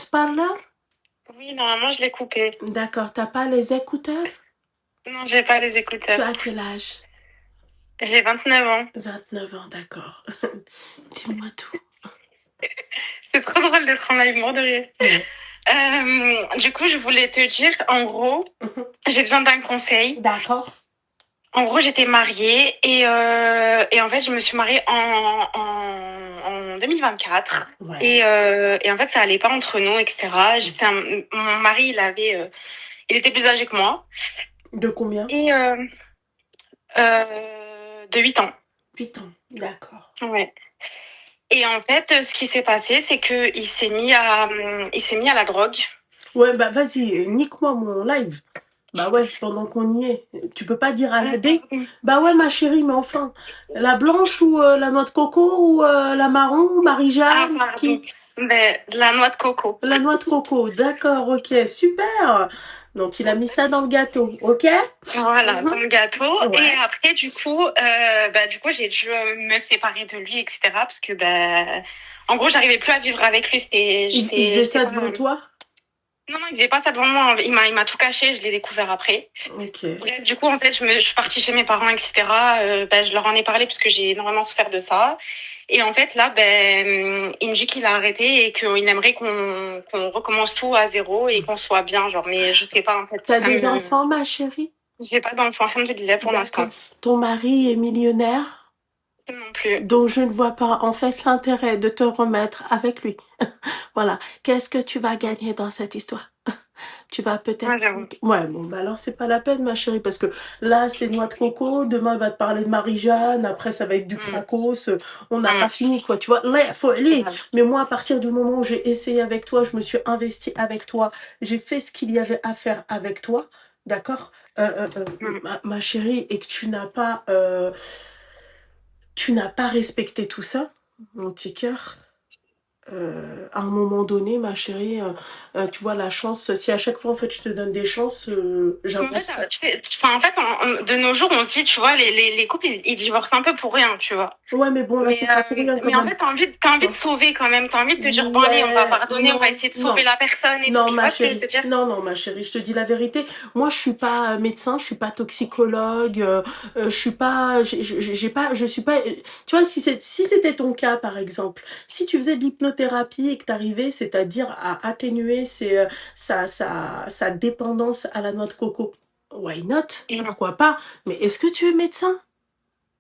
haute-parleur? Oui, normalement, je l'ai coupé. D'accord, t'as pas les écouteurs? Non, j'ai pas les Tu écouteurs. as quel âge? J'ai 29 ans. 29 ans, d'accord. Dis-moi tout. C'est trop drôle d'être en live, mort de rire. Ouais. Du coup, je voulais te dire, en gros, j'ai besoin d'un conseil. D'accord. En gros, j'étais mariée et en fait, je me suis mariée en 2024. Ouais. Et en fait, ça allait pas entre nous, etc. Mon mari, il était plus âgé que moi. De combien? Et de 8 ans. 8 ans, d'accord. Ouais. Et en fait, ce qui s'est passé, c'est que il s'est mis à la drogue. Ouais, bah vas-y, nique-moi mon live. Bah ouais, pendant qu'on y est. Tu peux pas dire à la D? Bah ouais, ma chérie, mais enfin, la blanche ou la noix de coco ou la marron, Ah, Marie-Jeanne, pardon. qui? Ben, la noix de coco. La noix de coco, d'accord, ok, super. Donc il a mis ça dans le gâteau, ok? Voilà, dans le gâteau. Ouais. Et après, du coup, j'ai dû me séparer de lui, etc. Parce que, en gros, j'arrivais plus à vivre avec lui. Il faisait ça devant toi? Non, il faisait pas ça devant moi. Il m'a tout caché. Je l'ai découvert après. Ok. Bref, du coup, en fait, je suis partie chez mes parents, etc. Je leur en ai parlé parce que j'ai énormément souffert de ça. Et en fait, là, il me dit qu'il a arrêté et qu'il aimerait qu'on recommence tout à zéro et qu'on soit bien, genre. Mais je sais pas, en fait. T'as des enfants, ma chérie? J'ai pas d'enfant, alhamdoulilah, pour l'instant. Ton mari est millionnaire? Non plus. Donc je ne vois pas en fait l'intérêt de te remettre avec lui. Voilà. Qu'est-ce que tu vas gagner dans cette histoire? Tu vas peut-être... Ouais, j'avoue. Ouais, bon, bah alors c'est pas la peine, ma chérie, parce que là, c'est noix de coco, demain, il va te parler de Marie-Jeanne, après, ça va être du cracos, on n'a pas fini, quoi, tu vois. Là, il faut aller. Mais moi, à partir du moment où j'ai essayé avec toi, je me suis investie avec toi, j'ai fait ce qu'il y avait à faire avec toi, d'accord? Ma chérie, et que tu n'as pas respecté tout ça, mon petit cœur. À un moment donné, ma chérie, tu vois la chance. Si à chaque fois en fait je te donne des chances, j'avance. En fait, de nos jours, on se dit, tu vois, les couples, ils divorcent un peu pour rien, tu vois. Ouais, mais bon, là, c'est pas pour rien quand Mais en même. fait, t'as envie de sauver quand même. T'as envie de te dire, bon, allez, on va pardonner, on va essayer de sauver la personne et non, tout. Tu ma vois ce que je chérie. veux te dire? Non, ma chérie, je te dis la vérité. Moi, je suis pas médecin, je suis pas toxicologue, je suis pas, j'ai pas, je suis pas. Tu vois, si c'était ton cas, par exemple, si tu faisais de l'hypnothérapie et que t'arrivais, c'est-à-dire à atténuer sa dépendance à la noix de coco, why not? Pourquoi pas? Mais est-ce que tu es médecin?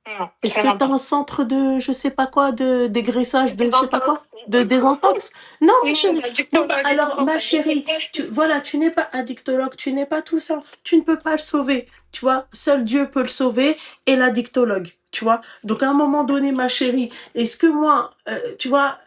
Non. Est-ce que t'as un centre de, je sais pas quoi, de dégraissage, de je sais pas quoi, de désintox? Non, ma chérie. Bon, bah, alors, ma chérie, tu n'es pas addictologue, tu n'es pas tout ça. Tu ne peux pas le sauver. Tu vois, seul Dieu peut le sauver et l'addictologue. Tu vois. Donc, à un moment donné, ma chérie, est-ce que moi, tu vois,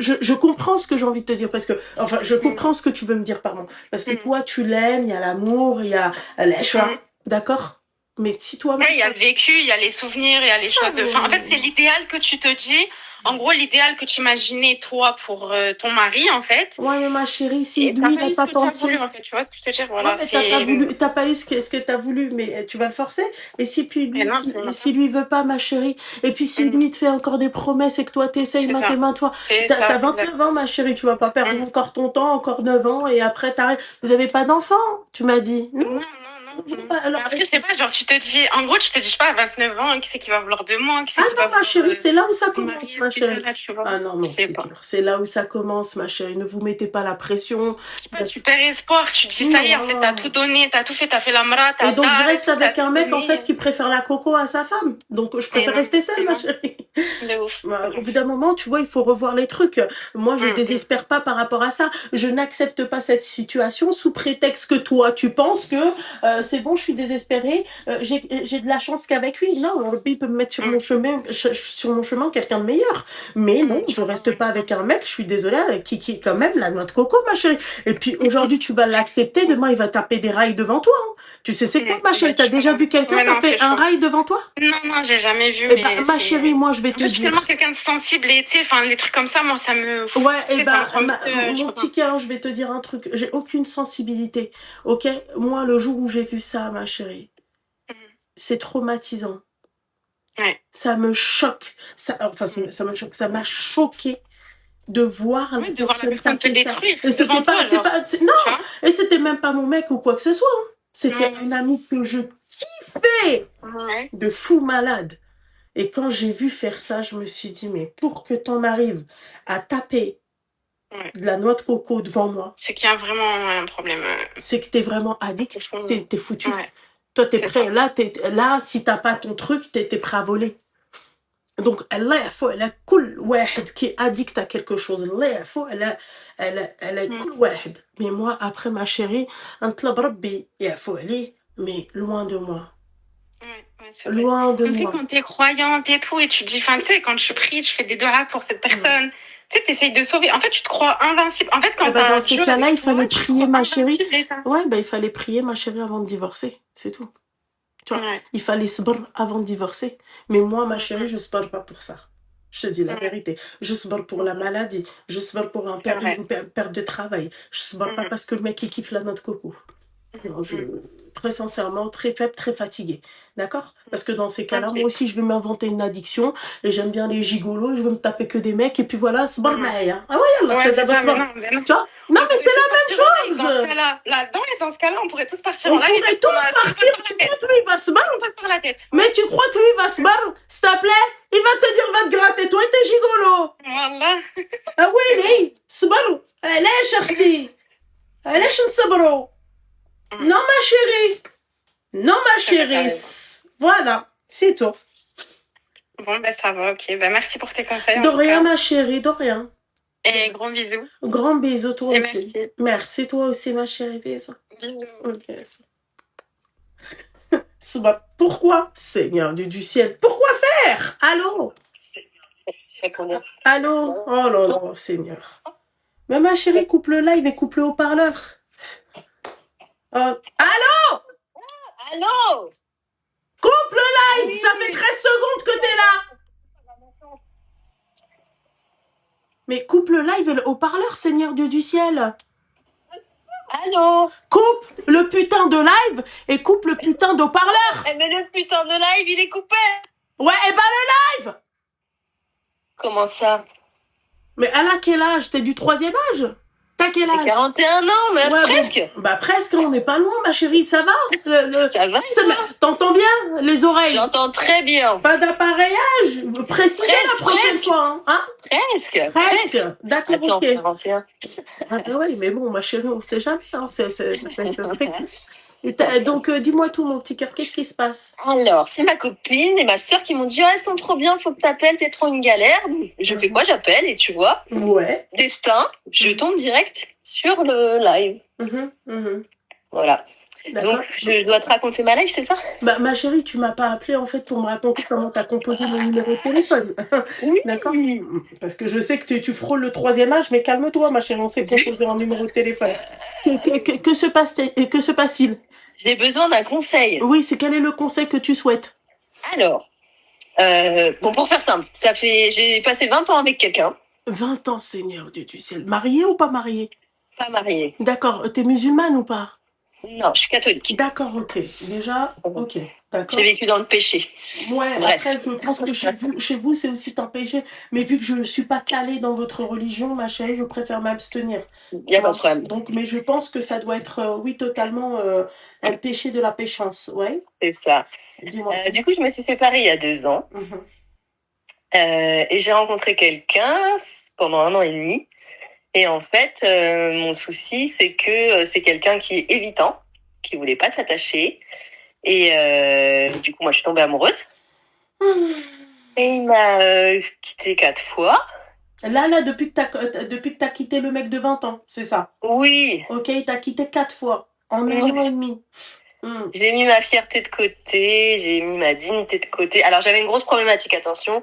je comprends ce que j'ai envie de te dire parce que, enfin, je comprends ce que tu veux me dire, pardon. Parce que toi, tu l'aimes, il y a l'amour, il y a la choix. D'accord? Mais si toi... il y a le vécu, il y a les souvenirs, il y a les choses. En fait, c'est l'idéal que tu te dis. En gros, l'idéal que tu imaginais, toi, pour ton mari, en fait. Ouais, mais ma chérie, si lui, il n'a pas pensé... Voulu, en fait, tu vois ce que je veux dire, voilà. Ouais, mais t'as pas eu ce que t'as voulu, mais tu vas le forcer. Et si puis lui, si lui veut pas, ma chérie, et puis si lui te fait encore des promesses et que toi t'essayes maintes et maintes fois, t'as 29 ans, ma chérie, tu vas pas perdre encore ton temps, encore 9 ans, et après t'arrêtes. Vous avez pas d'enfant, tu m'as dit. Non. Alors, après, je sais pas, genre, tu te dis, en gros, tu te dis, je sais pas, à 29 ans, qui c'est qui va vouloir de moi, qui c'est qui va vouloir... ma chérie, c'est là où ça commence, ma chérie. Ah non, c'est là où ça commence, ma chérie. Ne vous mettez pas la pression. Tu perds espoir, tu te dis, ça y est, en fait, t'as tout donné, t'as tout fait, t'as fait la mara, et donc, je reste avec un mec, en fait, qui préfère la coco à sa femme. Donc, je préfère rester seule, ma chérie. De ouf. Au bout d'un moment, tu vois, il faut revoir les trucs. Moi, je désespère pas par rapport à ça. Je n'accepte pas cette situation sous prétexte que toi, tu penses que c'est bon, je suis désespérée, j'ai de la chance qu'avec lui. Non, il peut me mettre sur mon chemin quelqu'un de meilleur. Mais non, je reste pas avec un mec, je suis désolée, qui est quand même la noix de coco, ma chérie. Et puis aujourd'hui, tu vas l'accepter, demain, il va taper des rails devant toi. Hein. Tu sais, c'est quoi, ma chérie? T'as déjà vu quelqu'un taper un rail devant toi? Non, j'ai jamais vu. Eh ben, ma chérie, moi, je vais te dire. Je suis tellement quelqu'un de sensible et tu sais, enfin, les trucs comme ça, moi, ça me. Ouais, et ben, mon petit cœur, je vais te dire un truc. J'ai aucune sensibilité. Ok? Moi, le jour où j'ai vu ça, ma chérie, c'est traumatisant. Ouais. Ça me choque. Ça me choque. Ça m'a choqué. de voir la Oui, de voir la personne personne se taper ça. détruire Et c'était devant pas, toi, c'est genre. pas, c'est- Tu non, vois? et c'était même pas mon mec ou quoi que ce soit. Hein. C'était Ouais. un ami que je kiffais Ouais. de fou malade. Et quand j'ai vu faire ça, je me suis dit, mais pour que t'en arrives à taper Ouais. de la noix de coco devant moi, C'est qu'il y a vraiment un problème. c'est que t'es vraiment addict, t'es foutu. Ouais. Toi, t'es C'est prêt. ça. Là, si t'as pas ton truc, t'es prêt à voler. Donc, Allah, elle a كل واحد qui est addict à quelque chose. Allah, elle a Mm. كل واحد. Mais moi, après ma chérie, نطلب ربي يعفو عليه, mais loin de moi. Ouais, c'est vrai. Loin de Tu sais, moi. quand t'es croyante et tout, et tu te dis, enfin, tu sais, quand je prie, je fais des doigts pour cette personne. Tu sais, t'essayes de sauver. En fait, tu te crois invincible. En fait, quand bah, t'as dans ces Dieu cas-là, avec il fallait toi, tu te prier crois ma chérie. invincible et ça. Ouais, bah, il fallait prier ma chérie avant de divorcer. C'est tout. Tu vois, Ouais. il fallait sabr avant de divorcer. Mais moi, ma chérie, je sabr pas pour ça. Je te dis la vérité. Je sabr pour la maladie. Je sabr pour une perte de travail. Je sabr pas parce que le mec, il kiffe la noix de coco. Non, très sincèrement, très faible, très fatiguée. D'accord? Parce que dans ces cas-là, moi aussi, je vais m'inventer une addiction. Et j'aime bien les gigolos. Et je vais me taper que des mecs. Et puis voilà, sabr maïa. Ah ouais, yallah, Ouais, t'as c'est ça, sabr. mais non. Tu vois? Non, mais c'est la même chose! Dans ce cas-là, dans ce cas-là, on pourrait tous partir On en live. pourrait tous partir. Tu crois que lui, il va se battre? On passe par la tête. Mais tu crois que lui, il va se battre? S'il te plaît? Il va te dire, va te gratter, toi et tes gigolos. Wallah. Ah ouais, ليه؟ صبروا. علاش اختي؟ علاش نصبروا؟ Non, ma chérie. Non, ma chérie. Voilà, c'est tout. Bon, ben ça va, ok. Ben, merci pour tes conseils. De rien, ma chérie, de rien. Et gros bisous. Grand bisous, toi Et aussi. merci. Merci, toi aussi, ma chérie. Bisous. Bisous. Ok. Pourquoi, Seigneur du ciel? Pourquoi faire? Allô? Allô? Oh là là, Seigneur. Mais ma chérie, coupe le live et coupe le haut-parleur. Allô? Allô? Coupe le live! Oui. Ça fait 13 secondes que t'es là! Mais coupe le live et le haut-parleur, Seigneur Dieu du ciel! Allô? Coupe le putain de live et coupe le putain d'haut-parleur! Eh mais le putain de live, il est coupé! Ouais, et bah le live! Comment ça? Mais elle a quel âge? T'es du 3e âge? T'as quel âge? 41 ans, mais ouais, presque. Bon, bah presque, on n'est pas loin, ma chérie, ça va? Ça va? T'entends bien les oreilles? J'entends très bien. Pas d'appareillage? Précisez la prochaine fois, hein? Presque. D'accord, attends, ok. 41. Ah bah ouais, mais bon, ma chérie, on sait jamais, hein, ça peut être précoce. Donc, dis-moi tout, mon petit cœur, qu'est-ce qui se passe? Alors, c'est ma copine et ma sœur qui m'ont dit « Ah, elles sont trop bien, faut que t'appelles, t'es trop une galère. » Je fais quoi? J'appelle et tu vois, ouais. Destin, je tombe direct sur le live. Voilà. Donc, je dois te raconter ma live, c'est ça? Bah, ma chérie, tu m'as pas appelé en fait pour me raconter comment t'as composé mon numéro de téléphone. Oui. D'accord? Parce que je sais que tu frôles le 3e âge, mais calme-toi, ma chérie, on sait composer un numéro de téléphone. Que se passe-t-il? J'ai besoin d'un conseil. Oui, quel est le conseil que tu souhaites? Alors, bon, pour faire simple, j'ai passé 20 ans avec quelqu'un. 20 ans, Seigneur Dieu du ciel. Mariée ou pas mariée? Pas mariée. D'accord. T'es musulmane ou pas? Non, je suis catholique. D'accord, ok. Déjà, ok. D'accord. J'ai vécu dans le péché. Ouais, bref. Après, je pense que chez vous, c'est aussi un péché. Mais vu que je ne suis pas calée dans votre religion, ma chérie, je préfère m'abstenir. Il n'y a pas de problème. Donc, mais je pense que ça doit être, oui, totalement un péché de la péchance. Ouais. C'est ça. Dis-moi. Du coup, je me suis séparée il y a 2 ans. Et j'ai rencontré quelqu'un pendant 1 an et demi. Et en fait, mon souci, c'est que c'est quelqu'un qui est évitant, qui voulait pas s'attacher. Et du coup, moi, je suis tombée amoureuse. Et il m'a quitté 4 fois. Là, depuis que t'as quitté le mec de 20 ans, c'est ça? Oui. Ok, il t'a quitté 4 fois, en 1 an et demi. J'ai mis ma fierté de côté, j'ai mis ma dignité de côté. Alors, j'avais une grosse problématique, attention.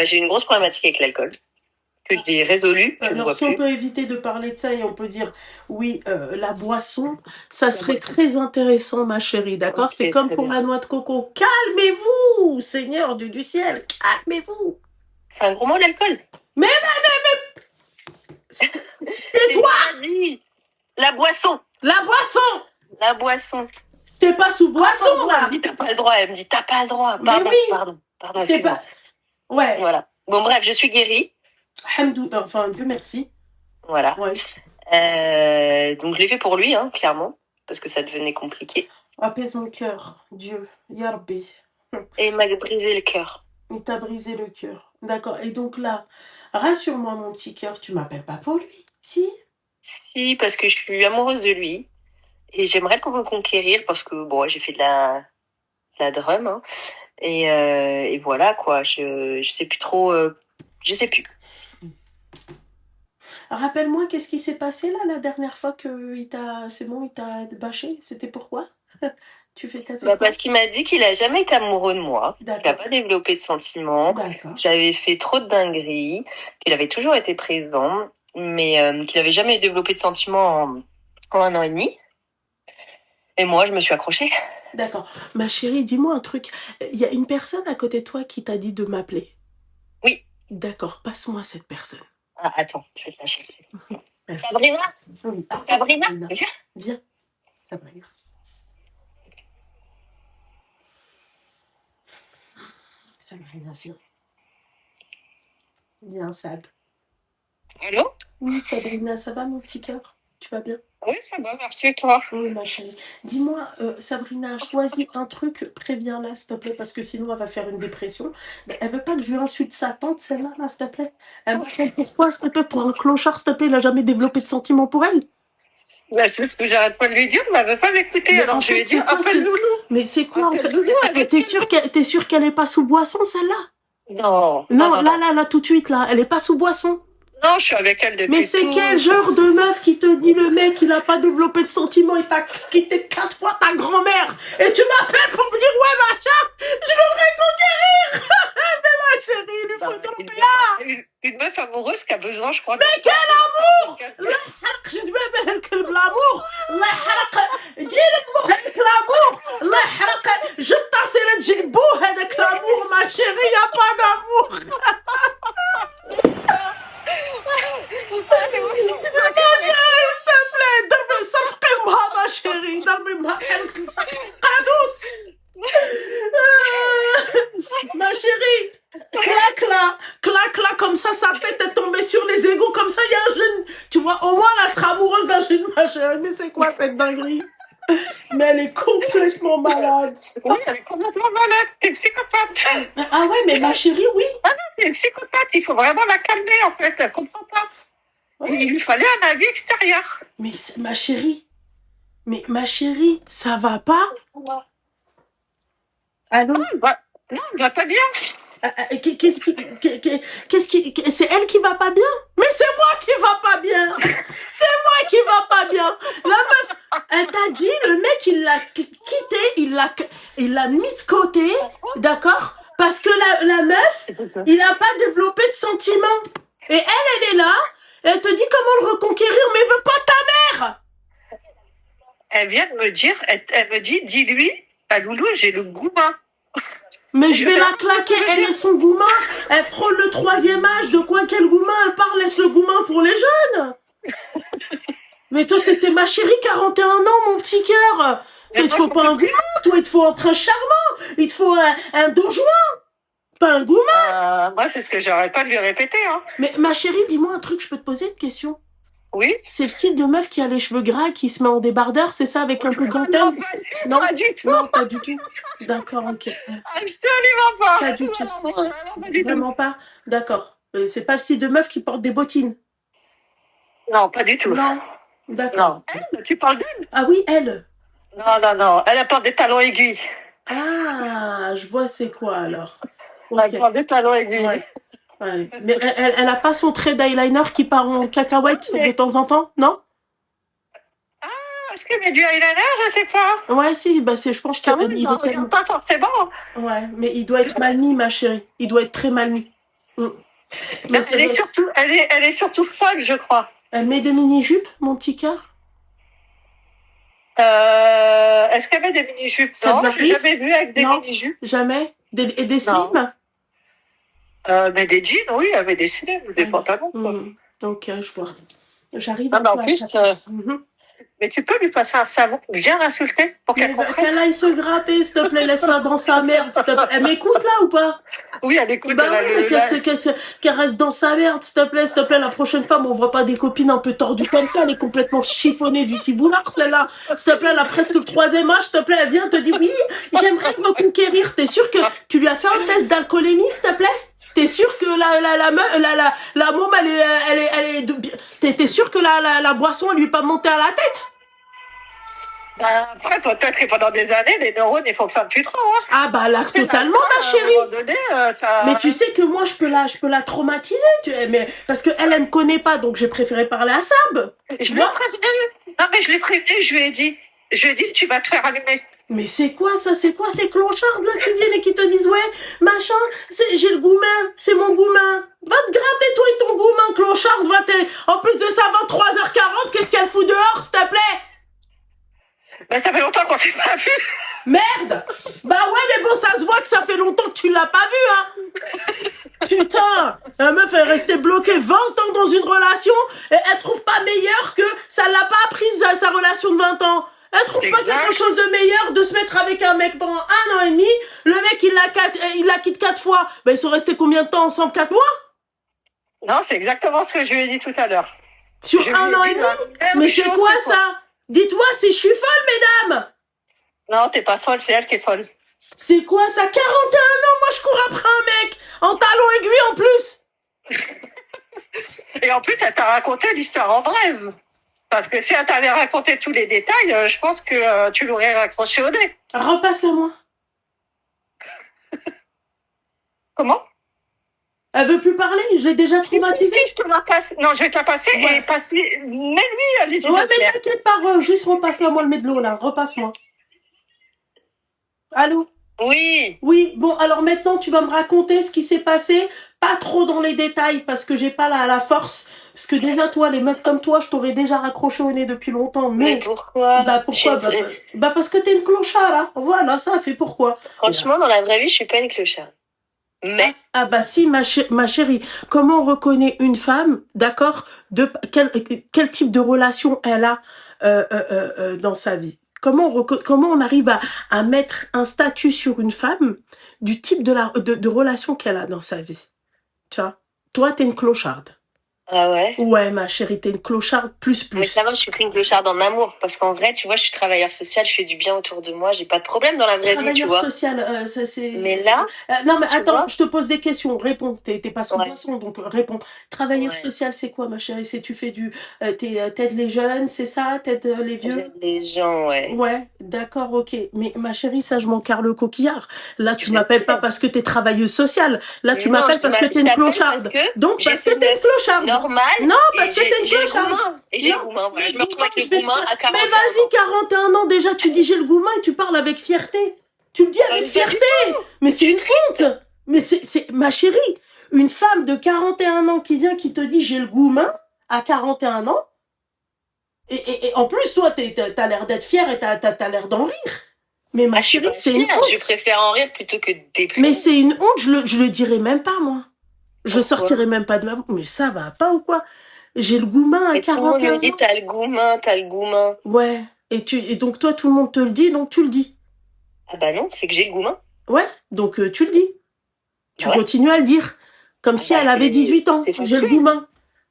J'ai une grosse problématique avec l'alcool. Que j'ai résolu. Alors, si on peut éviter de parler de ça et on peut dire, oui, la boisson, ça serait très intéressant, ma chérie, d'accord? Okay, c'est comme pour la noix de coco. Calmez-vous, Seigneur du ciel, calmez-vous. C'est un gros mot, l'alcool. Mais. Et toi? Dit la boisson. La boisson. La boisson. T'es pas sous boisson, là. Elle me dit, t'as pas le droit. Elle me dit, t'as pas le droit. Pardon, oui. pardon, excuse-moi. Ouais. Voilà. Bon, bref, je suis guérie. Enfin, Dieu merci. Voilà. Ouais. Donc je l'ai fait pour lui, hein, clairement, parce que ça devenait compliqué. Apaise mon cœur, Dieu. Ya Rabbi. Et il m'a brisé le cœur. Il t'a brisé le cœur. D'accord. Et donc là, rassure-moi, mon petit cœur, tu m'appelles pas pour lui, si? Si, parce que je suis amoureuse de lui. Et j'aimerais le reconquérir parce que, bon, j'ai fait de la drum, hein. Et voilà, quoi. Je sais plus trop. Je sais plus. Rappelle-moi, qu'est-ce qui s'est passé là la dernière fois qu'il t'a. C'est bon, il t'a bâché? C'était pourquoi? T'as fait quoi? Parce qu'il m'a dit qu'il a jamais été amoureux de moi, qu'il n'a D'accord. pas développé de sentiments, D'accord. j'avais fait trop de dingueries, qu'il avait toujours été présent, mais qu'il avait jamais développé de sentiments en 1 an et demi. Et moi, je me suis accrochée. D'accord. Ma chérie, dis-moi un truc. Il y a une personne à côté de toi qui t'a dit de m'appeler. Oui. D'accord, passe-moi cette personne. Ah, attends, je vais te la chercher. Merci. Sabrina? Oui. Sabrina? Viens. Viens. Sabrina. Sabrina, viens. Viens, Sab. Allô? Oui, Sabrina, ça va mon petit cœur? Tu vas bien? Oui, ça va, merci, et toi? Oui, ma chérie. Dis-moi, Sabrina, choisis un truc, préviens-la, s'il te plaît, parce que sinon elle va faire une dépression. Elle veut pas que je lui insulte sa tante, celle-là, là, s'il te plaît. Elle m'appelle pourquoi, s'il te plaît, pour un clochard, s'il te plaît, il a jamais développé de sentiments pour elle. Bah, c'est ce que j'arrête pas de lui dire, mais elle veut pas m'écouter. Mais Alors en je lui ai fait, dit, c'est quoi, appelle Loulou. Mais c'est quoi, en Appelle fait? Loulou, elle T'es sûre qu'elle est pas sous boisson, celle-là? Non. Non, là, tout de suite, là, elle est pas sous boisson. Non, je suis avec elle depuis Mais c'est tout. quel genre de meuf qui te dit le mec il a pas développé de sentiments, il t'a quitté 4 fois ta grand-mère et tu m'appelles pour me dire ouais machin, je voudrais conquérir. Mais ma chérie, il lui faut de l'OPA. Une meuf amoureuse qui a besoin, je crois. Mais quel amour! الله يحرق شد بابه الكلب l'amour. الله يحرق دير المخك l'amour. الله يحرق جبت طاسيلة تجيبو هذاك l'amour ma chérie, y a pas d'amour. s'il te plaît, ضربي صفقي امها ما chérie, ضربي امها قادوس. Ma chérie, claque là, comme ça, sa tête est tombée sur les égouts, comme ça, il y a un jeune. Tu vois, au moins, elle sera amoureuse d'un jeune, ma chérie. Mais c'est quoi cette dinguerie? Mais elle est complètement malade. Oui, elle est complètement malade, c'est une psychopathe. Ah ouais, mais ma chérie, oui. Ah non, c'est une psychopathe, il faut vraiment la calmer, en fait, elle comprend pas. Ouais. Il lui fallait un avis extérieur. Mais ma chérie, ça va pas? Allô? Non, elle va pas bien. Qu'est-ce qui, c'est elle qui va pas bien? Mais c'est moi qui va pas bien! C'est moi qui va pas bien! La meuf, elle t'a dit, le mec, il l'a quitté, il l'a mis de côté, d'accord? Parce que la meuf, il a pas développé de sentiments. Et elle est là, elle te dit comment le reconquérir, mais veut pas ta mère! Elle vient de me dire, elle me dit, dis-lui, à Loulou, j'ai le goumin. Mais je vais la claquer, elle est son goumin, elle frôle le 3e âge, de quoi quel goumin, elle parle, laisse le goumin pour les jeunes. Mais toi, t'étais ma chérie, 41 ans, mon petit cœur. Il te faut pas un goumin, toi, il te faut un prince charmant, il te faut un don juan, pas un goumin. Moi, c'est ce que j'arrête pas de lui répéter, hein. Mais ma chérie, dis-moi un truc, je peux te poser une question? Oui. C'est le style de meuf qui a les cheveux gras, qui se met en débardeur, c'est ça, avec un peu de dentelle? Non, pas du tout. Non, pas du tout. D'accord, ok. Absolument pas. Pas du tout. Non, pas du Vraiment tout. pas? D'accord. C'est pas le style de meuf qui porte des bottines? Non, pas du tout. Non. D'accord. Non. Elle, tu parles d'elle? Ah oui, elle. Non. Elle porte des talons aiguilles. Ah, je vois c'est quoi alors. Okay. Elle porte des talons aiguilles. Ouais. Mais elle a pas son trait d'eyeliner qui part en cacahuète de temps en temps, non? Ah, est-ce qu'elle met du eyeliner? Je sais pas. Ouais, si, bah je pense qu'il est pas forcément. Ouais, mais il doit être mal mis, ma chérie. Il doit être très mal mis. Mais elle est surtout folle, je crois. Elle met des mini-jupes, mon petit cœur? Est-ce qu'elle met des mini-jupes? Non, je l'ai jamais vue avec des mini-jupes. Jamais? Et des slims? Mais des jeans, oui, elle met des slims, des pantalons, quoi. Ok, je vois. J'arrive en plus, Mais tu peux lui passer un savon bien insulté pour qu'elle comprenne. Qu'elle aille se gratter, s'il te plaît, laisse-la dans sa merde, s'il te plaît. Elle m'écoute là ou pas? Oui, elle écoute. Bah ouais, qu'elle reste dans sa merde, s'il te plaît, la prochaine fois, on voit pas des copines un peu tordues comme ça, elle est complètement chiffonnée du ciboulard, celle-là. S'il te plaît, elle a presque le 3e âge, s'il te plaît, elle vient te dit oui, j'aimerais me reconquérir. T'es sûr que tu lui as fait un test d'alcoolémie, s'il te plaît? T'es sûr que la môme, t'es sûr que la boisson, elle lui est pas montée à la tête? Bah, après, peut-être que pendant des années, les neurones, ils fonctionnent plus trop, hein. Ah, bah, là, totalement, ma chérie. À un moment donné, ça... Mais tu sais que moi, je peux la traumatiser, mais, parce que elle me connaît pas, donc j'ai préféré parler à Sab. Je l'ai prévenu. Non, mais je l'ai prévenu, je lui ai dit, tu vas te faire allumer. Mais c'est quoi ça? C'est quoi ces clochards là qui viennent et qui te disent ouais, machin, j'ai le goumin, c'est mon goumin. Va te gratter toi et ton goumin, clochard, en plus de ça, 23h40, qu'est-ce qu'elle fout dehors, s'il te plaît? Ben, ça fait longtemps qu'on s'est pas vu. Merde! Bah ouais, mais bon, ça se voit que ça fait longtemps que tu l'as pas vu, hein! Putain! La meuf est restée bloquée 20 ans dans une relation et elle trouve pas meilleur que ça l'a pas appris sa relation de 20 ans. Elle trouve pas quelque chose de meilleur de se mettre avec un mec pendant 1 an et demi. Le mec, il la quitte 4 fois. Ben, ils sont restés combien de temps ensemble? 4 mois? Non, c'est exactement ce que je lui ai dit tout à l'heure. Sur 1 an et demi? Mais c'est quoi ça? Dites-moi si je suis folle, mesdames! Non, t'es pas folle, c'est elle qui est folle. C'est quoi ça? 41 ans, moi je cours après un mec! En talons aiguilles en plus! Et en plus, elle t'a raconté l'histoire en brève. Parce que si elle t'avait raconté tous les détails, je pense que tu l'aurais raccroché au nez. Repasse-la moi. Comment? Elle veut plus parler, je l'ai déjà traumatisée. Si, je te la passe. Non, je vais te la passer et passe-lui. Mets-lui les idées. Ouais, mais t'inquiète pas, juste repasse-la moi le médelo là, repasse-moi. Allô? Oui. Oui, bon, alors maintenant tu vas me raconter ce qui s'est passé, pas trop dans les détails parce que j'ai pas la force, parce que déjà toi, les meufs comme toi, je t'aurais déjà raccroché au nez depuis longtemps, mais pourquoi? Bah pourquoi? Bah parce que t'es une clochard, hein. Voilà, ça fait pourquoi. Franchement, dans la vraie vie, je suis pas une clocharde. Mais ah bah si ma chérie, comment on reconnaît une femme, d'accord, de quel type de relation elle a dans sa vie? Comment on arrive à mettre un statut sur une femme du type de relation qu'elle a dans sa vie? Tu vois? Toi, t'es une clocharde. Ah ouais? Ouais, ma chérie, t'es une clocharde plus. Mais ça va, je suis plus une clocharde en amour. Parce qu'en vrai, tu vois, je suis travailleur social, je fais du bien autour de moi, j'ai pas de problème dans la vraie vie, tu vois. Travailleur social, ça c'est... Mais là... non, mais attends, vois, je te pose des questions, réponds. T'es pas son Ouais. poisson, donc réponds. Travailleur Ouais. social, c'est quoi, ma chérie? C'est tu fais t'aides les jeunes, c'est ça? T'aides les vieux? Les gens, ouais. Ouais, d'accord, ok. Mais ma chérie, ça, je m'en carre le coquillard. Là, tu Je m'appelles sais. pas parce que t'es travailleuse sociale. Là, tu Non, m'appelles je parce que t'es une t'appelle clocharde. parce que Donc, parce que j'étais t'es une clocharde. Normal. Non, parce que et t'es une j'ai le clocharde. goumin. Et j'ai le Non, goumin, voilà. mais Je me retrouve avec je le vais te- goumin à 40 Mais ans. vas-y, 41 ans déjà, tu dis j'ai le goumin et tu parles avec fierté. Tu le dis avec Pas du fierté. Mais c'est une honte. Mais c'est ma chérie, une femme de 41 ans qui vient qui te dit j'ai le goumin à 41 ans. Et en plus, toi, t'as l'air d'être fière et t'as l'air d'en rire. Mais ma Ah, je suis chérie, pas c'est une fière. honte. Je préfère en rire plutôt que déprimer. Mais c'est une honte, je le dirais même pas, moi. Je Pourquoi? sortirais même pas de ma... Mais ça va pas ou quoi? J'ai le goumin à Et tout le monde 41 me ans. dit t'as le goumin, t'as le goumin. Ouais. Et donc toi, tout le monde te le dit, donc tu le dis. Ah bah non, c'est que j'ai le goumin. Ouais, donc tu le dis. Tu Ouais. continues à le dire. Comme si bah, elle avait c'est- 18 ans. c'est J'ai le factuel. goumin.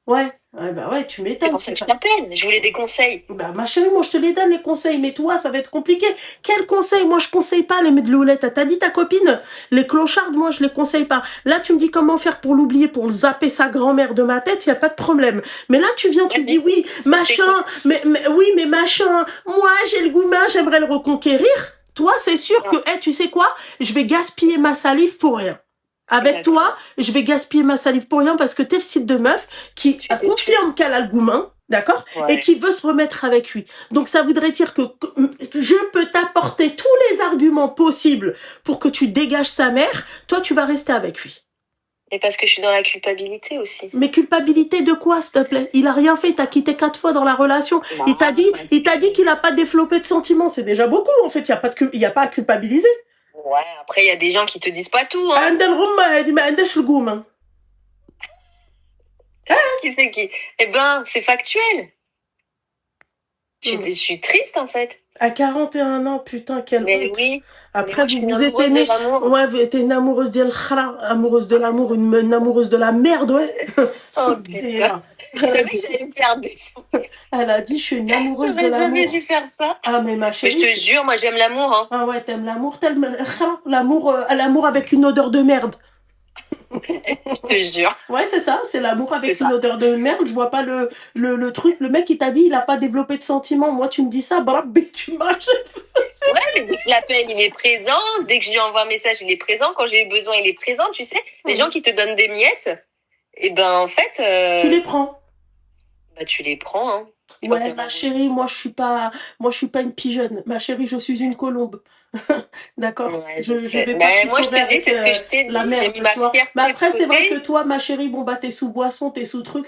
Ouais. Bah ouais, tu C'est m'étonnes. pour ça que je pas- t'appelle. Je voulais des conseils. Bah ma chérie, moi je te les donne les conseils, mais toi ça va être compliqué. Quel conseil? Moi je conseille pas les medloulettes. T'as dit ta copine? Les clochards, moi je les conseille pas. Là tu me dis comment faire pour l'oublier, pour le zapper sa grand-mère de ma tête, y a pas de problème. Mais là tu viens, tu me dis oui, machin, mais oui, mais machin, moi j'ai le goumin, j'aimerais le reconquérir. Toi c'est sûr que, tu sais quoi? Je vais gaspiller ma salive pour rien. Avec D'accord. toi, je vais gaspiller ma salive pour rien parce que t'es le type de meuf qui confirme qu'elle a le goumin, d'accord, Ouais. et qui veut se remettre avec lui. Donc ça voudrait dire que je peux t'apporter tous les arguments possibles pour que tu dégages sa mère. Toi, tu vas rester avec lui. Et parce que je suis dans la culpabilité aussi. Mais culpabilité de quoi, s'il te plaît? Il a rien fait, t'as quitté 4 fois dans la relation. Non, Il t'a dit qu'il a pas développé de sentiments. C'est déjà beaucoup, en fait. Il y a pas à culpabiliser. Ouais, après il y a des gens qui te disent pas tout, hein. عندها الغمة هذه ما عندهاش القومة. Qui c'est qui? Eh ben, c'est factuel. Je suis triste, en fait. À 41 ans, putain, quelle Mais honte. oui. Après, Mais moi, je suis vous une êtes amoureuse de aimés. l'amour. Ouais, vous êtes une amoureuse de l'khara, amoureuse de l'amour, une amoureuse de la merde, ouais. Oh, Et putain. là, Je savais que j'allais me faire défoncer. elle a dit, je suis une amoureuse de J'aurais jamais l'amour. dû faire ça. Ah, mais ma Mais je te chérie. jure, moi, j'aime l'amour, hein. Ah ouais, t'aimes l'amour, l'amour avec une odeur de merde. Je te jure. Ouais, c'est ça, c'est l'amour avec C'est une ça. odeur de merde. Je vois pas le truc. Le mec, il t'a dit, il a pas développé de sentiments. Moi, tu me dis ça, brabé, tu marches. Ouais, mais dès que je l'appelle, il est présent. Dès que je lui envoie un message, il est présent. Quand j'ai eu besoin, il est présent. Tu sais, les gens qui te donnent des miettes, et ben, en fait, Tu les prends. bah, tu les prends, hein. Ouais, ma chérie, moi, je suis pas une pigeonne. Ma chérie, je suis une colombe. D'accord? Ouais, Je sais. vais pas Mais moi, je picorer te dis, c'est ce que je t'ai la dit. merde, J'ai mis ma tu vois. fierté Mais après, de c'est vrai que côté. toi, ma chérie, bon, bah, t'es sous boisson, t'es sous truc,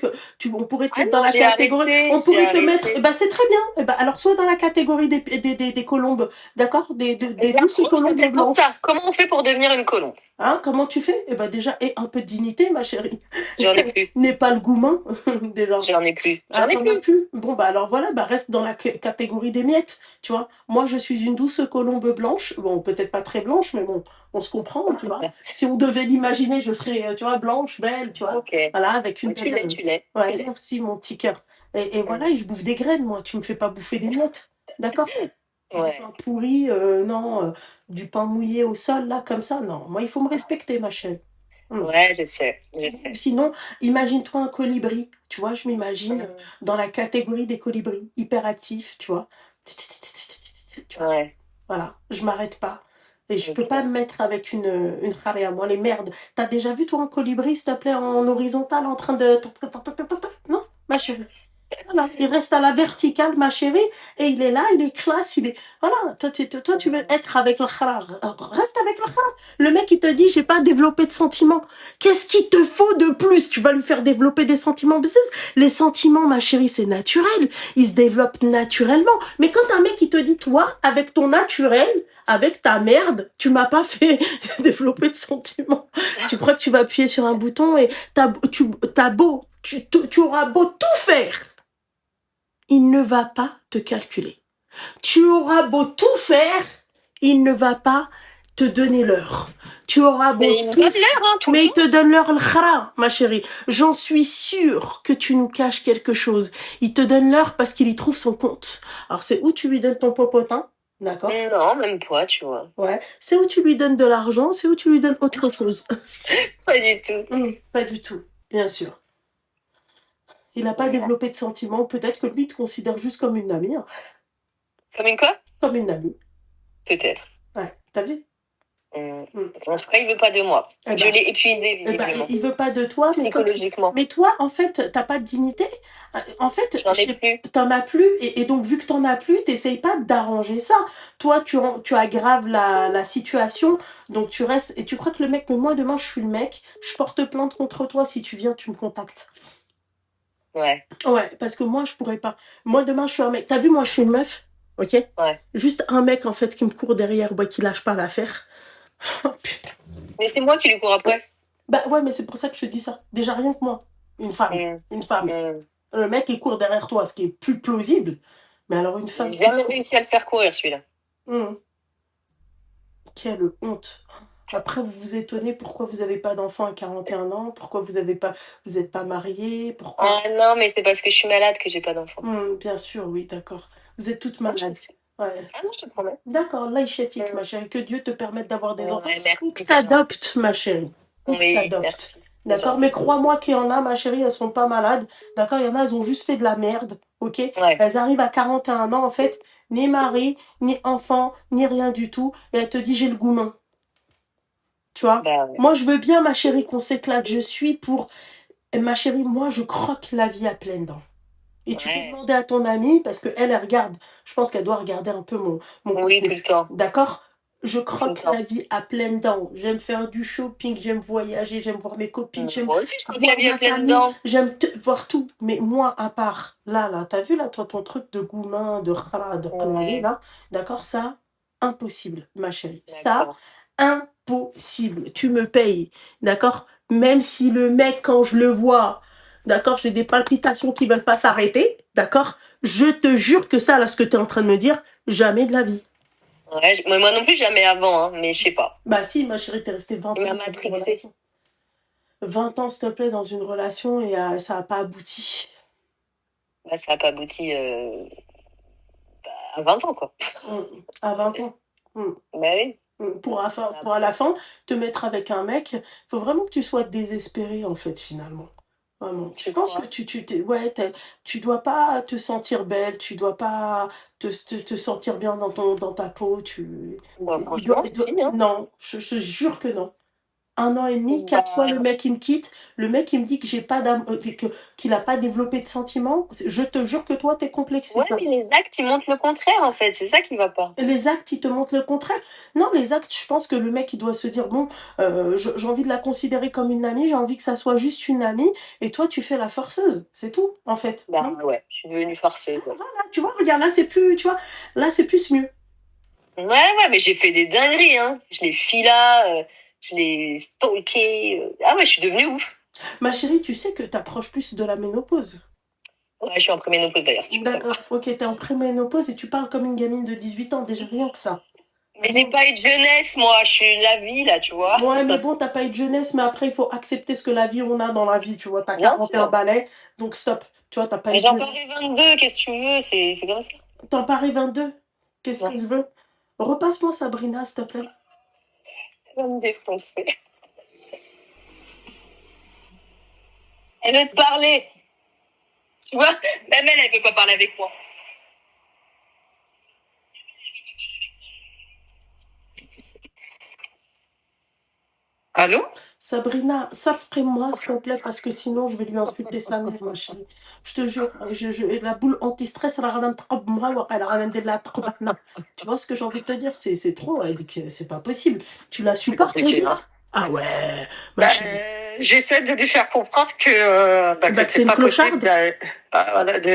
on pourrait te Ah mettre dans non, la j'ai catégorie, arrêté, on j'ai pourrait te mettre, arrêté. eh ben, c'est très bien. Eh ben, alors, soit dans la catégorie des colombes, d'accord? Des douces J'approche, colombes c'est pour blanches. ça. Comment on fait pour devenir une colombe? Hein, comment tu fais? Eh ben, déjà, un peu de dignité, ma chérie. J'en ai plus. N'aie pas le goumin, déjà. J'en ai plus. Ah, J'en ai t'en as plus. plus. Bon, bah alors voilà, bah reste dans la catégorie des miettes, tu vois. Moi, je suis une douce colombe blanche. Bon, peut-être pas très blanche, mais bon, on se comprend, tu vois. Si on devait l'imaginer, je serais, tu vois, blanche, belle, tu vois. Ok. Voilà, avec une Tu belle... l'es, tu l'es. Ouais, Tu l'es. merci, mon petit cœur. Et voilà, et je bouffe des graines, moi. Tu me fais pas bouffer des miettes, d'accord? Du Ouais. pain pourri, non. Du pain mouillé au sol, là, comme ça, non. Moi, il faut me respecter, ma chérie. Ouais, je sais. Je sais. Sinon, imagine-toi un colibri. Tu vois, je m'imagine dans la catégorie des colibris, hyperactifs, tu vois. Tu vois. Ouais. Voilà, je m'arrête pas. Et je peux Ok. pas me mettre avec une charia. Moi, les merdes. T'as déjà vu, toi, un colibri, s'il te plaît, en horizontal, en train de... Non, ma chérie. Voilà. Il reste à la verticale, ma chérie, et il est là, il est classe, il est... Voilà, toi, tu veux être avec le khara. Reste avec le khara. Le mec, il te dit, j'ai pas développé de sentiments. Qu'est-ce qu'il te faut de plus? Tu vas lui faire développer des sentiments. Les sentiments, ma chérie, c'est naturel. Ils se développent naturellement. Mais quand un mec, il te dit, toi, avec ton naturel, avec ta merde, tu m'as pas fait développer de sentiments. Tu crois que tu vas appuyer sur un bouton et tu auras beau tout faire. Il ne va pas te calculer. Tu auras beau tout faire, il ne va pas te donner l'heure. Tu auras beau Mais il me donne l'heure, hein, tout mais le il te donne l'heure le khara, ma chérie. J'en suis sûre que tu nous caches quelque chose. Il te donne l'heure parce qu'il y trouve son compte. Alors c'est où tu lui donnes ton popotin, d'accord? Non, même pas, tu vois. Ouais. C'est où tu lui donnes de l'argent, c'est où tu lui donnes autre chose. Pas du tout. Pas du tout, bien sûr. Il n'a pas développé de sentiments. Peut-être que lui, il te considère juste comme une amie. Hein. Comme une quoi? Comme une amie. Peut-être. Ouais, t'as vu? En tout cas, il veut pas de moi. Eh ben, Je l'ai épuisé, visiblement. Il veut pas de toi, mais psychologiquement. mais toi, en fait, t'as pas de dignité. En fait, J'en ai plus. T'en as plus, et donc vu que t'en as plus, t'essayes pas d'arranger ça. Toi, tu aggraves la situation, donc tu restes, et tu crois que le mec, mais moi demain, je suis le mec, je porte plainte contre toi, si tu viens, tu me contactes. Ouais. Ouais, parce que moi, je pourrais pas. Moi, demain, je suis un mec. T'as vu, moi, je suis une meuf, ok? Ouais. Juste un mec, en fait, qui me court derrière, bah, qui lâche pas l'affaire. Oh, putain. Mais c'est moi qui lui cours après. Bah ouais, mais c'est pour ça que je te dis ça. Déjà, rien que moi. Une femme. Une femme. Le mec, il court derrière toi, ce qui est plus plausible. Mais alors, une femme... J'ai jamais réussi à le faire courir, celui-là. Quelle honte. Après, vous vous étonnez pourquoi vous n'avez pas d'enfant à 41 ans, pourquoi vous êtes pas marié, pourquoi... Ah non, mais c'est parce que je suis malade que j'ai pas d'enfant. Bien sûr, oui, d'accord. Vous êtes toute malade. Ouais. Ah non, je te promets. D'accord, là, il cheffique, ma chérie. Que Dieu te permette d'avoir des enfants. Merci, Ou que t'adoptes, ma chérie. Ou que t'adoptes. D'accord, mais crois-moi qu'il y en a, ma chérie, elles sont pas malades. D'accord, il y en a, elles ont juste fait de la merde. Ok, elles arrivent à 41 ans, en fait, ni mari, ni enfant, ni rien du tout. Et elle te dit, j'ai le goumin. Tu vois, moi, je veux bien, ma chérie, qu'on s'éclate. Je suis pour... Ma chérie, moi, je croque la vie à pleines dents. Et tu peux demander à ton amie, parce qu'elle, elle regarde. Je pense qu'elle doit regarder un peu mon oui, tout le temps. D'accord? Je croque la vie à pleines dents. J'aime faire du shopping, j'aime voyager, j'aime voir mes copines, j'aime moi aussi, je croque la vie à pleines dents. J'aime voir tout. Mais moi, à part, là, t'as vu, là, toi, ton truc de goumin, de là, d'accord, ça, impossible, ma chérie. Ça, impossible. Tu me payes, d'accord? Même si le mec, quand je le vois, d'accord, j'ai des palpitations qui veulent pas s'arrêter, d'accord? Je te jure que ça, là, ce que tu es en train de me dire, jamais de la vie. Ouais, moi non plus, jamais avant, hein, mais je sais pas. Bah si, ma chérie, t'es restée 20 ans Il m'a dans une matrixée. relation. 20 ans, s'il te plaît, dans une relation et ça n'a pas abouti. Bah, ça n'a pas abouti à 20 ans, quoi. À 20 ans. Bah oui. Pour à la fin, te mettre avec un mec, faut vraiment que tu sois désespéré, en fait, finalement. Vraiment. Je pense que tu dois pas te sentir belle, tu dois pas te sentir bien dans ta peau. Bah, franchement, non, je te jure que non. 1 an et demi, 4 fois le mec il me quitte, le mec il me dit que j'ai pas qu'il a pas développé de sentiments. Je te jure que toi t'es complexé. Ouais, mais les actes ils montrent le contraire en fait, c'est ça qui va pas. Les actes ils te montrent le contraire. Non, les actes, je pense que le mec il doit se dire bon, j'ai envie de la considérer comme une amie, j'ai envie que ça soit juste une amie, et toi tu fais la forceuse, c'est tout en fait. Bah ouais, je suis devenue forceuse. Voilà, tu vois, regarde là c'est plus, tu vois, là c'est plus mieux. Ouais, mais j'ai fait des dingueries, hein. Je l'ai filé. Je l'ai stalké. Ah ouais, je suis devenue ouf. Ma chérie, tu sais que t'approches plus de la ménopause. Ouais, je suis en préménopause d'ailleurs, si tu veux savoir. D'accord, ok, t'es en préménopause et tu parles comme une gamine de 18 ans, déjà rien que ça. Mais j'ai pas eu de jeunesse, moi, je suis la vie, là, tu vois. Ouais, mais bon, t'as pas eu de jeunesse, mais après, il faut accepter ce que la vie, on a dans la vie, tu vois. T'as 41 balais, donc stop. Tu vois, t'as pas eu de jeunesse. Mais j'en parie 22, qu'est-ce que tu veux, c'est comme ça. T'en paries 22? Qu'est-ce que je veux? Repasse-moi Sabrina, s'il te plaît. Elle va me défoncer. Elle veut te parler. Tu vois, même elle veut pas parler avec moi. Allô? Sabrina, saffre-moi, s'il te plaît, parce que sinon, je vais lui insulter sa mère, ma chérie. Je te jure, la boule anti-stress, elle a rien de la. Tu vois ce que j'ai envie de te dire? C'est trop, elle dit que c'est pas possible. Tu la supportes, là? Ah ouais, ma chérie. J'essaie de lui faire comprendre que c'est pas possible c'est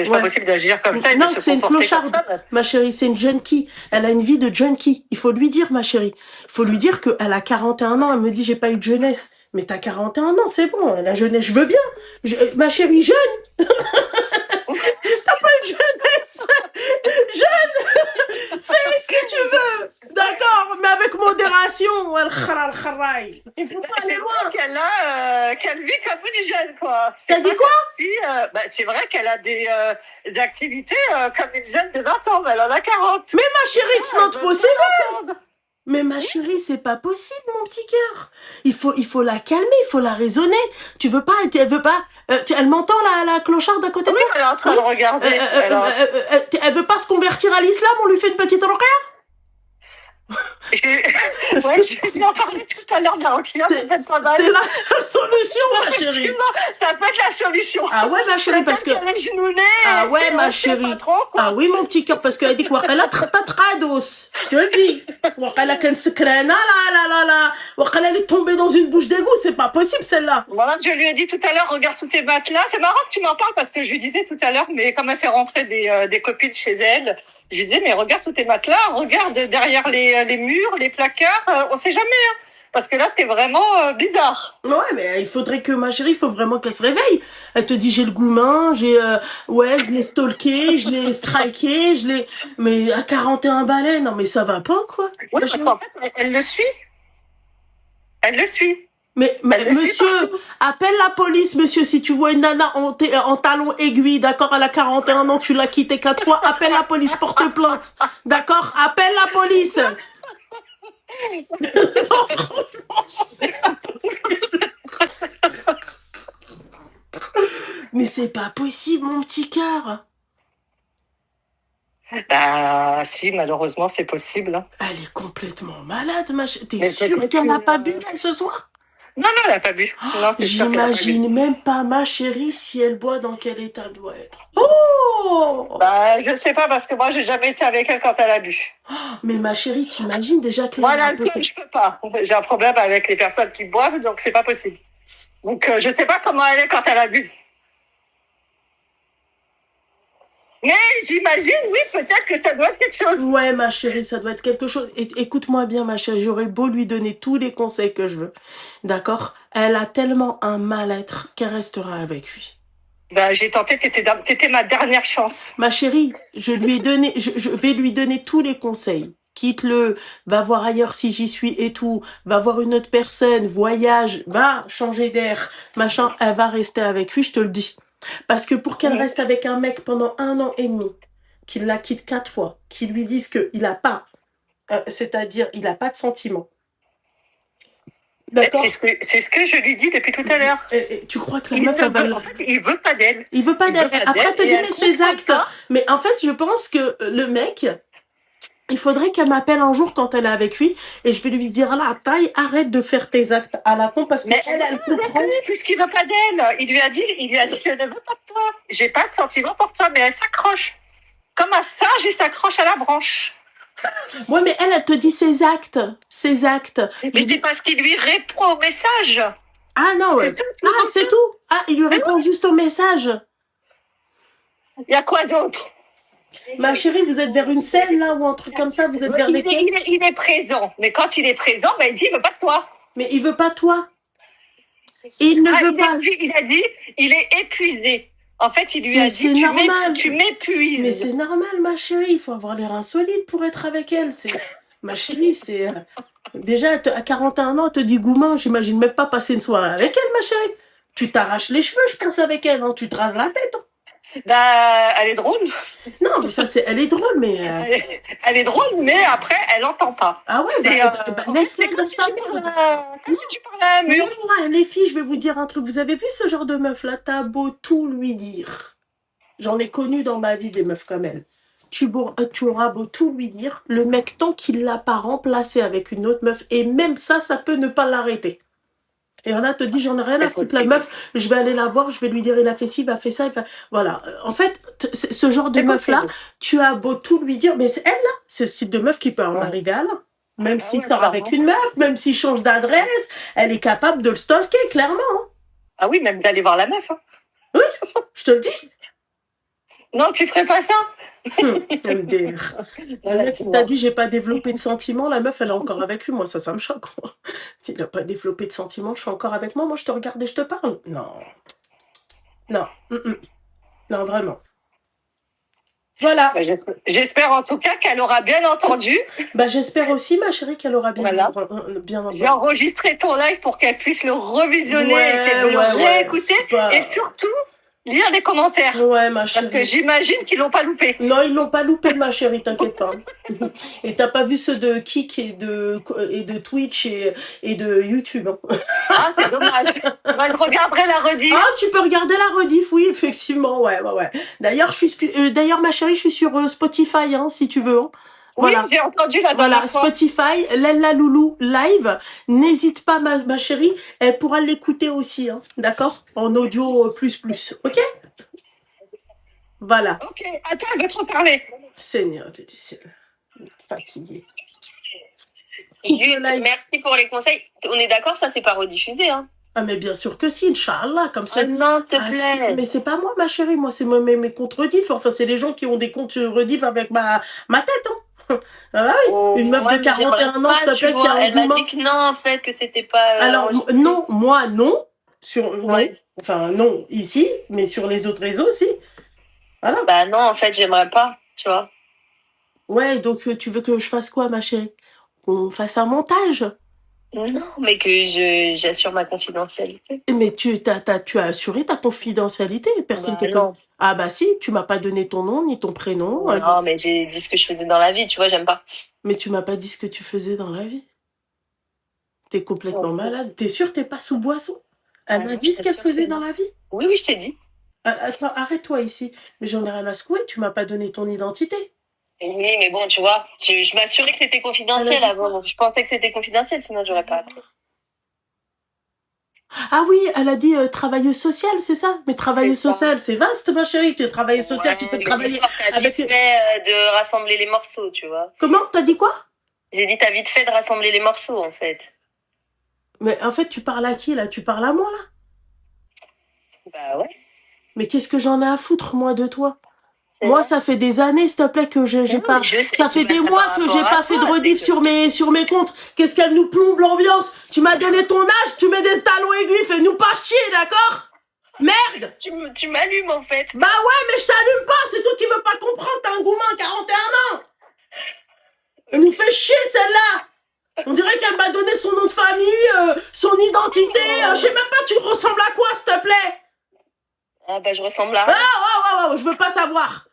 pas possible d'agir comme ça et non, de se c'est une comporter clocharde, comme ça. ma chérie, c'est une junkie. Elle a une vie de junkie. Il faut lui dire, ma chérie. Il faut lui dire qu'elle a 41 ans. Elle me dit, j'ai pas eu de jeunesse. Mais t'as 41 ans, c'est bon. La jeunesse, je veux bien. Ma chérie, jeune. T'as pas eu de jeunesse. Jeune. Fais ce que tu veux. D'accord, mais avec modération. Il faut pas aller loin. Qu'elle vit comme une jeune, quoi. T'as dit quoi? C'est vrai qu'elle a des activités comme une jeune de 20 ans, mais elle en a 40. Mais ma chérie, it's not possible. Mais ma chérie, c'est pas possible, mon petit cœur. Il faut la calmer, il faut la raisonner. Tu veux pas, elle veut pas, elle m'entend la clocharde à côté de toi? Elle est en train de regarder. Elle veut pas se convertir à l'islam, on lui fait une petite ruqya? Ouais, je vais en parler tout à l'heure de la ruqya. C'est la seule solution, ma chérie. Ça peut être la solution. Ah ouais, ma chérie, parce que... Ah ouais, ma chérie. Ah oui, mon petit cœur, parce qu'elle dit quoi? Elle a trados. Je te dis. Elle a qu'un secret. Elle est tombée dans une bouche d'égout. C'est pas possible, celle-là. Voilà, je lui ai dit tout à l'heure, regarde sous tes matelas. C'est marrant que tu m'en parles parce que je lui disais tout à l'heure, mais comme elle fait rentrer des copines chez elle, je lui disais, mais regarde sous tes matelas, regarde derrière les murs, les placards, on sait jamais, hein. Parce que là, t'es vraiment bizarre. Ouais, mais il faudrait que ma chérie, il faut vraiment qu'elle se réveille. Elle te dit, j'ai le goumin, je l'ai stalké, je l'ai striké, mais à 41 balais, non, mais ça va pas, quoi. Oui, parce qu'en fait, elle le suit. Elle le suit. Mais monsieur, appelle la police, monsieur, si tu vois une nana en talons aiguilles, d'accord, elle a 41 ans, tu l'as quittée 4 fois, appelle la police, porte plainte, d'accord, appelle la police. Non, franchement, mais c'est pas possible, mon petit cœur. Bah, si, malheureusement, c'est possible. Elle est complètement malade, ma chérie. T'es sûre qu'elle n'a pas bu, là, ce soir? Non, elle n'a pas bu. Non, j'imagine même pas, ma chérie, si elle boit, dans quel état elle doit être. Oh! Bah, je sais pas, parce que moi, j'ai jamais été avec elle quand elle a bu. Mais ma chérie, t'imagines déjà que... Moi, l'alcool, je peux pas. J'ai un problème avec les personnes qui boivent, donc c'est pas possible. Donc, je sais pas comment elle est quand elle a bu. Mais j'imagine, oui, peut-être que ça doit être quelque chose. Ouais, ma chérie, ça doit être quelque chose. Écoute-moi bien, ma chérie, j'aurais beau lui donner tous les conseils que je veux. D'accord? Elle a tellement un mal-être qu'elle restera avec lui. Bah, j'ai tenté, t'étais ma dernière chance. Ma chérie, je vais lui donner tous les conseils. Quitte-le, va voir ailleurs si j'y suis et tout, va voir une autre personne, voyage, va changer d'air, machin, elle va rester avec lui, je te le dis. Parce que pour qu'elle reste avec un mec pendant 1 an et demi, qu'il la quitte 4 fois, qu'il lui dise qu'il a pas, c'est-à-dire il a pas de sentiments. D'accord. C'est ce que je lui dis depuis tout à l'heure. Tu crois que la meuf, elle va... En fait, il veut pas d'elle. Il veut pas d'elle. Après, te dit, mais ses actes. pas. Mais en fait, je pense que le mec, il faudrait qu'elle m'appelle un jour quand elle est avec lui et je vais lui dire, là, taille, arrête de faire tes actes à la con parce que elle comprend. Puisqu'il veut pas d'elle. Il lui a dit, je ne veux pas de toi. J'ai pas de sentiment pour toi, mais elle s'accroche. Comme un singe, il s'accroche à la branche. Ouais, mais elle te dit ses actes. Ses actes. Mais c'est parce qu'il lui répond au message. Ah non, ouais. Ah, c'est tout. Ah, il lui répond juste au message. Il y a quoi d'autre? Ma chérie, vous êtes vers une scène, là, ou un truc comme ça, vous êtes vers lesquels? Il est présent. Mais quand il est présent, ben, il dit, il veut pas de toi. Mais il veut pas toi. Il ne veut pas. Il a dit, il est épuisé. En fait, il lui a dit, tu m'épuises. Mais c'est normal, ma chérie. Il faut avoir les reins solides pour être avec elle. Ma chérie, c'est... Déjà, à 41 ans, elle te dit Goumin, j'imagine même pas passer une soirée avec elle, ma chérie. Tu t'arraches les cheveux, je pense, avec elle. Hein. Tu te rases la tête. Hein. Bah, elle est drôle. Non, mais ça, elle est drôle, mais... Elle est drôle, mais après, elle n'entend pas. Ah ouais, laisse-la dans sa merde. Comme si tu parlais à un mur. Non, les filles, je vais vous dire un truc. Vous avez vu ce genre de meuf-là? T'as beau tout lui dire. J'en ai connu dans ma vie des meufs comme elle. Tu auras beau tout lui dire. Le mec, tant qu'il l'a pas remplacé avec une autre meuf, et même ça peut ne pas l'arrêter. Et là, te dit, j'en ai rien à foutre. La meuf, je vais aller la voir, je vais lui dire, il a fait ci, il a fait ça. Voilà. En fait, ce genre de meuf-là, tu as beau tout lui dire, mais c'est elle, là. C'est ce type de meuf qui peut en arriver à là. Même s'il sort avec une meuf, même s'il change d'adresse, elle est capable de le stalker, clairement. Hein. Ah oui, même d'aller voir la meuf. Hein. Oui, je te le dis. Non, tu ferais pas ça. MDR. T'as dit, j'ai pas développé de sentiments, la meuf, elle est encore avec lui. Moi, ça me choque. Moi. S'il n'a pas développé de sentiments, je suis encore avec moi. Moi, je te regarde et je te parle. Non. Non. Non, vraiment. Voilà. Bah, j'espère en tout cas qu'elle aura bien entendu. Bah, j'espère aussi, ma chérie, qu'elle aura bien entendu. J'ai enregistré ton live pour qu'elle puisse le revisionner et qu'elle le réécouter. Et surtout, lire les commentaires. Ouais, ma chérie. Parce que j'imagine qu'ils l'ont pas loupé. Non, ils l'ont pas loupé, ma chérie, t'inquiète pas. Et t'as pas vu ceux de Kik et de Twitch et de YouTube. Hein. Ah, c'est dommage. Moi, je regarderai la rediff. Ah, tu peux regarder la rediff, oui, effectivement, ouais. D'ailleurs, ma chérie, je suis sur Spotify, hein, si tu veux. Hein. Voilà. Oui, j'ai entendu la dernière fois. Spotify, Lella Loulou live. N'hésite pas, ma chérie, elle pourra l'écouter aussi, hein, d'accord? En audio plus, ok? Voilà. Ok, attends, je vais te reparler. Seigneur du ciel, fatiguée. Juste, merci pour les conseils. On est d'accord, ça c'est pas rediffusé, hein? Ah mais bien sûr que si, Inch'Allah, comme ça. Oh non, s'il te plaît. Si, mais c'est pas moi, ma chérie, moi c'est mes comptes rediff. Enfin, c'est les gens qui ont des comptes rediff avec ma tête, hein. Ah oui, une meuf de 41 ans, s'il te plaît, qui a un Elle m'a dit que non, en fait, que c'était pas... Alors, non, moi, non. Enfin, non, ici, mais sur les autres réseaux, si. Voilà. Bah non, en fait, j'aimerais pas, tu vois. Ouais, donc tu veux que je fasse quoi, ma chérie? Qu'on fasse un montage? Non, mais que j'assure ma confidentialité. Mais tu as assuré ta confidentialité, personne te connaît. Ah bah si, tu m'as pas donné ton nom ni ton prénom. Non, mais j'ai dit ce que je faisais dans la vie, tu vois, j'aime pas. Mais tu m'as pas dit ce que tu faisais dans la vie. T'es complètement malade. T'es sûre t'es pas sous boisson? Elle m'a dit ce qu'elle faisait dans la vie? Oui, je t'ai dit. Attends, arrête-toi ici. Mais j'en ai rien à secouer, tu m'as pas donné ton identité. Oui, mais bon, tu vois, je m'assurais que c'était confidentiel avant. Donc je pensais que c'était confidentiel, sinon j'aurais pas appris. Ah oui, elle a dit travailleuse sociale, c'est ça? Mais travailleuse sociale, c'est vaste, ma chérie. Tu es travailleuse sociale, tu peux travailler avec... T'as vite fait de rassembler les morceaux, tu vois. Comment? T'as dit quoi? J'ai dit t'as vite fait de rassembler les morceaux, en fait. Mais en fait, tu parles à qui, là? Tu parles à moi, là? Bah ouais. Mais qu'est-ce que j'en ai à foutre, moi, de toi? Moi, ça fait des années, s'il te plaît, que j'ai pas... Ça fait des mois que j'ai pas fait de rediff sur mes comptes. Qu'est-ce qu'elle nous plombe l'ambiance? Tu m'as donné ton âge, tu mets des talons aiguilles, fais-nous pas chier, d'accord? Merde! Tu m'allumes, en fait. Bah ouais, mais je t'allume pas, c'est toi qui veux pas comprendre, t'as un gourmand, 41 ans! Elle nous fait chier, celle-là! On dirait qu'elle m'a donné son nom de famille, son identité, je sais même pas, tu ressembles à quoi, s'il te plaît? Ah bah, je ressemble à... Ah, je veux pas savoir.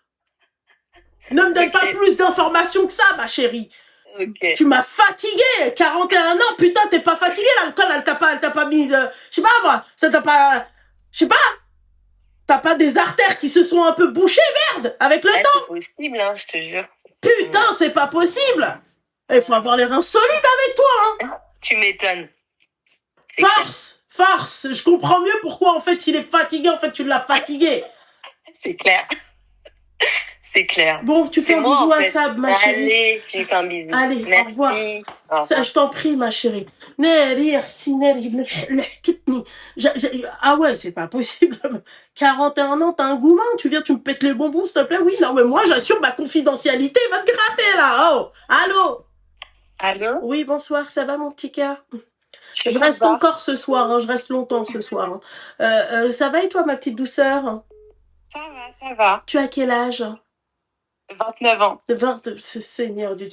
Ne me donne pas plus d'informations que ça, ma chérie. Ok. Tu m'as fatiguée, 41 ans, putain, t'es pas fatiguée, l'alcool, elle t'a pas mis, je sais pas, moi, ça t'a pas, je sais pas, t'as pas des artères qui se sont un peu bouchées, merde, avec le temps. C'est possible, hein, je te jure. Putain, c'est pas possible. Il faut avoir les reins solides avec toi, hein. Tu m'étonnes. Force, je comprends mieux pourquoi, en fait, il est fatigué, en fait, tu l'as fatigué. C'est clair. C'est clair. Bon, tu fais un bisou à Sab, ma chérie. Allez, tu fais un bisou. Allez, merci. au revoir. Ça, je t'en prie, ma chérie. Ah ouais, c'est pas possible. 41 ans, t'as un gourmand, tu viens, tu me pètes les bonbons, s'il te plaît. Oui, non, mais moi, j'assure ma confidentialité, va te gratter, là. Oh, allô? Allô? Oui, bonsoir, ça va, mon petit cœur? Je reste encore ce soir, hein, je reste longtemps ce soir. Hein. Ça va et toi, ma petite douceur? Ça va. Tu as quel âge? 29 ans. 20, Seigneur Dieu.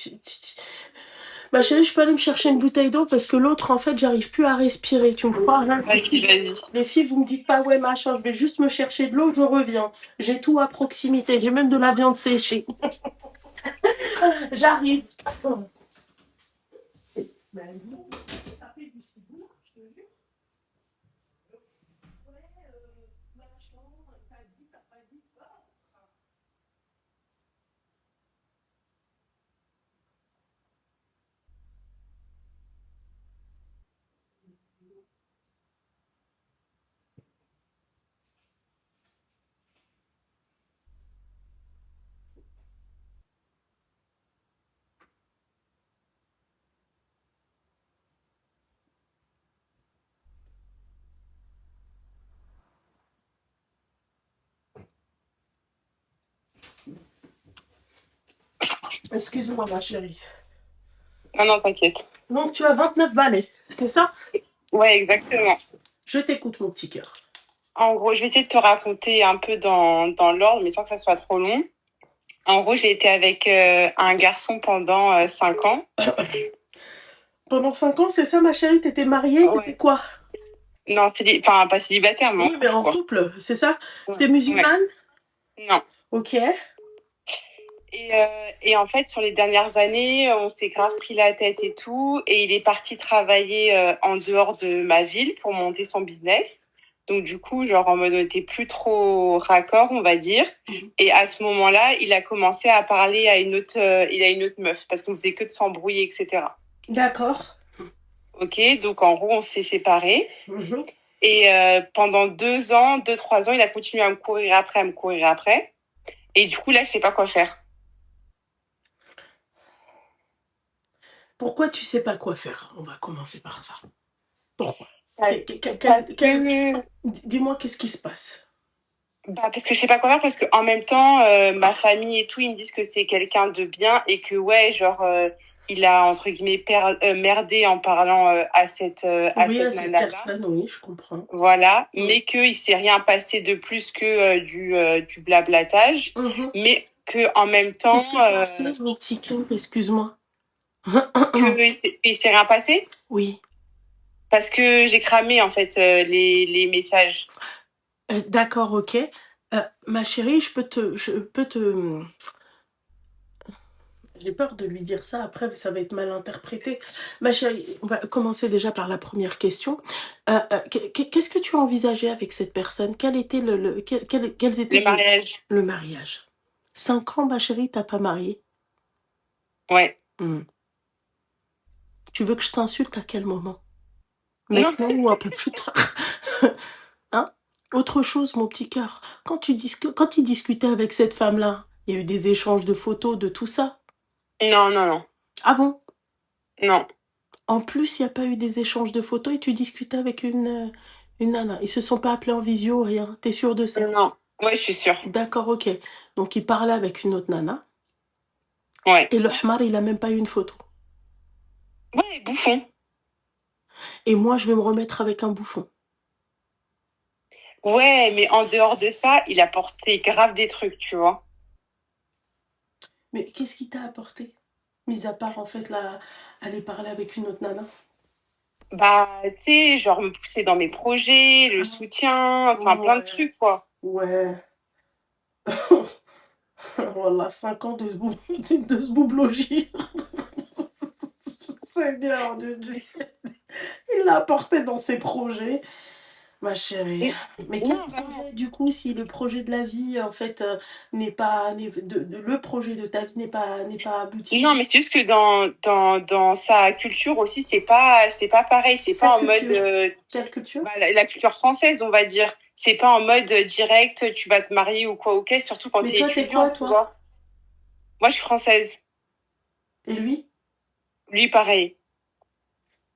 Ma chérie, je peux aller me chercher une bouteille d'eau parce que l'autre, en fait, j'arrive plus à respirer. Tu me crois, hein? Vas-y. Les filles, vous me dites pas, ouais, machin, je vais juste me chercher de l'eau, je reviens. J'ai tout à proximité. J'ai même de la viande séchée. J'arrive. Excuse-moi, ma chérie. Non, t'inquiète. Donc, tu as 29 balais, c'est ça? Ouais, exactement. Je t'écoute, mon petit cœur. En gros, je vais essayer de te raconter un peu dans l'ordre, mais sans que ça soit trop long. En gros, j'ai été avec un garçon pendant 5 ans. Pendant 5 ans, c'est ça, ma chérie? T'étais mariée? Ouais. T'étais quoi? Non, pas célibataire, mais oui, mais en couple, c'est ça? Ouais. T'es musulmane? Ouais. Non. Ok. Et en fait, sur les dernières années, on s'est grave pris la tête et tout. Et il est parti travailler en dehors de ma ville pour monter son business. Donc, du coup, genre, en mode, on était plus trop raccord, on va dire. Et à ce moment-là, il a commencé à parler à une autre meuf parce qu'on faisait que de s'embrouiller, etc. D'accord. Ok, donc en gros, on s'est séparés. Et pendant 2-3 ans, il a continué à me courir après. Et du coup, là, je sais pas quoi faire. Pourquoi tu sais pas quoi faire? On va commencer par ça. Pourquoi? Dis-moi, qu'est-ce qui se passe? Parce que je sais pas quoi faire, parce que en même temps, ma famille et tout, ils me disent que c'est quelqu'un de bien et que ouais, genre, il a entre guillemets merdé en parlant à cette personne, oui, je comprends. Voilà, mais qu'il s'est rien passé de plus que du blablatage, mais que en même temps. Qu'est-ce que c'est, mon petit cœur? Excuse-moi. Il s'est rien passé? Oui. Parce que j'ai cramé en fait les messages. D'accord, ok. Ma chérie, je peux te... J'ai peur de lui dire ça, après ça va être mal interprété. Ma chérie, on va commencer déjà par la première question. Qu'est-ce que tu as envisagé avec cette personne? Quels étaient le mariage. Le mariage. 5 ans, ma chérie, t'as pas marié? Ouais. Tu veux que je t'insulte à quel moment? Maintenant ou un peu plus tard? Hein? Autre chose, mon petit cœur. Quand il discutait avec cette femme-là, il y a eu des échanges de photos, de tout ça? Non. Ah bon? Non. En plus, il n'y a pas eu des échanges de photos et tu discutais avec une nana. Ils se sont pas appelés en visio, rien. T'es sûre de ça? Non. Ouais, je suis sûre. D'accord, ok. Donc, il parlait avec une autre nana. Ouais. Et le Hmar, il a même pas eu une photo. Ouais, bouffon. Et moi, je vais me remettre avec un bouffon. Ouais, mais en dehors de ça, il a porté grave des trucs, tu vois. Mais qu'est-ce qui t'a apporté? Mis à part, en fait, aller parler avec une autre nana. Bah, tu sais, genre me pousser dans mes projets, le soutien, enfin plein de Ouais, trucs, quoi. ouais. Voilà, 5 ans de ce boublogis. Seigneur Dieu du ciel. Il l'a apporté dans ses projets. Ma chérie. Mais quel Non, vraiment. projet, du coup, si le projet de la vie, en fait, n'est pas, le projet de ta vie n'est pas abouti? Non, mais c'est juste que dans sa culture aussi, c'est pas pareil. C'est Sa pas en mode, culture. Quelle culture? bah, la culture française, on va dire. C'est pas en mode direct, tu vas te marier ou quoi, ok, surtout quand Mais t'es toi, t'es étudiant, quoi, tu toi? vois. Moi, je suis française. Et lui? Lui, pareil.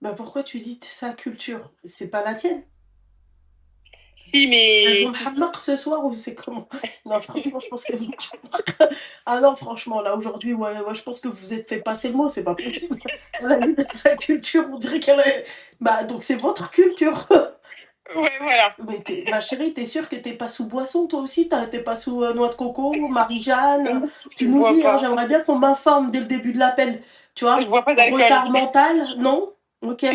Bah pourquoi tu dis sa culture? C'est pas la tienne? Si, Elles mais vont te marre ce soir ou c'est comment? Non, franchement, je pense qu'elles vont te marre. Ah non, franchement, là, aujourd'hui, ouais, je pense que vous êtes fait passer le mot, c'est pas possible. Elle a dit de sa culture, on dirait qu'elle est... Bah, donc c'est votre culture. ouais, voilà. Mais ma chérie, t'es sûre que t'es pas sous boisson, toi aussi? T'es pas sous noix de coco, Marie-Jeanne? Je Tu nous bois dis, hein, pas. j'aimerais bien qu'on m'informe dès le début de l'appel. Tu Je vois? bois pas d'alcool. Retard mental? Non? Ok.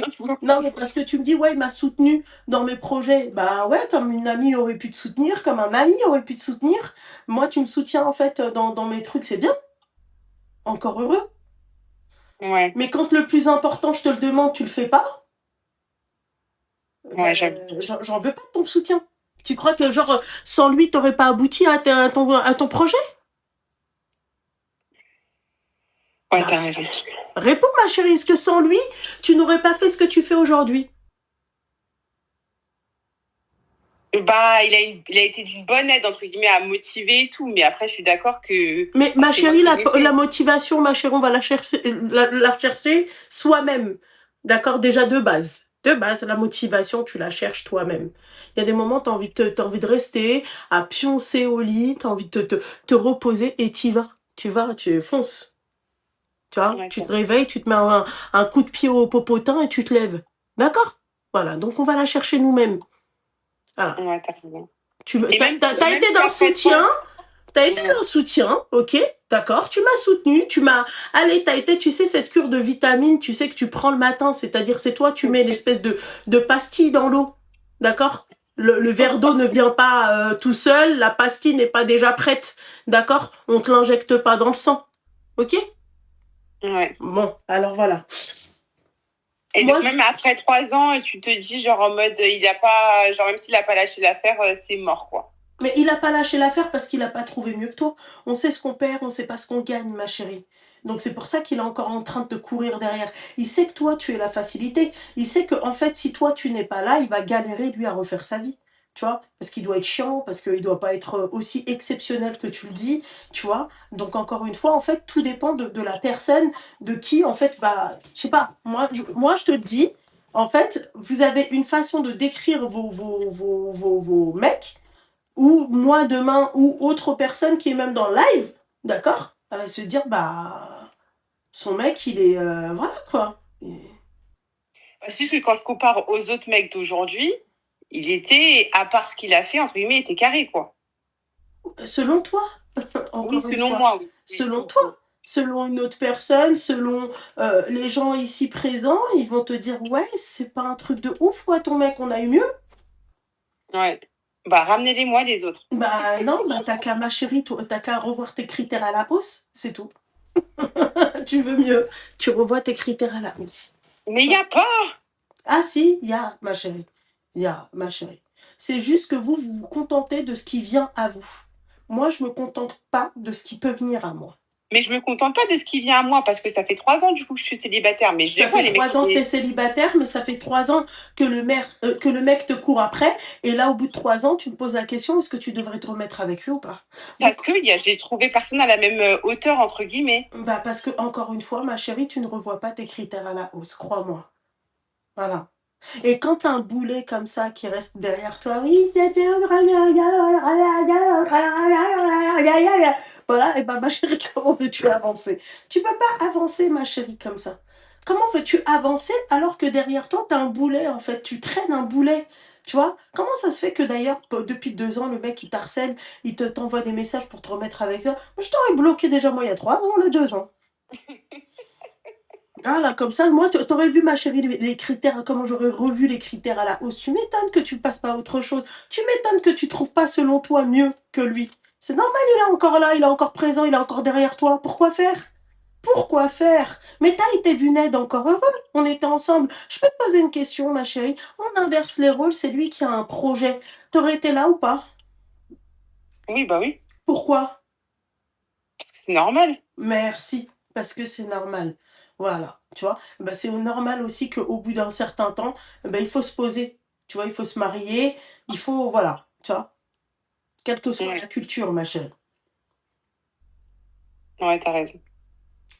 Non, mais parce que tu me dis, ouais, il m'a soutenu dans mes projets. Bah ouais, comme une amie aurait pu te soutenir, comme un ami aurait pu te soutenir. Moi, tu me soutiens, en fait, dans mes trucs, c'est bien. Encore heureux. Ouais, Mais quand le plus important, je te le demande, tu le fais pas, ouais, j'avoue. j'en veux pas de ton soutien. Tu crois que, genre, sans lui, t'aurais pas abouti à ton projet? Ouais, Bah, t'as raison. réponds, ma chérie. Est-ce que sans lui, tu n'aurais pas fait ce que tu fais aujourd'hui? Bah, il a été d'une bonne aide, entre guillemets, à motiver et tout. Mais après, je suis d'accord que Mais bah, ma c'est moi chérie, qui la l'étais. motivation, ma chérie, on va la chercher, la chercher soi-même. D'accord? Déjà de base. De base, la motivation, tu la cherches toi-même. Il y a des moments, t'as envie de rester, à pioncer au lit, t'as envie de te reposer et t'y vas. Tu vas, tu fonces. Tu vois? Ouais, Tu te réveilles, tu te mets un coup de pied au popotin et tu te lèves. D'accord? Voilà. Donc, on va la chercher nous-mêmes. Voilà. ouais, t'as raison. Tu Et t'as même été si d'un après soutien. 3 T'as été ouais, d'un soutien, ok, d'accord, tu m'as soutenu, allez, t'as été, tu sais, cette cure de vitamines, tu sais que tu prends le matin, c'est-à-dire c'est toi, tu mets l'espèce de pastille dans l'eau, d'accord? Le verre d'eau ne vient pas tout seul, la pastille n'est pas déjà prête, d'accord? On te l'injecte pas dans le sang, ok? ouais. Bon, alors voilà. Et Moi, donc, même après 3 ans, tu te dis, genre, en mode, il a pas, genre, même s'il a pas lâché l'affaire, c'est mort, quoi. mais il a pas lâché l'affaire parce qu'il a pas trouvé mieux que toi. On sait ce qu'on perd, on sait pas ce qu'on gagne, ma chérie. Donc c'est pour ça qu'il est encore en train de te courir derrière. Il sait que toi, tu es la facilité. Il sait que, en fait, si toi, tu n'es pas là, il va galérer, lui, à refaire sa vie. Tu vois? Parce qu'il doit être chiant, parce qu'il doit pas être aussi exceptionnel que tu le dis. Tu vois? Donc encore une fois, en fait, tout dépend de la personne, de qui, en fait, bah, je sais pas. Moi, je te dis, en fait, vous avez une façon de décrire vos mecs ou moi demain, ou autre personne qui est même dans le live, d'accord? Elle va se dire, bah, son mec, il est, voilà, quoi. C'est juste que quand je compare aux autres mecs d'aujourd'hui, il était, à part ce qu'il a fait, entre guillemets, il était carré, quoi. Selon toi, Oui, encore une selon fois, moi, oui. selon toi, selon une autre personne, selon les gens ici présents, ils vont te dire, ouais, c'est pas un truc de ouf, quoi, ton mec, on a eu mieux. Ouais. Bah, ramenez-les-moi, les autres. Bah non, bah t'as qu'à, ma chérie, t'as qu'à revoir tes critères à la hausse, c'est tout. Tu veux mieux, tu revois tes critères à la hausse. Mais il n'y a pas. Ah si, il y a, ma chérie. Il y a, ma chérie. C'est juste que vous vous contentez de ce qui vient à vous. Moi, je me contente pas de ce qui peut venir à moi. Mais je me contente pas de ce qui vient à moi, parce que ça fait 3 ans, du coup, que je suis célibataire. Mais je Ça les vois, fait les mecs. 3 ans que t'es célibataire, mais ça fait 3 ans que le mec te court après. Et là, au bout de 3 ans, tu me poses la question, est-ce que tu devrais te remettre avec lui ou pas? Parce que j'ai trouvé personne à la même hauteur, entre guillemets. Bah, parce que, encore une fois, ma chérie, tu ne revois pas tes critères à la hausse, crois-moi. Voilà. Et quand t'as un boulet comme ça qui reste derrière toi, oui, c'est bien, voilà, et ben ma chérie, comment veux-tu avancer? Tu peux pas avancer, ma chérie, comme ça. Comment veux-tu avancer alors que derrière toi, t'as un boulet, en fait, tu traînes un boulet? Tu vois? Comment ça se fait que d'ailleurs, depuis 2 ans, le mec, il t'harcèle, t'envoie des messages pour te remettre avec toi? Moi, je t'aurais bloqué déjà, moi, il y a 3 ans, le 2 ans. Voilà, comme ça, moi, t'aurais vu, ma chérie, les critères, comment j'aurais revu les critères à la hausse. Tu m'étonnes que tu passes pas à autre chose. Tu m'étonnes que tu trouves pas, selon toi, mieux que lui. C'est normal, il est encore là, il est encore présent, il est encore derrière toi. Pourquoi faire? Pourquoi faire? Mais t'as été d'une aide encore heureux. On était ensemble. Je peux te poser une question, ma chérie. On inverse les rôles, c'est lui qui a un projet. T'aurais été là ou pas? Oui, bah oui, Pourquoi? c'est normal. Merci, parce que c'est normal. Voilà, tu vois. Ben, c'est normal aussi qu'au bout d'un certain temps, ben, il faut se poser. Tu vois, il faut se marier, il faut, voilà, tu vois. Quelle que soit Ouais, la culture, ma chérie. ouais, t'as raison.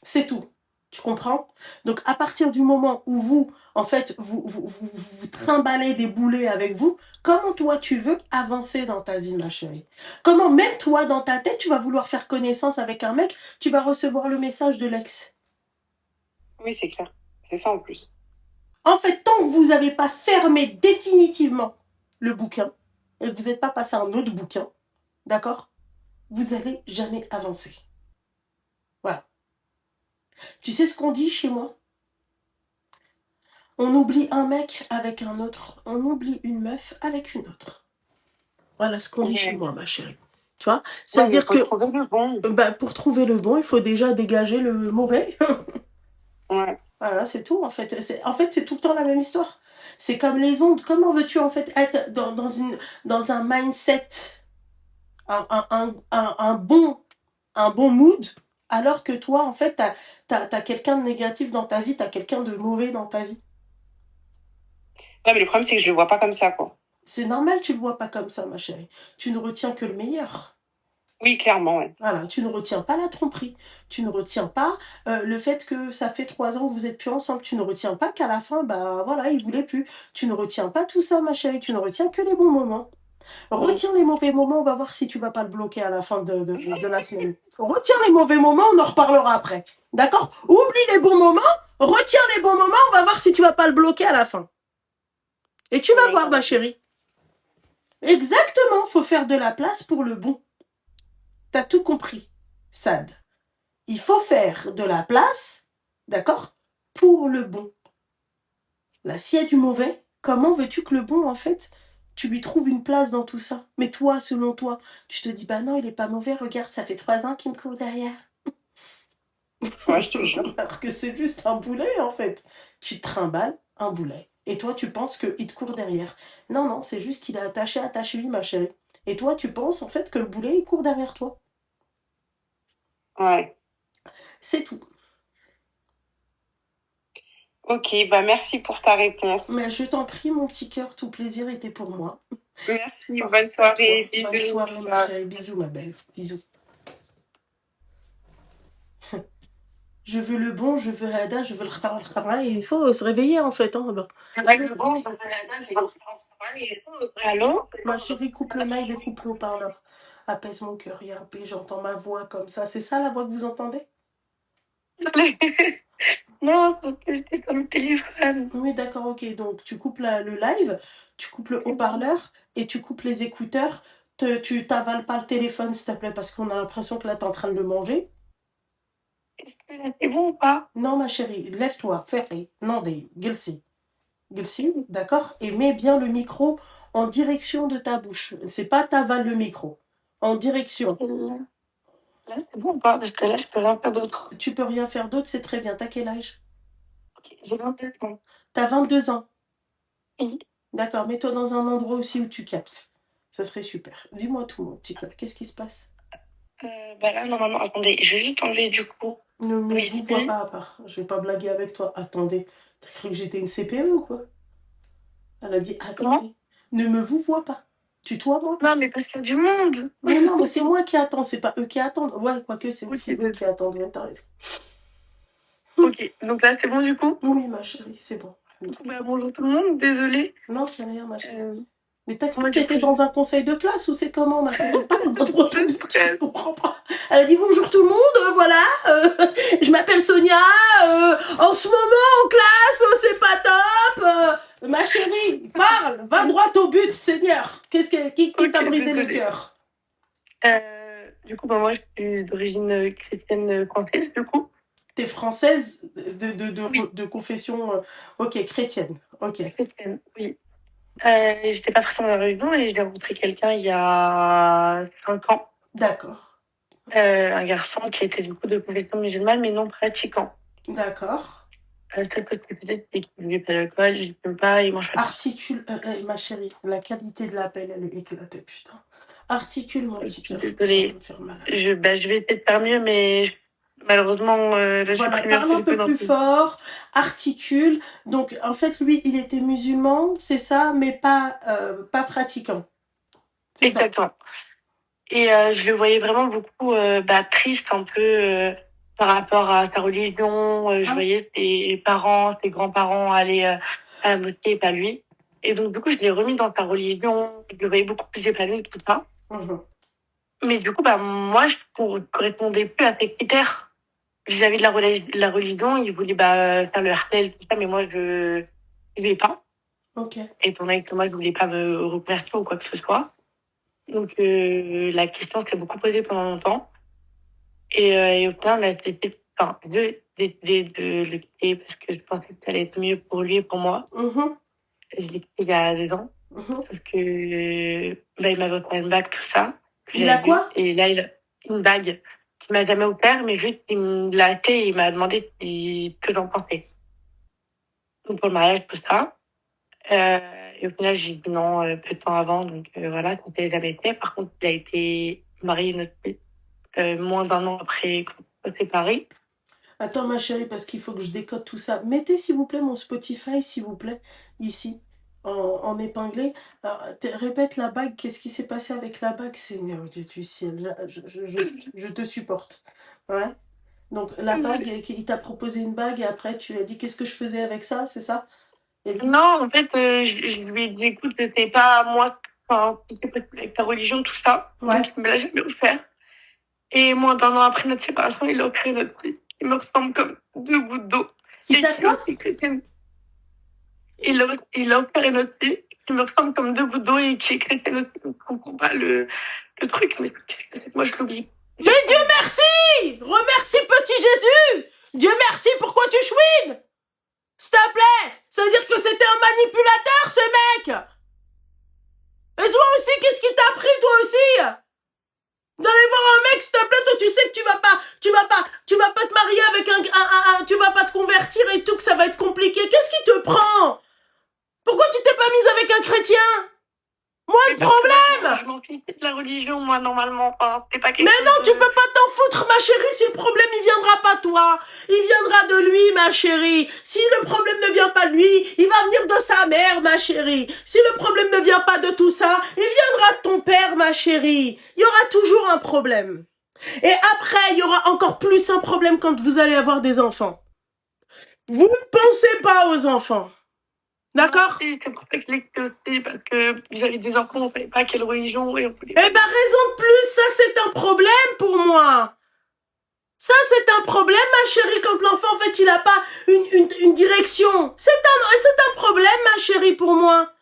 C'est tout. Tu comprends? Donc, à partir du moment où vous, en fait, vous trimballez des boulets avec vous, comment toi tu veux avancer dans ta vie, ma chérie? Comment, même toi, dans ta tête, tu vas vouloir faire connaissance avec un mec, tu vas recevoir le message de l'ex. Oui, c'est clair. C'est ça en plus. En fait, tant que vous n'avez pas fermé définitivement le bouquin, et que vous n'êtes pas passé à un autre bouquin, d'accord? Vous n'allez jamais avancer. Voilà. Tu sais ce qu'on dit chez moi? On oublie un mec avec un autre, on oublie une meuf avec une autre. Voilà ce qu'on dit chez Ouais. moi, ma chérie. Tu vois? Ouais, mais C'est-à-dire faut que trouver le bon. bah, pour trouver le bon, il faut déjà dégager le mauvais. Ouais. Voilà, c'est tout en fait. En fait, c'est tout le temps la même histoire. C'est comme les ondes. Comment veux-tu en fait être dans un mindset, un bon mood, alors que toi, en fait, t'as quelqu'un de négatif dans ta vie, t'as quelqu'un de mauvais dans ta vie. Ouais, mais le problème, c'est que je le vois pas comme ça, quoi. C'est normal, tu le vois pas comme ça, ma chérie. Tu ne retiens que le meilleur. Oui, clairement, ouais. Voilà, tu ne retiens pas la tromperie, tu ne retiens pas le fait que ça fait 3 ans que vous êtes plus ensemble, tu ne retiens pas qu'à la fin, bah voilà, il voulait plus. Tu ne retiens pas tout ça, ma chérie, tu ne retiens que les bons moments. Retiens les mauvais moments, on va voir si tu vas pas le bloquer à la fin de la semaine. Retiens les mauvais moments, on en reparlera après. D'accord? Oublie les bons moments, retiens les bons moments, on va voir si tu vas pas le bloquer à la fin. Et tu vas Ouais, voir, t'as ma raison. chérie. Exactement, faut faire de la place pour le bon. T'as tout compris, Sad. Il faut faire de la place, d'accord, pour le bon. Là, s'il y a du mauvais, comment veux-tu que le bon, en fait, tu lui trouves une place dans tout ça? Mais toi, selon toi, tu te dis, bah non, il est pas mauvais, regarde, ça fait 3 ans qu'il me court derrière. Ouais, je te jure. Alors que c'est juste un boulet, en fait. Tu trimbales un boulet. Et toi, tu penses qu'il te court derrière. Non, non, c'est juste qu'il est attaché à ta cheville, ma chérie. Et toi, tu penses, en fait, que le boulet, il court derrière toi. Ouais. C'est tout. Ok, bah merci pour ta réponse. Mais je t'en prie, mon petit cœur, tout plaisir était pour moi. Merci, Force bonne à soirée, toi. Bonne bisous. soirée, ma chérie. Bisous, ma belle. Bisous. Je veux le bon, je veux Rada, je veux le khara, et il faut se réveiller, en fait. Hein. Allô? Ma chérie, coupe le live et coupe le haut-parleur. Apaise mon cœur, et un j'entends ma voix comme ça. C'est ça la voix que vous entendez? Non, parce que j'étais sur le téléphone. Oui, d'accord, ok. Donc, tu coupes le live, tu coupes le haut-parleur et tu coupes les écouteurs. Tu t'avales pas le téléphone, s'il te plaît, parce qu'on a l'impression que là, t'es en train de le manger. C'est bon ou pas? Non, ma chérie, lève-toi, fais. Non, Gilsi. Gilsi, d'accord? Et mets bien le micro en direction de ta bouche. C'est pas t'avales le micro. En direction. Là, c'est bon ou pas? Parce que là, je peux rien faire d'autre. Tu peux rien faire d'autre, c'est très bien. T'as quel âge? J'ai 22 ans. T'as 22 ans. Oui. D'accord, mets-toi dans un endroit aussi où tu captes. Ça serait super. Dis-moi tout, mon petit cœur. Qu'est-ce qui se passe? Bah là, normalement, attendez, je vais juste enlever du coup. Ne me Oui, vous vois pas à part. Je vais pas blaguer avec toi. Attendez. T'as cru que j'étais une CPE ou quoi? Elle a dit attendez. Ne me vous vois pas. Tutoie-moi. Non, mais parce qu'il y a du monde. Mais non, mais c'est moi qui attends. C'est pas eux qui attendent. Ouais, quoique c'est aussi Ok. eux qui attendent. Ouais, t'as raison. Ok, donc là, c'est bon du coup? Oui, ma chérie, c'est bon. Bah, bonjour tout le monde, désolée. Non, c'est rien, ma chérie. Mais t'as cru moi, que t'étais dans un conseil de classe ou c'est comment maintenant? Je comprends pas. Elle a dit bonjour tout le monde, voilà, je m'appelle Sonia, en ce moment en classe, c'est pas top. Ma chérie, parle, va droit au but, Seigneur. Qui t'a brisé le cœur? Du coup, moi, je suis d'origine chrétienne française, du coup. T'es française Oui, de confession, ok, chrétienne. Ok. chrétienne, oui. J'étais pas très dans la religion et j'ai rencontré quelqu'un il y a 5 ans. D'accord. Un garçon qui était du coup de confession musulmane mais non pratiquant. D'accord. Seule chose que peut-être c'est qu'il ne buvait pas d'alcool, il ne fume pas, il mange pas. Articule, ma chérie, la qualité de l'appel, elle est éclatée, putain. Articule, mon petit cœur. Désolée. Me faire mal. Je vais essayer de faire mieux, mais malheureusement, là, Voilà, j'ai pris parle un peu plus fort, articule. Donc, en fait, lui, il était musulman, c'est ça, mais pas pratiquant. C'est ça. Exactement. Et je le voyais vraiment beaucoup triste un peu par rapport à sa religion. Je voyais ses parents, ses grands-parents aller à la mosquée et pas lui. Et donc, du coup, je l'ai remis dans sa religion. Je le voyais beaucoup plus épanoui, tout ça. Mais du coup, moi, je ne correspondais plus à ces critères vis-à-vis de la religion. Il voulait faire le harcèle, tout ça, mais moi, je ne voulais pas. Ok. Étant donné que moi, je ne voulais pas me reconvertir ou quoi que ce soit. Donc, la question s'est beaucoup posée pendant longtemps. Et au final, on a décidé de le quitter parce que je pensais que ça allait être mieux pour lui et pour moi. Je l'ai quitté il y a 2 ans. Parce que il m'avait offert une bague, tout ça. Il a quoi? Et là, il a une bague qu'il m'a jamais offert, mais juste, il me l'a acheté et il m'a demandé ce que j'en pensais. Donc, pour le mariage, tout ça. Et au final, j'ai dit non peu de temps avant. Donc, voilà, ça s'est jamais fait. Par contre, il a été marié une autre fille, moins d'1 an après qu'on s'est séparés. Attends, ma chérie, parce qu'il faut que je décode tout ça. Mettez, s'il vous plaît, mon Spotify, s'il vous plaît, ici, en épinglé. Alors, répète la bague. Qu'est-ce qui s'est passé avec la bague, Seigneur Dieu du ciel? Je te supporte. Ouais. Donc, la bague, il t'a proposé une bague et après, tu lui as dit qu'est-ce que je faisais avec ça, c'est ça? Non, en fait, je lui ai dit, écoute, c'est pas moi, c'est pas avec ta religion, tout ça. Ouais. Donc, il me l'a jamais offert. Et moins d'1 an après notre séparation, il a offert notre fille. Il me ressemble comme 2 gouttes d'eau. Il t'a quoi? Il a offert une autre fille qui me ressemble comme 2 gouttes d'eau et qui est chrétienne aussi. Je comprends pas le truc, mais moi je l'oublie. Mais Dieu merci! Remercie petit Jésus! Dieu merci, pourquoi tu chouines? S'il te plaît! Ça veut dire que c'était un manipulateur, ce mec! Et toi aussi, qu'est-ce qui t'a pris, toi aussi? D'aller voir un mec, s'il te plaît, toi tu sais que tu vas pas te marier avec tu vas pas te convertir et tout, que ça va être compliqué. Qu'est-ce qui te prend? Pourquoi tu t'es pas mise avec un chrétien? Moi, le problème! Je m'en fiche de la religion, moi, normalement. Enfin, c'est pas Mais non, tu peux pas t'en foutre, ma chérie, si le problème, il viendra pas de toi. Il viendra de lui, ma chérie. Si le problème ne vient pas de lui, il va venir de sa mère, ma chérie. Si le problème ne vient pas de tout ça, il viendra de ton père, ma chérie. Il y aura toujours un problème. Et après, il y aura encore plus un problème quand vous allez avoir des enfants. Vous ne pensez pas aux enfants. D'accord? C'est pour ça que je l'ai quitté aussi, parce que j'avais des enfants, on savait pas quelle religion et on voulait... Eh ben, raison de plus, ça c'est un problème pour moi. Ça c'est un problème, ma chérie, quand l'enfant, en fait, il a pas une direction. C'est un problème, ma chérie, pour moi.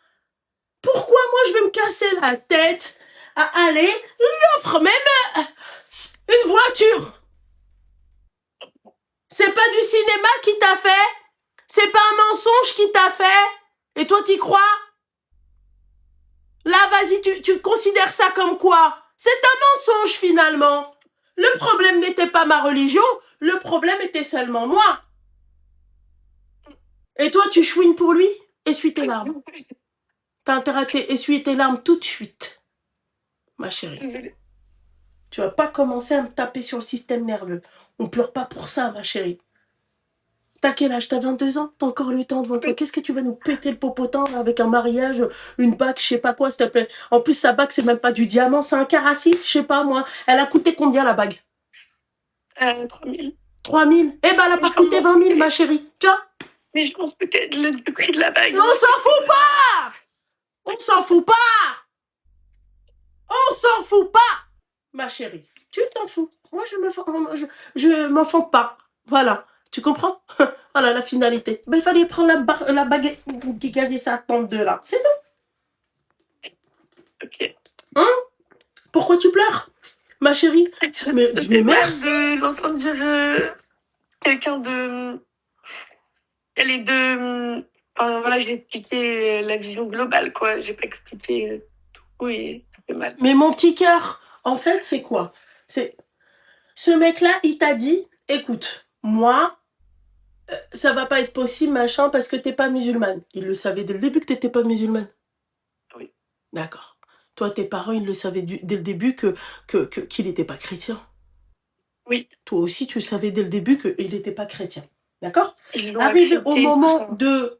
Pourquoi moi je vais me casser la tête à aller, il lui offre même une voiture. C'est pas du cinéma qui t'a fait? C'est pas un mensonge qui t'a fait? Et toi, t'y crois? Là, vas-y, tu considères ça comme quoi? C'est un mensonge, finalement. Le problème n'était pas ma religion, le problème était seulement moi. Et toi, tu chouines pour lui? Essuie tes larmes. T'as intérêt à essuyer tes larmes tout de suite, ma chérie. Tu vas pas commencer à me taper sur le système nerveux. On pleure pas pour ça, ma chérie. T'as quel âge? T'as 22 ans? T'as encore le temps devant toi. Qu'est-ce que tu vas nous péter le popotin avec un mariage, une bague, je sais pas quoi, s'il te plaît. En plus, sa bague, c'est même pas du diamant, c'est un Caracis, je sais pas moi. Elle a coûté combien, la bague? 3 000. 3 000? Eh ben, elle a pas coûté 20 000, ma chérie. Tu vois? Mais je pense peut-être le prix de la bague. On s'en fout pas! On s'en fout pas! On s'en fout pas! Ma chérie, tu t'en fous. Moi, je m'en fous pas. Voilà. Tu comprends? Voilà la finalité. Ben, il fallait prendre la baguette qui gagnait sa tante de là. C'est tout. Ok. Hein? Pourquoi tu pleures, ma chérie? Mais J'ai mal merci. d'entendre dire quelqu'un de... Elle est de... Enfin, voilà, j'ai expliqué la vision globale, quoi. J'ai pas expliqué tout et ça fait mal. Mais mon petit cœur, en fait, c'est quoi? C'est ce mec-là, il t'a dit, écoute, moi, ça va pas être possible, machin, parce que t'es pas musulmane. Il le savait dès le début que t'étais pas musulmane. Oui. D'accord. Toi, tes parents, ils le savaient dès le début qu'il était pas chrétien. Oui. Toi aussi, tu savais dès le début qu'il n'était pas chrétien. D'accord? Ils l'ont Arrivé accepté, au moment tout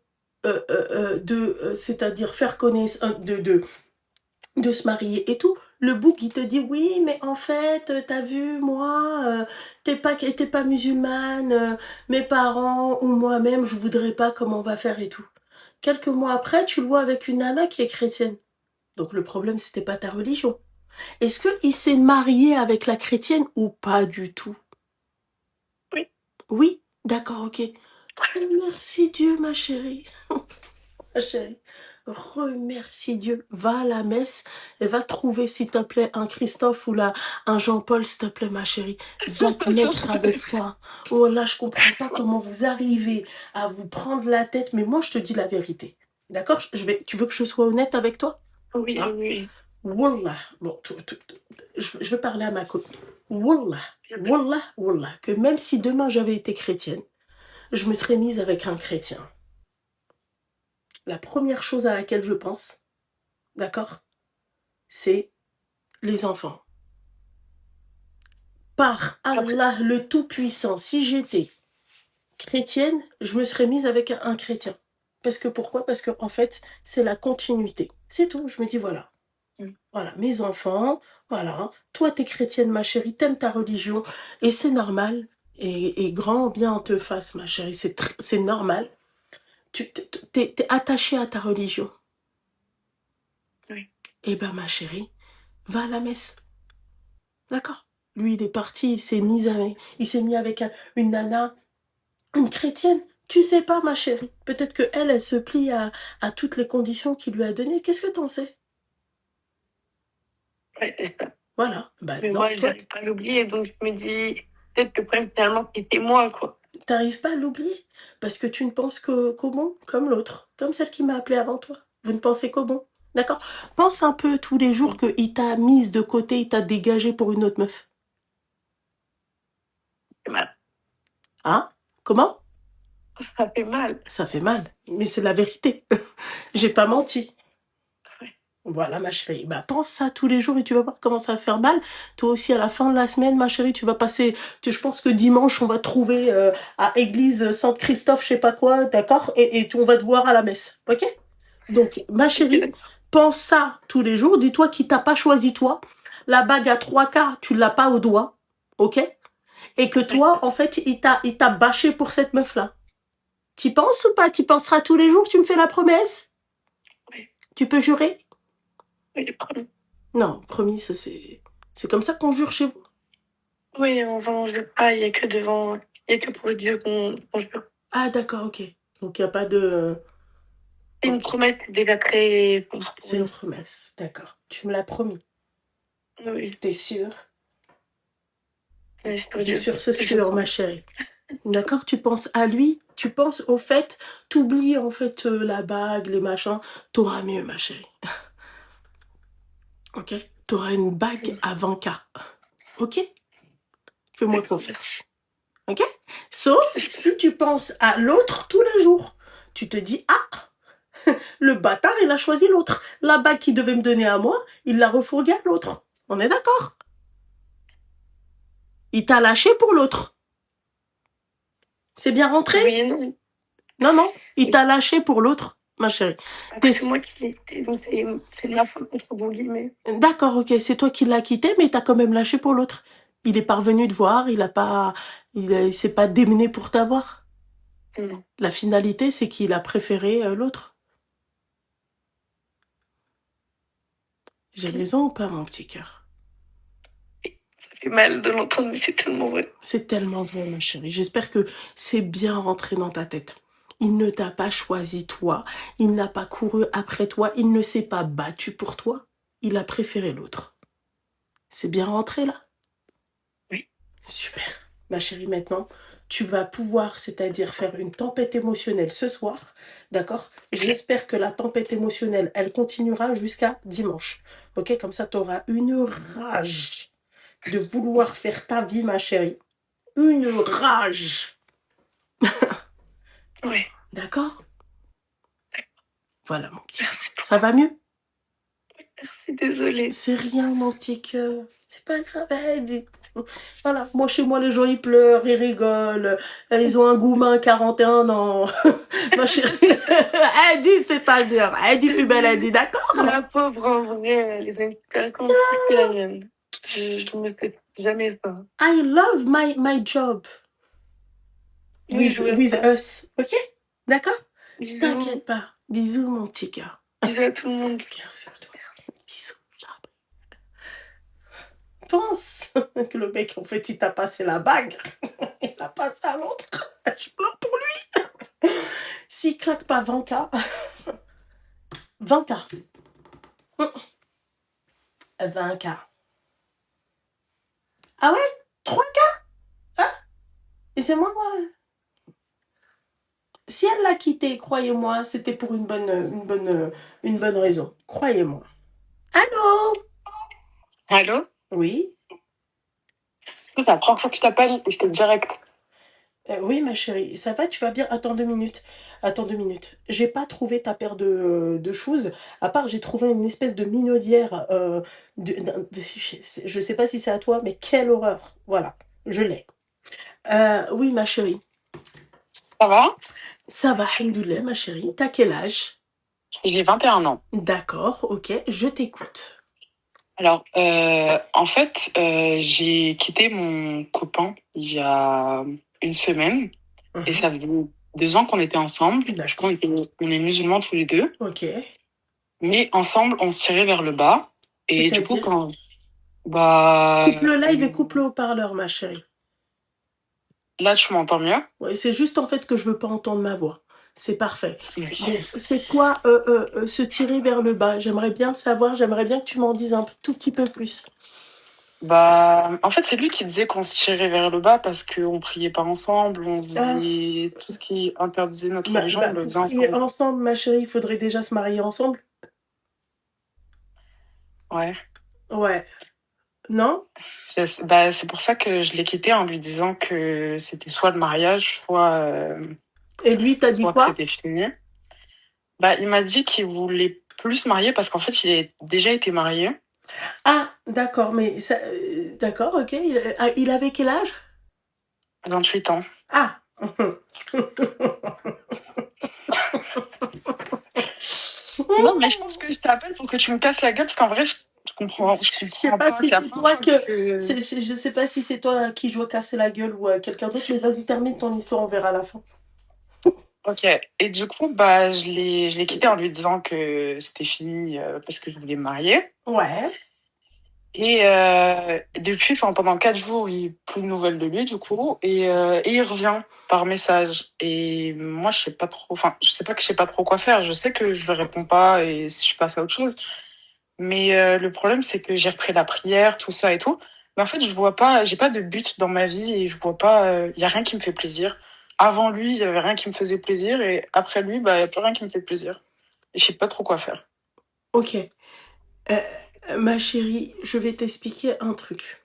c'est-à-dire faire connaissance, de se marier et tout, le bouc, il te dit, oui, mais en fait, t'as vu, moi, t'es pas musulmane, mes parents ou moi-même, je voudrais pas comment on va faire et tout. Quelques mois après, tu le vois avec une nana qui est chrétienne. Donc le problème, c'était pas ta religion. Est-ce qu'il s'est marié avec la chrétienne ou pas du tout? Oui. Oui? D'accord, ok. Merci Dieu, ma chérie. Ma chérie, remercie Dieu. Va à la messe et va trouver, s'il te plaît, un Christophe ou là, un Jean-Paul, s'il te plaît, ma chérie. Va te mettre avec ça. Oh là, je comprends pas comment vous arrivez à vous prendre la tête, mais moi, je te dis la vérité. D'accord? Tu veux que je sois honnête avec toi? Oui, Hein? oui. Wallah. Bon, je vais parler à ma copine. Wallah, wallah, wallah, que même si demain j'avais été chrétienne, je me serais mise avec un chrétien. La première chose à laquelle je pense, d'accord, c'est les enfants. Par Allah le Tout-Puissant, si j'étais chrétienne, je me serais mise avec un chrétien. Parce que pourquoi? Parce que en fait, c'est la continuité. C'est tout. Je me dis voilà. Voilà, mes enfants, voilà. Toi, t'es chrétienne, ma chérie, t'aimes ta religion, et c'est normal. Et grand bien te fasse, ma chérie, c'est normal. T'es attachée à ta religion. Oui. Eh ben, ma chérie, va à la messe. D'accord? Lui, il est parti, il s'est mis avec une nana, une chrétienne. Tu sais pas, ma chérie. Peut-être que elle se plie à toutes les conditions qu'il lui a données. Qu'est-ce que t'en sais? Ouais, c'est ça. Voilà. Bah, Mais non, moi, toi, j'arrive pas à l'oublier, donc je me dis, peut-être que le problème, finalement, c'était moi, quoi. t'arrives pas à l'oublier. Parce que tu ne penses qu'au bon, comme l'autre. Comme celle qui m'a appelé avant toi. Vous ne pensez qu'au bon. D'accord? Pense un peu tous les jours qu'il t'a mise de côté, il t'a dégagé pour une autre meuf. Ça fait mal. Hein? Comment? Ça fait mal. Ça fait mal. Mais c'est la vérité. J'ai pas menti. Ouais. Voilà, ma chérie. Bah, pense ça tous les jours et tu vas voir comment ça va faire mal. Toi aussi, à la fin de la semaine, ma chérie, tu vas passer, je pense que dimanche, on va te trouver à église Sainte-Christophe, je sais pas quoi, d'accord? Et on va te voir à la messe. Ok? Donc, ma chérie, pense ça tous les jours. Dis-toi qu'il t'a pas choisi toi. La bague à 3 quarts, tu l'as pas au doigt. Ok? Et que toi, en fait, il t'a bâché pour cette meuf-là. T'y penses ou pas? T'y penseras tous les jours? Tu me fais la promesse? Oui. Tu peux jurer? Oui, promis. Non, promis, ça c'est comme ça qu'on jure chez vous. Oui, on ne jure pas, il n'y a que devant, il n'y a que pour Dieu qu'on jure. Ah d'accord, ok. Donc il n'y a pas de... C'est une Ok. promesse déjà très... C'est une promesse, d'accord. Tu me l'as promis. Oui, T'es sûre? c'est pour T'es Dieu. sûre, c'est sûr, ma chérie. D'accord, tu penses à lui, tu penses au fait, t'oublies en fait la bague, les machins, t'auras mieux, ma chérie. Ok? T'auras une bague à 20K. Ok? Fais-moi confiance. Ok? Sauf si tu penses à l'autre tous les jours. Tu te dis, ah, le bâtard, il a choisi l'autre. La bague qu'il devait me donner à moi, il l'a refourguée à l'autre. On est d'accord? Il t'a lâché pour l'autre. C'est bien rentré? Oui et non. Non, non, il t'a lâché pour l'autre, ma chérie. C'est moi qui l'ai quitté, donc c'est de ma faute, entre bons guillemets. D'accord, ok, c'est toi qui l'as quitté, mais t'as quand même lâché pour l'autre. Il est parvenu te voir, il s'est pas démené pour t'avoir. Non. La finalité, c'est qu'il a préféré l'autre. J'ai raison ou pas, mon petit cœur? Ça fait fait mal de l'entendre, mais c'est tellement vrai. C'est tellement vrai, ma chérie. J'espère que c'est bien rentré dans ta tête. Il ne t'a pas choisi toi. Il n'a pas couru après toi. Il ne s'est pas battu pour toi. Il a préféré l'autre. C'est bien rentré là? Oui. Super. Ma chérie, maintenant, tu vas pouvoir, c'est-à-dire faire une tempête émotionnelle ce soir. D'accord? J'espère que la tempête émotionnelle, elle continuera jusqu'à dimanche. Ok? Comme ça, tu auras une rage de vouloir faire ta vie, ma chérie. Une rage. Oui. D'accord? Voilà, mon petit cœur. Ça va mieux? Désolée. C'est rien, mon petit cœur. C'est pas grave. Dis. Voilà, moi, chez moi, les gens, ils pleurent, ils rigolent. Ils ont un goumin, 41 ans. Ma chérie. Elle dit, c'est-à-dire. Elle dit, fut belle, elle dit, d'accord? La pauvre, en vrai, elle est une super compliquée, la mienne. Je ne fais jamais ça. I love my job. With us. Ok? D'accord? Bisous. T'inquiète pas. Bisous, mon petit cœur. Bisous à tout le monde. Cœur sur toi. Bisous. Pense que le mec, en fait, il t'a passé la bague. Il l'a passé à l'autre. Je pleure pour lui. S'il claque pas 20K, 20K. 20K. Ah ouais? 3K? Hein? Et c'est moi. Si elle l'a quitté, croyez-moi, c'était pour une bonne raison. Croyez-moi. Allô? Allô? Oui? C'est la première fois que je t'appelle et je te direct. Oui, ma chérie, ça va, tu vas bien? Attends 2 minutes. Attends 2 minutes. J'ai pas trouvé ta paire de choses. À part, j'ai trouvé une espèce de minaudière. Je sais pas si c'est à toi, mais quelle horreur. Voilà, je l'ai. Oui, ma chérie. Ça va? Ça va, alhamdoulilah, ma chérie. T'as quel âge? J'ai 21 ans. D'accord, ok, je t'écoute. Alors, en fait, j'ai quitté mon copain il y a une semaine. Et ça faisait 2 ans qu'on était ensemble. Je crois qu'on est musulmans tous les deux. Ok. Mais ensemble, on se tirait vers le bas. Et du coup, quand... Coupe le live et coupe le haut-parleur, ma chérie. Là, tu m'entends mieux? Oui, c'est juste en fait que je veux pas entendre ma voix. C'est parfait. Donc, c'est quoi se tirer vers le bas? J'aimerais bien savoir, j'aimerais bien que tu m'en dises un tout petit peu plus. En fait, c'est lui qui disait qu'on se tirait vers le bas parce qu'on priait pas ensemble, on faisait tout ce qui interdisait notre religion, on le faisait ensemble. Ensemble, ma chérie, il faudrait déjà se marier ensemble? Ouais. Ouais. Non? C'est pour ça que je l'ai quitté en lui disant que c'était soit le mariage, soit... Et lui, t'as dit quoi? C'était fini. Il m'a dit qu'il voulait plus se marier parce qu'en fait, il a déjà été marié. Ah, d'accord, mais ça... d'accord, ok. Il avait quel âge? 28 ans. Ah. Non, mais je pense que je t'appelle pour que tu me casses la gueule parce qu'en vrai, je comprends Je sais pas si c'est toi qui je dois casser la gueule ou quelqu'un d'autre, mais vas-y, termine ton histoire, on verra à la fin. Ok, et du coup, je l'ai quitté en lui disant que c'était fini parce que je voulais me marier. Ouais. Et depuis, pendant 4 jours, plus de nouvelles de lui, du coup, et il revient par message. Et moi, je sais pas trop quoi faire. Je sais que je lui réponds pas et si je passe à autre chose. Mais le problème, c'est que j'ai repris la prière, tout ça et tout. Mais en fait, je vois pas, j'ai pas de but dans ma vie et je vois pas, y a rien qui me fait plaisir. Avant lui, il y avait rien qui me faisait plaisir et après lui, y a plus rien qui me fait plaisir. Et je sais pas trop quoi faire. Ok. Ma chérie, je vais t'expliquer un truc.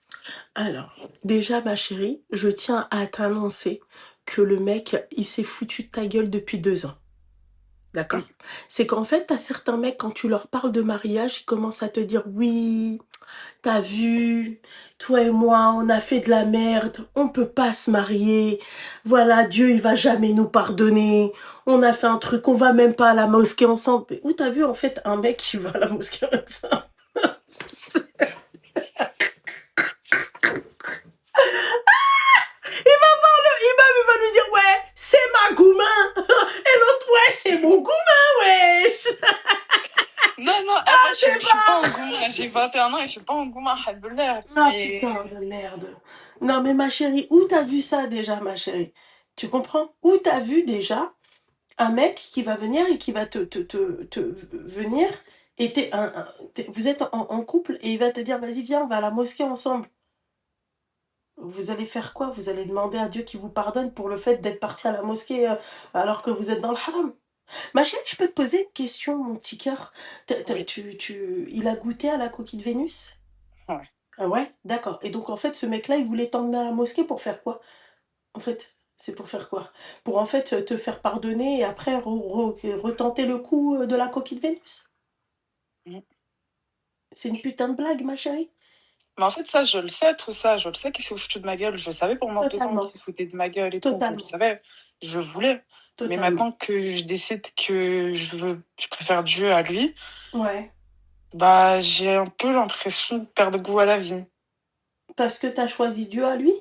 Alors, déjà, ma chérie, je tiens à t'annoncer que le mec, il s'est foutu de ta gueule depuis 2 ans. D'accord? C'est qu'en fait, t'as certains mecs, quand tu leur parles de mariage, ils commencent à te dire, oui, t'as vu, toi et moi, on a fait de la merde, on peut pas se marier, voilà, Dieu, il va jamais nous pardonner, on a fait un truc, on va même pas à la mosquée ensemble. Mais où t'as vu, en fait, un mec qui va à la mosquée avec ça? Il va lui dire, ouais, c'est ma goumin. Et l'autre, ouais, c'est mon goumin, wesh. Non, je suis pas un goumin, j'ai 20 21 ans, il fait pas un goût alhamdoulilah. Ah Mais putain de merde. Non mais ma chérie, où t'as vu ça déjà, ma chérie? Tu comprends? Où t'as vu déjà un mec qui va venir et qui va te venir et vous êtes en couple et il va te dire vas-y viens on va à la mosquée ensemble. Vous allez faire quoi? Vous allez demander à Dieu qu'il vous pardonne pour le fait d'être parti à la mosquée alors que vous êtes dans le haram. Ma chérie, je peux te poser une question, mon petit cœur. oui, Il a goûté à la coquille de Vénus? ouais. Ah ouais? D'accord. Et donc en fait, ce mec-là, il voulait t'emmener à la mosquée pour faire quoi? En fait, c'est pour faire quoi? Pour en fait te faire pardonner et après retenter le coup de la coquille de Vénus? Mm. C'est une putain de blague, ma chérie. Mais en fait, ça, je le sais, tout ça. Je le sais qu'il s'est foutu de ma gueule. Je savais pendant 2 ans Totalement. qu'il se foutait de ma gueule et tout. Je le Totalement. savais. Je voulais. Mais Totalement. maintenant que je décide que je préfère Dieu à lui, Ouais. bah, j'ai un peu l'impression de perdre goût à la vie. Parce que t'as choisi Dieu à lui?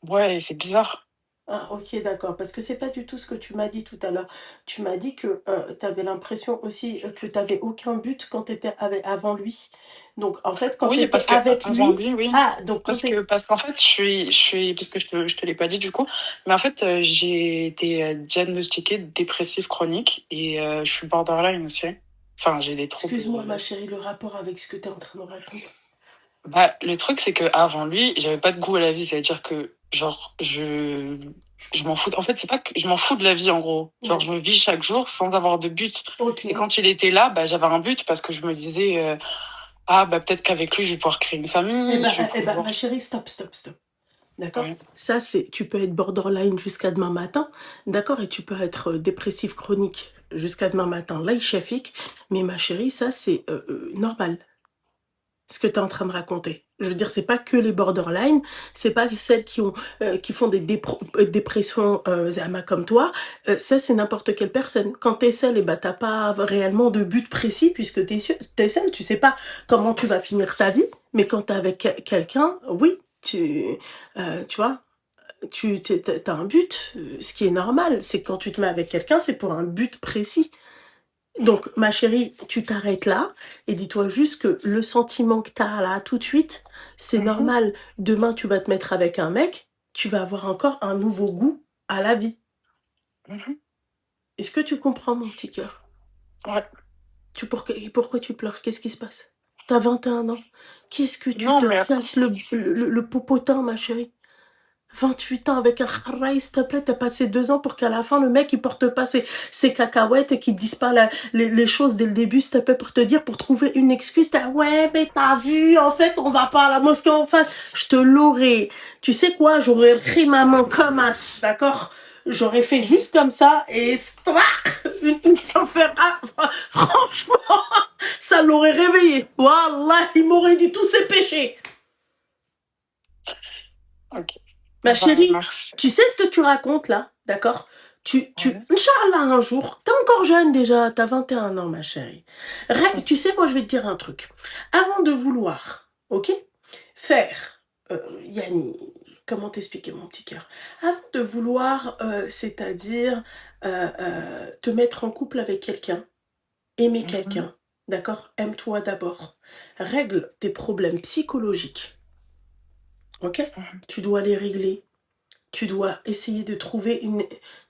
Ouais, et c'est bizarre. Ah, ok, d'accord. Parce que c'est pas du tout ce que tu m'as dit tout à l'heure. Tu m'as dit que tu avais l'impression aussi que tu n'avais aucun but quand tu étais avant lui. Donc, en fait, quand tu Oui, étais parce que avec avant lui. lui, oui. Ah, donc quand Parce qu'en fait, parce que je te l'ai pas dit du coup, mais en fait, j'ai été diagnostiquée dépressive chronique et je suis borderline aussi. Enfin, j'ai des troubles. Excuse-moi, ma chérie, le rapport avec ce que tu es en train de raconter. Bah, le truc, c'est que avant lui, j'avais pas de goût à la vie. C'est-à-dire que, genre, je m'en fous. En fait, c'est pas que je m'en fous de la vie, en gros. Genre, Ouais. je vis chaque jour sans avoir de but. Ok. Et quand il était là, bah, j'avais un but parce que je me disais, ah, bah, peut-être qu'avec lui, je vais pouvoir créer une famille. Je vais pouvoir... ma chérie, stop. D'accord? Ouais. Ça, tu peux être borderline jusqu'à demain matin, d'accord? Et tu peux être dépressif chronique jusqu'à demain matin, là, chefik. Mais ma chérie, ça, c'est normal. Ce que tu es en train de raconter. Je veux dire, c'est pas que les borderline, c'est pas celles qui font des dépressions Zama comme toi. Ça, c'est n'importe quelle personne. Quand t'es seule, bah t'as pas réellement de but précis puisque t'es seule. Tu sais pas comment tu vas finir ta vie. Mais quand t'es avec quelqu'un, oui, tu vois, t'as un but. Ce qui est normal, c'est quand tu te mets avec quelqu'un, c'est pour un but précis. Donc, ma chérie, tu t'arrêtes là et dis-toi juste que le sentiment que t'as là tout de suite, c'est normal. Demain, tu vas te mettre avec un mec, tu vas avoir encore un nouveau goût à la vie. Est-ce que tu comprends, mon petit cœur? Ouais. Pourquoi tu pleures? Qu'est-ce qui se passe? T'as 21 ans. Qu'est-ce que tu Non, te mais casses le popotin, ma chérie? 28 ans avec un haraï, s'il te plaît, t'as passé 2 ans pour qu'à la fin, le mec, il porte pas ses cacahuètes et qu'il dise pas les choses dès le début, s'il te plaît, pour te dire, pour trouver une excuse, ouais, mais t'as vu, en fait, on va pas à la mosquée en face. Je te l'aurais. Tu sais quoi, j'aurais pris ma main comme as, d'accord? J'aurais fait juste comme ça et strac, une s'enferra. Franchement, ça l'aurait réveillé. Wallah, il m'aurait dit tous ses péchés. ok. Ma chérie, merci. tu sais ce que tu racontes là, d'accord? Inch'Allah, un jour, t'es encore jeune déjà, t'as 21 ans, ma chérie. Tu sais, moi, je vais te dire un truc. Avant de vouloir, ok, faire, Yanni, comment t'expliquer, mon petit cœur? Avant de vouloir, c'est-à-dire, te mettre en couple avec quelqu'un, aimer quelqu'un, d'accord? Aime-toi d'abord. Règle tes problèmes psychologiques. Ok? Tu dois les régler. Tu dois essayer de trouver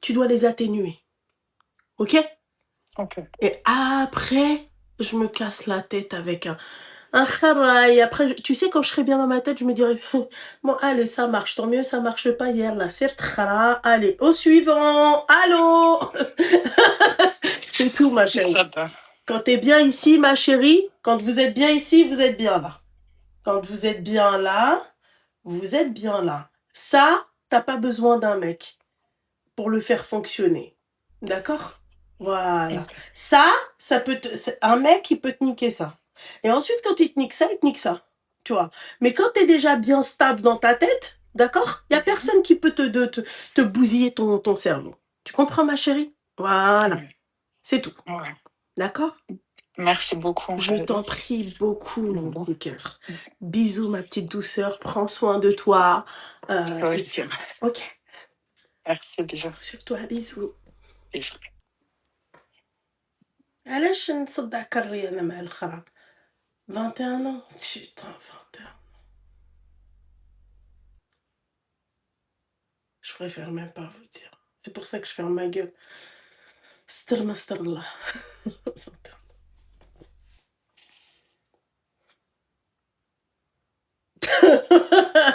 tu dois les atténuer. Ok? Ok. Et après, je me casse la tête avec un kharaï. Après, tu sais, quand je serai bien dans ma tête, je me dirais, bon, allez, ça marche. Tant mieux, ça marche pas hier, là. C'est khara. Allez, au suivant. Allô? C'est tout, ma chérie. Quand t'es bien ici, ma chérie, quand vous êtes bien ici, vous êtes bien là. Quand vous êtes bien là, vous êtes bien là. Ça, t'as pas besoin d'un mec pour le faire fonctionner. D'accord? Voilà. Okay. Ça peut un mec, il peut te niquer ça. Et ensuite, quand il te nique ça, il te nique ça. Tu vois? Mais quand t'es déjà bien stable dans ta tête, d'accord? Il y a personne qui peut te bousiller ton cerveau. Tu comprends, ma chérie? Voilà. Oui. C'est tout. Ouais. D'accord? Merci beaucoup. Je t'en prie beaucoup, mon petit cœur. Bisous, ma petite douceur. Prends soin de toi. Oui. Ok. Merci, bisous. Sur toi, bisous. Bisous. علاش نصدع كري انا مع الخرا 21 ans. Putain, 21 ans. Je préfère même pas vous dire. C'est pour ça que je ferme ma gueule. Starmastarla.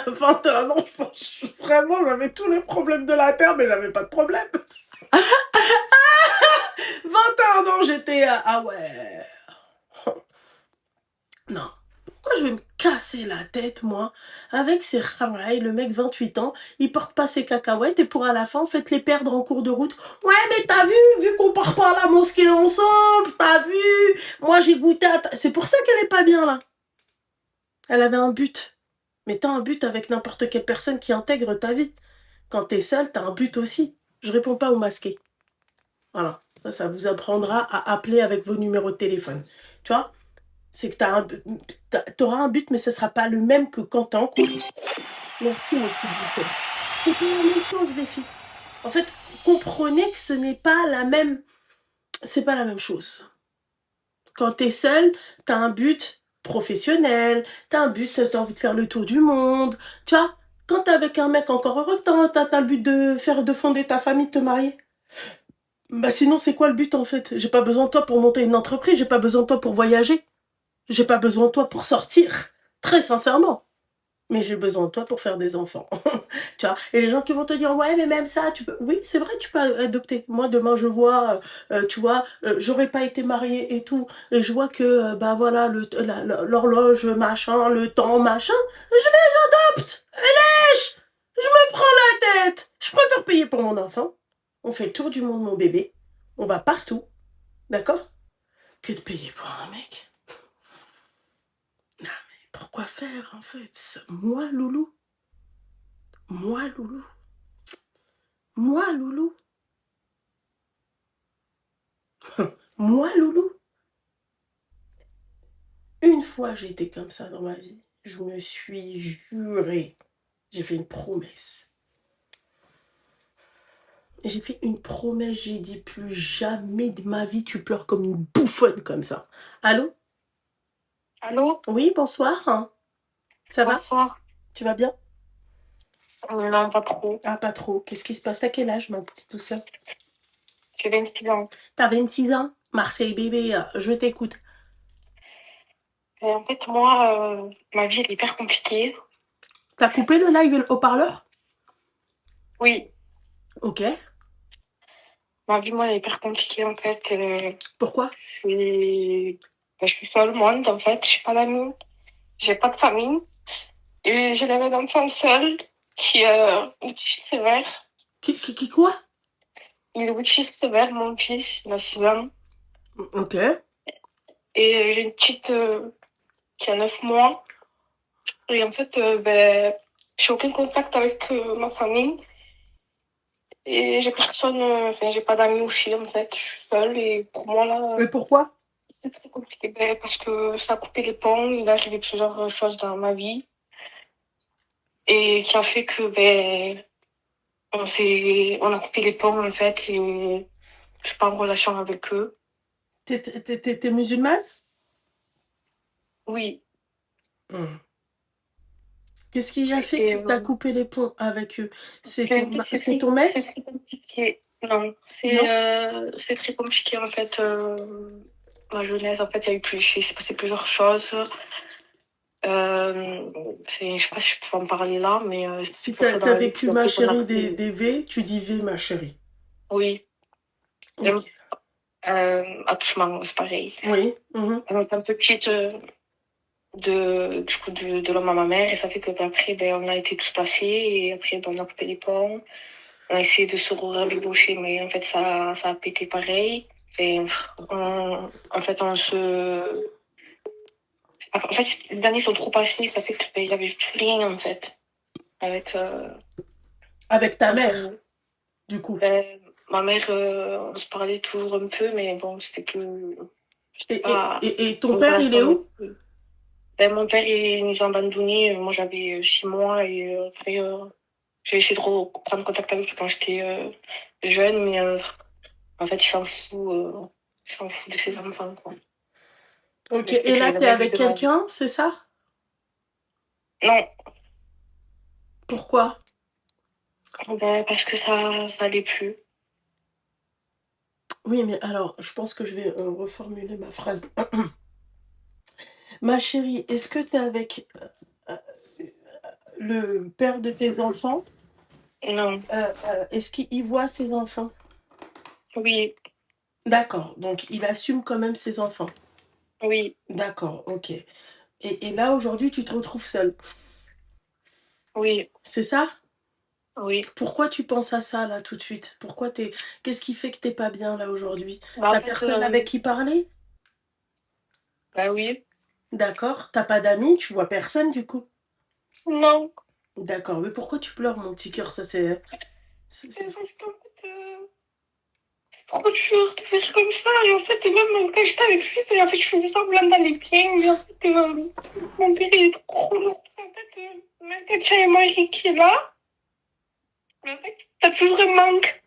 21 ans, je pense. Vraiment, j'avais tous les problèmes de la Terre, mais j'avais pas de problème. 21 ans, j'étais... Ah ouais. Non. Pourquoi je vais me casser la tête, moi, avec ces khamraïs, le mec 28 ans, il porte pas ses cacahuètes et pour à la fin, faites les perdre en cours de route. Ouais, mais t'as vu qu'on part pas à la mosquée ensemble, t'as vu, moi j'ai goûté à... C'est pour ça qu'elle est pas bien, là. Elle avait un but. Mais t'as un but avec n'importe quelle personne qui intègre ta vie. Quand t'es seule, t'as un but aussi. Je réponds pas aux masqués. Voilà. Ça vous apprendra à appeler avec vos numéros de téléphone. Tu vois? C'est que t'auras un but, mais ce sera pas le même que quand t'es en couple. Merci, mon petit bouffon. C'est pas la même chose, les filles. En fait, comprenez que ce n'est pas la même... C'est pas la même chose. Quand t'es seule, t'as un but professionnel, t'as un but, t'as envie de faire le tour du monde, tu vois. Quand t'es avec un mec, encore heureux que t'as le but de fonder ta famille, de te marier. Bah sinon, c'est quoi le but, en fait? J'ai pas besoin de toi pour monter une entreprise, j'ai pas besoin de toi pour voyager. J'ai pas besoin de toi pour sortir, très sincèrement. Mais j'ai besoin de toi pour faire des enfants. Tu vois. Et les gens qui vont te dire, ouais, mais même ça, tu peux... Oui, c'est vrai, tu peux adopter. Moi, demain, je vois, tu vois, j'aurais pas été mariée et tout. Et je vois que, bah voilà, l'horloge, machin, le temps, machin. J'adopte. Lèche. Je me prends la tête. Je préfère payer pour mon enfant. On fait le tour du monde, mon bébé. On va partout. D'accord? Que de payer pour un mec. Pourquoi faire, en fait? Moi, loulou. Moi, loulou. Moi, loulou. Moi, loulou. Une fois, j'ai été comme ça dans ma vie. Je me suis juré. J'ai fait une promesse. J'ai fait une promesse, j'ai dit plus jamais de ma vie tu pleures comme une bouffonne comme ça. Allô? Allô? Oui, bonsoir. Ça va? Bonsoir. Tu vas bien? Non, pas trop. Ah, pas trop. Qu'est-ce qui se passe? T'as quel âge, ma petite douceur? J'ai 26 ans. T'as 26 ans? Marseille bébé, je t'écoute. Et en fait, moi, ma vie elle est hyper compliquée. T'as coupé le live haut-parleur? Oui, Ok. ma vie, moi, elle est hyper compliquée, en fait. Pourquoi? Je suis seule au monde, en fait. Je suis pas d'amis. J'ai pas de famille. Et j'ai l'élevé d'enfant seul qui est autiste sévère. Qui quoi? Il est autiste sévère, mon fils. Il a 6 ans. Ok. Et j'ai une petite qui a 9 mois. Et en fait, ben, j'ai aucun contact avec ma famille. Et j'ai personne, enfin, j'ai pas d'amis aussi, en fait. Je suis seule et pour moi, là, Mais pourquoi? c'est très compliqué. Ben, parce que ça a coupé les ponts. Il est arrivé plusieurs choses dans ma vie. Et qui a fait que, ben, on a coupé les ponts, en fait, et je suis pas en relation avec eux. T'es musulmane? Oui. Qu'est-ce qui a fait Et, que t'as coupé les ponts avec eux? C'est c'est ton très mec? compliqué. Non, c'est très compliqué, en fait. Ma jeunesse, en fait, il s'est passé plusieurs choses. Je sais pas si je peux en parler là, mais Si plusieurs fois dans t'as la vie vécu, qui ont ma fait qu'on a chérie, coupé. des V, tu dis V, ma chérie. Oui. Ok. Attouchement, c'est pareil. Oui. En étant petite, du coup, de l'homme à ma mère, et ça fait que ben, après, ben, on a été tous passés, et après, ben, on a coupé les ponts. On a essayé de se rabibocher, mais en fait, ça a pété pareil. En fait, en fait, les années sont trop passées, ça fait que ben, il y avait plus rien, en fait. Avec ta Entre mère, nous. du coup. Ben, ma mère, on se parlait toujours un peu, mais bon, c'était plus. Et ton père, il est où? Ben, mon père, il nous a abandonnés. Moi, j'avais 6 mois et après, j'ai essayé de reprendre contact avec lui quand j'étais jeune, mais en fait, il s'en fout de ses enfants, quoi. Ok, Le fait et que là, la t'es mec avec demande. quelqu'un, c'est ça? Non, Pourquoi? bah, parce que ça allait plus. Oui, mais alors, je pense que je vais reformuler ma phrase. Ma chérie, est-ce que t'es avec euh, le père de tes enfants? Non, Est-ce qu'il voit ses enfants? oui, D'accord, donc il assume quand même ses enfants. oui, D'accord, ok. Et là, aujourd'hui, tu te retrouves seule. oui, C'est ça? oui. Pourquoi tu penses à ça, là, tout de suite? Qu'est-ce qui fait que t'es pas bien, là, aujourd'hui? Bah, en T'as fait, personne avec qui parler? bah oui. D'accord. T'as pas d'amis? Tu vois personne, du coup? Non. D'accord. Mais pourquoi tu pleures, mon petit cœur? Ça, c'est... C'est parce qu'en fait, c'est trop dur de faire comme ça. Et en fait, même quand j'étais avec lui, en fait, je faisais semblant d'aller bien. Mais en fait, mon père, il est trop lourd. En fait, même quand tu as un mari qui est là, en fait, t'as toujours un manque.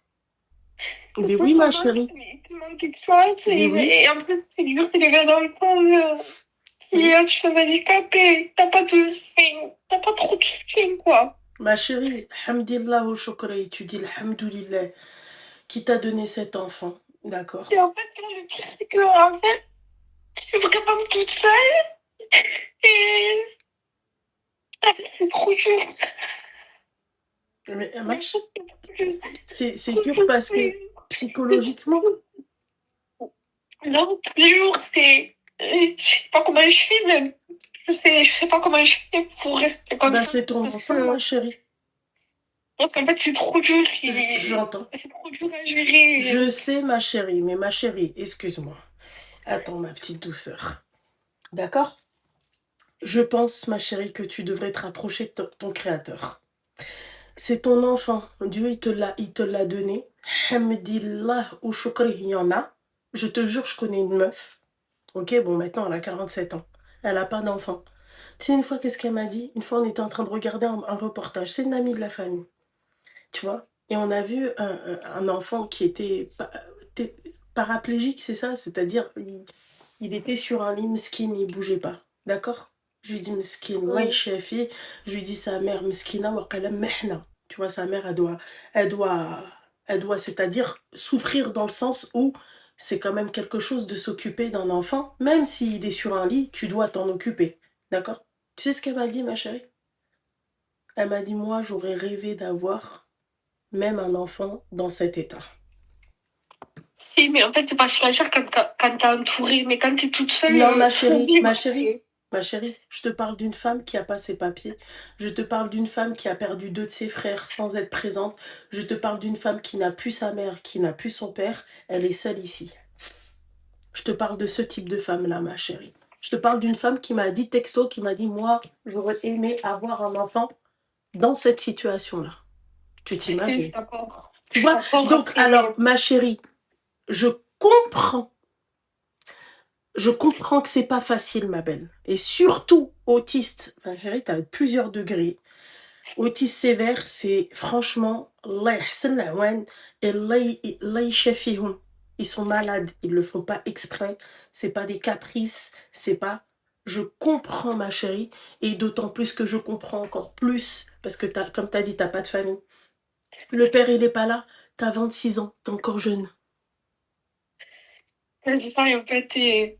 T'as Mais oui, toujours un ma manque, chérie. mais il te manque quelque chose. Mais oui. Et en fait, c'est dur de lever dans le fond. Oui. Et tu es handicapé. T'as pas trop de soutien, quoi. Ma chérie, hamdillah au shukri, tu dis alhamdoulilah, qui t'a donné cet enfant. D'accord. Et en fait, le pire, c'est que, en fait, je suis vraiment toute seule. Et en fait, c'est trop dur. Mais En fait, c'est dur parce que psychologiquement, non, tous les jours, c'est. Je sais pas comment je fais, même. Je sais pas comment je fais pour rester comme bah ça. c'est ton Parce enfant, que, ma chérie. parce qu'en fait, c'est trop dur. J'entends. C'est trop dur à gérer. Je sais, ma chérie, mais ma chérie, excuse-moi. Attends, ma petite douceur. D'accord? Je pense, ma chérie, que tu devrais te rapprocher de ton créateur. C'est ton enfant. Dieu, il te l'a donné. Hamdillah ou shukri, il y en a. Je te jure, je connais une meuf. Ok, bon, maintenant, elle a 47 ans. Elle n'a pas d'enfant. Tu sais, une fois, qu'est-ce qu'elle m'a dit? Une fois, on était en train de regarder un reportage. C'est une amie de la famille. Tu vois? Et on a vu un enfant qui était paraplégique, c'est ça? C'est-à-dire, il était sur un lit, mskin, il bougeait pas. D'accord? Je lui dis, mskin, là, Oui. chefi. Je lui dis, sa mère, mskina, wa qalam mehna. Tu vois, sa mère, elle doit, c'est-à-dire, souffrir dans le sens où c'est quand même quelque chose de s'occuper d'un enfant. Même s'il est sur un lit, tu dois t'en occuper. D'accord? Tu sais ce qu'elle m'a dit, ma chérie? Elle m'a dit, moi, j'aurais rêvé d'avoir même un enfant dans cet état. Si, mais en fait, c'est facile à dire quand t'es entourée, mais quand t'es toute seule, Non, ma faut chérie, vivre. ma chérie, ma chérie, je te parle d'une femme qui a pas ses papiers. Je te parle d'une femme qui a perdu 2 de ses frères sans être présente. Je te parle d'une femme qui n'a plus sa mère, qui n'a plus son père. Elle est seule ici. Je te parle de ce type de femme-là, ma chérie. Je te parle d'une femme qui m'a dit texto, qui m'a dit, moi, j'aurais aimé avoir un enfant dans cette situation-là. Tu t'imagines? D'accord. Tu vois? Donc, Après, alors, ma chérie, je comprends que c'est pas facile, ma belle. Et surtout, autiste. Ma chérie, t'as plusieurs degrés. Autiste sévère, c'est franchement, Allah yahsen l'a'wan et Allah yashafihum. Ils sont malades, ils le font pas exprès. C'est pas des caprices, c'est pas. Je comprends, ma chérie, et d'autant plus que je comprends encore plus, parce que comme t'as dit, t'as pas de famille. Le père, il est pas là. T'as 26 ans, t'es encore jeune. c'est ça, et en fait, et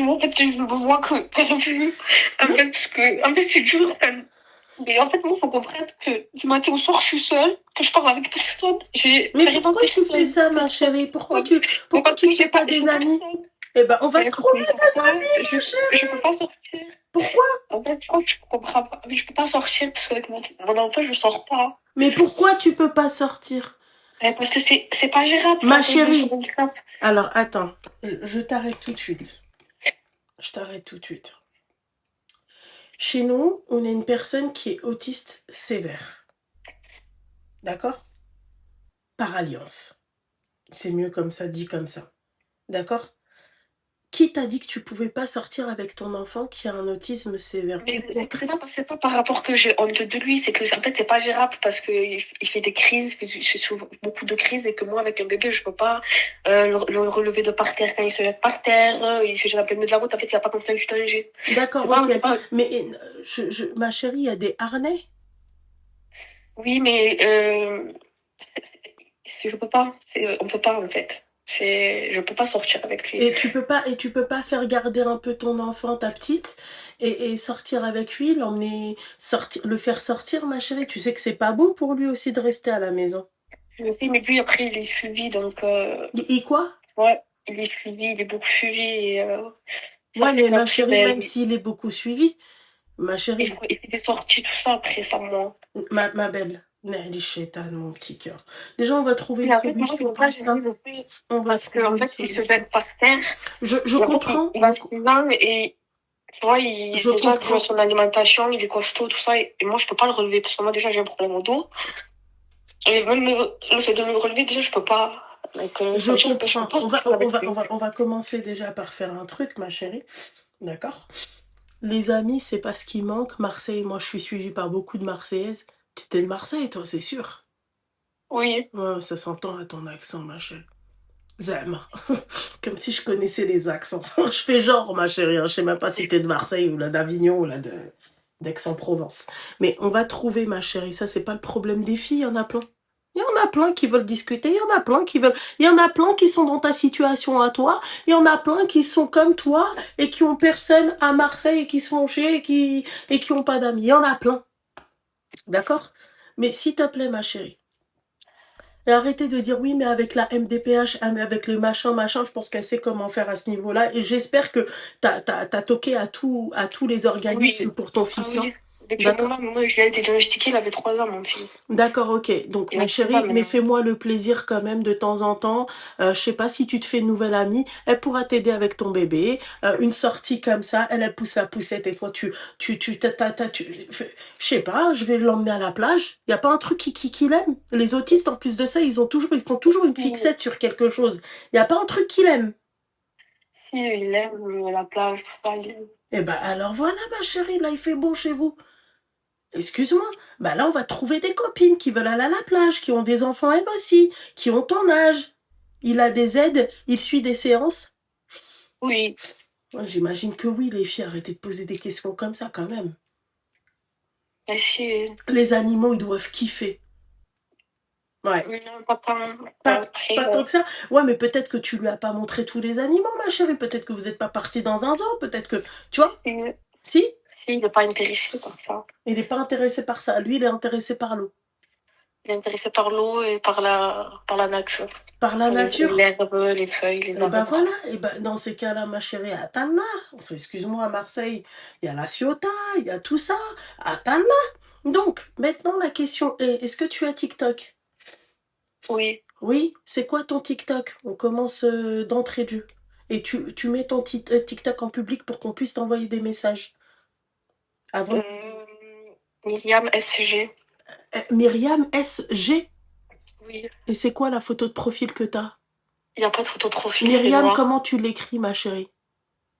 moi, en fait, je me vois que perdu. En fait, parce que, en fait, c'est dur quand. Mais en fait, moi, faut comprendre que du matin au soir, je suis seule, que je parle avec personne. Mais pourquoi tu fais ça, ma chérie? Pourquoi tu te fais pas des amis? Eh ben, on va trouver des amis, ma chérie. Je peux pas sortir. Pourquoi? En fait, je crois que tu comprends pas. Mais je peux pas sortir parce qu'avec mon enfant, je sors pas. Mais pourquoi tu peux pas sortir? Parce que c'est pas gérable. Ma à cause de chérie. son handicap. Alors, attends, je t'arrête tout de suite. Je t'arrête tout de suite. Chez nous, on a une personne qui est autiste sévère. D'accord? Par alliance. C'est mieux comme ça, dit comme ça. D'accord? Qui t'a dit que tu pouvais pas sortir avec ton enfant qui a un autisme sévère? Mais c'est pas par rapport que j'ai honte de lui, c'est que en fait c'est pas gérable parce que il fait des crises, il fait souvent beaucoup de crises et que moi avec un bébé je peux pas le relever de par terre quand il se jette par terre, il se jette en plein milieu de la route, en fait il a pas confiance du danger. D'accord, C'est pas, ok. c'est pas... Mais ma chérie, il y a des harnais. Oui, mais je peux pas, on peut pas en fait. Je peux pas sortir avec lui. Et tu peux pas faire garder un peu ton enfant, ta petite, et sortir avec lui, l'emmener, le faire sortir, ma chérie. Tu sais que c'est pas bon pour lui aussi de rester à la maison. Je sais, mais lui après il est suivi donc. Et quoi? Ouais, il est suivi, il est beaucoup suivi et. Ouais, mais ma après, chérie, même s'il est beaucoup suivi, ma chérie. Il fait des sorties, tout ça après ça, moi. Ma belle. Elle est chétane, mon petit cœur. Déjà, on va trouver une En fait, moi, solution je pour pas ça. On va parce qu'en fait, il se jette par terre. Je comprends. Il a 6 ans et tu vois, Je déjà, comprends. son alimentation, il est costaud, tout ça. Et moi, je peux pas le relever parce que moi, déjà, j'ai un problème au dos. Et même le fait de me relever, déjà, je peux pas. Donc, je comprends. On va commencer déjà par faire un truc, ma chérie. D'accord? Les amis, c'est pas ce qui manque. Marseille, moi, je suis suivie par beaucoup de Marseillaises. Tu étais de Marseille, toi, c'est sûr? Oui. Ouais, ça s'entend à ton accent, ma chérie. Zem. Comme si je connaissais les accents. Je fais genre, ma chérie. Je sais même pas si t'es de Marseille ou là d'Avignon ou là d'Aix-en-Provence. Mais on va trouver, ma chérie. Ça, c'est pas le problème des filles. Il y en a plein. Il y en a plein qui veulent discuter. Il y en a plein qui veulent. Il y en a plein qui sont dans ta situation à toi. Il y en a plein qui sont comme toi et qui ont personne à Marseille et qui se font chier et qui ont pas d'amis. Il y en a plein. D'accord? Mais s'il te plaît, ma chérie. Et arrêtez de dire oui, mais avec la MDPH, avec le machin, je pense qu'elle sait comment faire à ce niveau-là. Et j'espère que t'as toqué à tous les organismes pour ton fils. Oui. Depuis le moment où il a été diagnostiqué, il avait 3 ans, mon fils. D'accord, ok. Donc, ma chérie, mais fais-moi le plaisir quand même de temps en temps. Je sais pas si tu te fais une nouvelle amie, elle pourra t'aider avec ton bébé. Une sortie comme ça, elle pousse la poussette et toi, je sais pas, je vais l'emmener à la plage. Y a pas un truc qui l'aime? Les autistes, en plus de ça, ils font toujours une fixette sur quelque chose. Y a pas un truc qu'il aime? Si, il aime la plage, tout ça, il aime. Eh ben, alors voilà, ma chérie, là, il fait beau chez vous. Excuse-moi, bah là on va trouver des copines qui veulent aller à la plage, qui ont des enfants elles aussi, qui ont ton âge. Il a des aides, il suit des séances. Oui. Ouais, j'imagine que oui, les filles, arrêtez de poser des questions comme ça quand même. Merci. Les animaux, ils doivent kiffer. Ouais. Non, pas tant que ça. Ouais, mais peut-être que tu lui as pas montré tous les animaux, ma chérie. Peut-être que vous n'êtes pas partis dans un zoo. Peut-être que, tu vois. Si? Si, il n'est pas intéressé par ça. Il n'est pas intéressé par ça. Lui, il est intéressé par l'eau. Il est intéressé par l'eau et par la nature. Par la nature? L'herbe, les feuilles, les arbres. Et ben voilà. Et ben dans ces cas-là, ma chérie, attends-là. Enfin, excuse-moi, à Marseille, il y a la Ciotat, il y a tout ça. Attends-là. Donc, maintenant, la question est, est-ce que tu as TikTok? Oui. Oui? C'est quoi ton TikTok? On commence d'entrée de jeu. Et tu mets ton TikTok en public pour qu'on puisse t'envoyer des messages. Avant. Myriam SG. Myriam SG? Oui. Et c'est quoi la photo de profil que t'as? Il n'y a pas de photo de profil. Myriam, comment tu l'écris, ma chérie?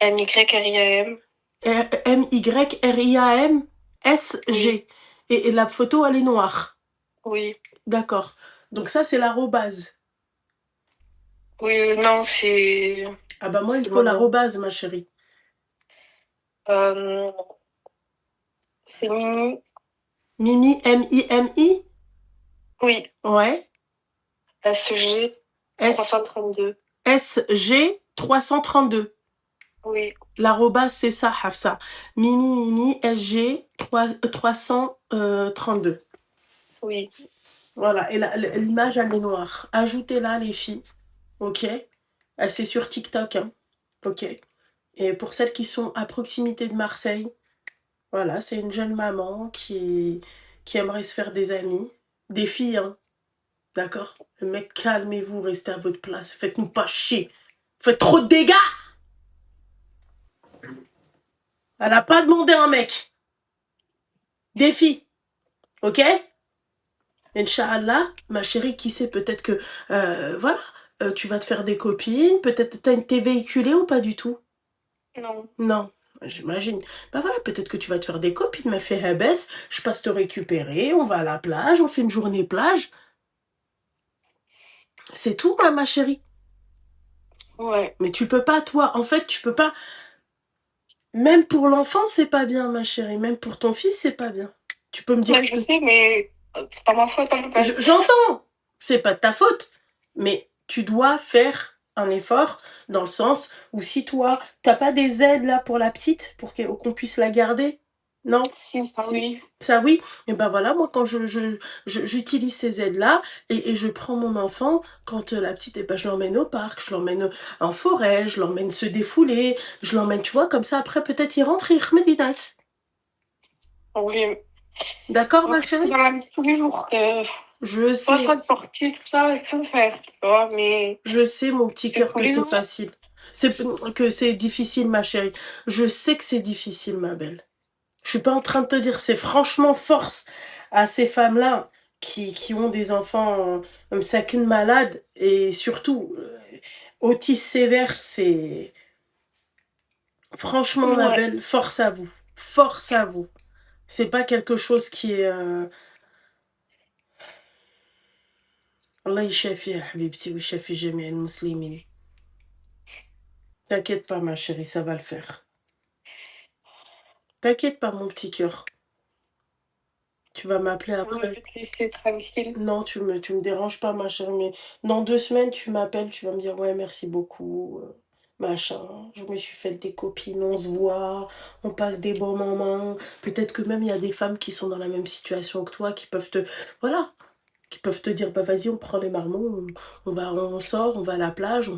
M-Y-R-I-A-M. M-Y-R-I-A-M S-G. Oui. Et la photo, elle est noire? Oui. D'accord. Donc ça, c'est l'arrobase. Oui, non, c'est... Ah bah moi, il faut l'arrobase, ma chérie. C'est Mimi. Mimi, M-I-M-I? Oui. Ouais. SG 332. SG 332. Oui. L'arrobase, c'est ça, Hafsa. Mimi, SG 332. Oui. Voilà, et l'image, elle est noire. Ajoutez-la, les filles. Ok? C'est sur TikTok. Hein. Ok? Et pour celles qui sont à proximité de Marseille, voilà, c'est une jeune maman qui aimerait se faire des amis. Des filles, hein. D'accord? Le mec, calmez-vous, restez à votre place. Faites-nous pas chier. Faites trop de dégâts! Elle a pas demandé un mec. Des filles. Ok? Inch'Allah, ma chérie, qui sait, peut-être que, voilà, tu vas te faire des copines, peut-être t'es véhiculée ou pas du tout? Non. Non, j'imagine. Bah voilà, peut-être que tu vas te faire des copines, mais fais baisse, je passe te récupérer, on va à la plage, on fait une journée plage. C'est tout, ma chérie. Ouais. Mais tu peux pas, toi, en fait, tu peux pas. Même pour l'enfant, c'est pas bien, ma chérie. Même pour ton fils, c'est pas bien. Tu peux me dire. Ouais, je sais, mais c'est pas ma faute en fait. J'entends, c'est pas de ta faute, mais tu dois faire un effort dans le sens où si toi, t'as pas des aides là pour la petite, pour qu'on puisse la garder, non? Si, ça oui. Ça oui, et ben voilà, moi quand j'utilise ces aides-là et je prends mon enfant, quand la petite, et ben je l'emmène au parc, je l'emmène en forêt, je l'emmène se défouler, je l'emmène, tu vois, comme ça après peut-être il rentre et il remet des tasses. Oui. D'accord, ma Donc, c'est chérie? dans la vie de tous les jours que Je pas sais. trop de sorties, tout ça, il faut faire, tu vois, mais Je sais, mon petit c'est cœur, tous que les c'est jours. facile. Que c'est difficile, ma chérie. Je sais que c'est difficile, ma belle. Je suis pas en train de te dire, c'est franchement force à ces femmes-là qui ont des enfants sakine malades et surtout autisme sévère, c'est franchement, ma Ouais. belle, force à vous. Force à vous. C'est pas quelque chose qui est Allah يشافي يا حبيبتي ويشافي جميع المسلمين. T'inquiète pas, ma chérie, ça va le faire. T'inquiète pas, mon petit cœur. Tu vas m'appeler Je après. vais te laisser tranquille. Non, tu me déranges pas, ma chérie, mais dans 2 semaines, tu m'appelles, tu vas me dire, ouais, merci beaucoup, machin. Je me suis fait des copines, on se voit, on passe des bons moments. Peut-être que même il y a des femmes qui sont dans la même situation que toi, qui peuvent te, voilà, qui peuvent te dire, bah vas-y, on prend les marmots, on sort, on va à la plage,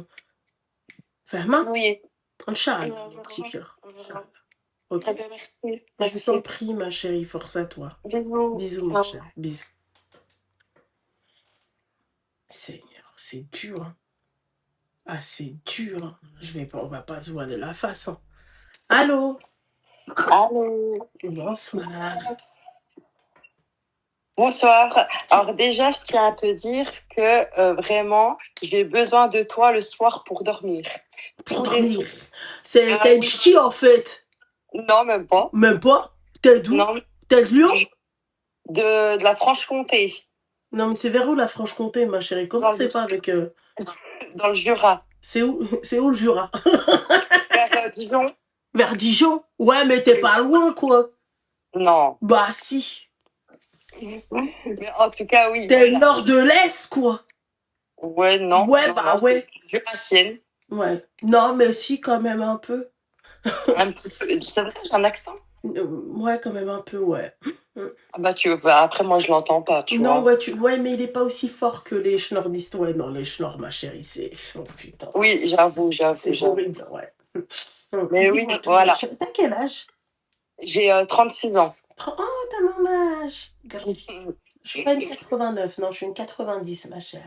Fahma? Oui. Inch'Allah, mon petit cœur. Inch'Allah. Ok. Ah ben, merci. Je t'en prie, ma chérie, force à toi. Bisous. Bisous, ma chérie. Bisous. Seigneur, c'est dur. Hein. Ah, c'est dur. Hein. On va pas se voiler la face. Hein. Allô? Allô. Bonsoir. Bonsoir. Alors déjà, je tiens à te dire que vraiment, j'ai besoin de toi le soir pour dormir. Pour dormir. T'es une ch'ti en fait. Non, même pas. Même pas? T'es d'où? Non. T'es de Lyon? De la Franche-Comté. Non, mais c'est vers où la Franche-Comté, ma chérie? Comment c'est pas avec... Dans le Jura. C'est où le Jura? Vers Dijon. Vers Dijon? Ouais, mais t'es pas loin, quoi. Non. Bah, si. Mais en tout cas, oui. T'es le nord de l'Est, quoi. Ouais, non. Ouais, non, bah non, ouais. Jurassienne. Ouais. Non, mais si, quand même un peu. Un petit peu. C'est vrai, j'ai un accent. Ouais, quand même un peu, ouais. Ah bah après moi je l'entends pas, tu non, vois. Ouais, mais il est pas aussi fort que les schnorristes. Ouais, non, les schnorrs, ma chérie, c'est... Oh, putain. Oui, j'avoue. C'est horrible, ouais. Mais oui, voilà. T'as quel âge? J'ai 36 ans. Oh, t'as mon âge. Je suis pas une 89, non, je suis une 90, ma chérie.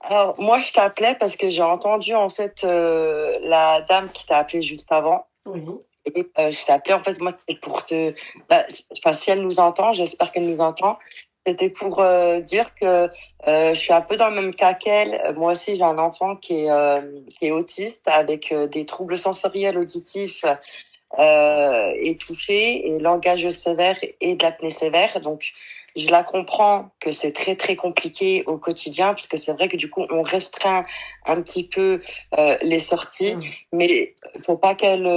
Alors, moi, je t'appelais parce que j'ai entendu, en fait, la dame qui t'a appelé juste avant. Oui. Et je t'ai appelé, en fait, moi, c'était pour te... Enfin, si elle nous entend, j'espère qu'elle nous entend. C'était pour dire que je suis un peu dans le même cas qu'elle. Moi aussi, j'ai un enfant qui est autiste avec des troubles sensoriels auditifs et touché, et langage sévère et de l'apnée sévère. Donc, je la comprends que c'est très, très compliqué au quotidien, parce que c'est vrai que du coup, on restreint un petit peu les sorties, mais faut pas qu'elle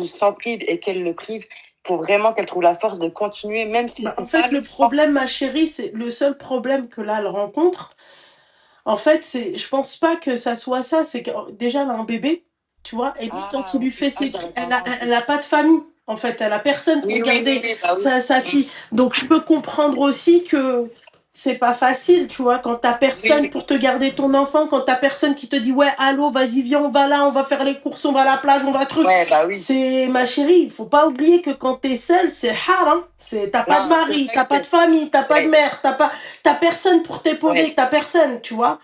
s'en prive et qu'elle le prive. Faut vraiment qu'elle trouve la force de continuer, même si en fait, le problème, ma chérie, c'est le seul problème que là, elle rencontre. En fait, je pense pas que ça soit ça. C'est que déjà, elle a un bébé, tu vois, et lui, quand il lui fait ses trucs, elle a pas de famille. En fait, elle a personne pour garder sa fille. Donc, je peux comprendre aussi que c'est pas facile, tu vois, quand t'as personne pour te garder ton enfant, quand t'as personne qui te dit, ouais, allô, vas-y, viens, on va là, on va faire les courses, on va à la plage, on va truc. C'est, ma chérie, il faut pas oublier que quand t'es seule, c'est hard, hein. T'as pas de mari, t'as pas de famille, t'as pas de mère, t'as personne pour t'épauler, t'as personne, tu vois.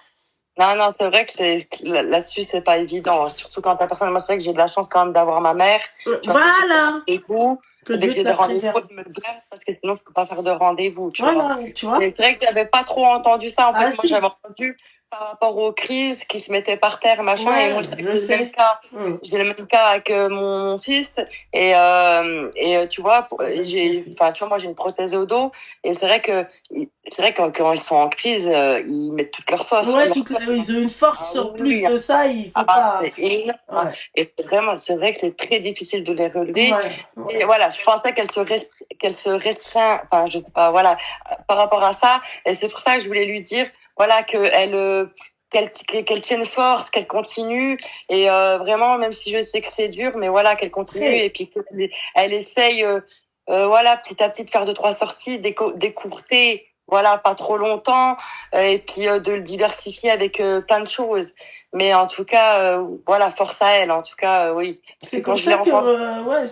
Non, c'est vrai que là-dessus, c'est pas évident. Surtout quand t'as personne. Moi, c'est vrai que j'ai de la chance quand même d'avoir ma mère. Voilà. Et vous, que dès que j'ai des rendez-vous, de me le dire, parce que sinon, je peux pas faire de rendez-vous, tu vois. Tu vois. C'est vrai que j'avais pas trop entendu ça. En fait, moi, j'avais entendu par rapport aux crises qui se mettaient par terre, machin, Ouais, et moi, j'ai je le sais. même cas. Hum. J'ai le même cas avec mon fils, et tu vois, enfin, tu vois, moi, j'ai une prothèse au dos, et c'est vrai que quand ils sont en crise, ils mettent toute leur force. Ouais, ils ont une force en plus de ça, il faut pas. C'est énorme. Ouais. Et vraiment, c'est vrai que c'est très difficile de les relever. Ouais. Et voilà, je pensais qu'elle se restreint, enfin, je sais pas, voilà, par rapport à ça. Et c'est pour ça que je voulais lui dire, voilà, qu'elle tienne force, qu'elle continue. Et vraiment, même si je sais que c'est dur, mais voilà, qu'elle continue. Ouais. Et puis qu'elle essaye, voilà, petit à petit de faire 2-3 sorties, d'écourter, voilà, pas trop longtemps, et puis de le diversifier avec plein de choses. Mais en tout cas, voilà, force à elle. En tout cas, oui. Parce C'est que quand pour je l'ai ça que, entendu, ouais,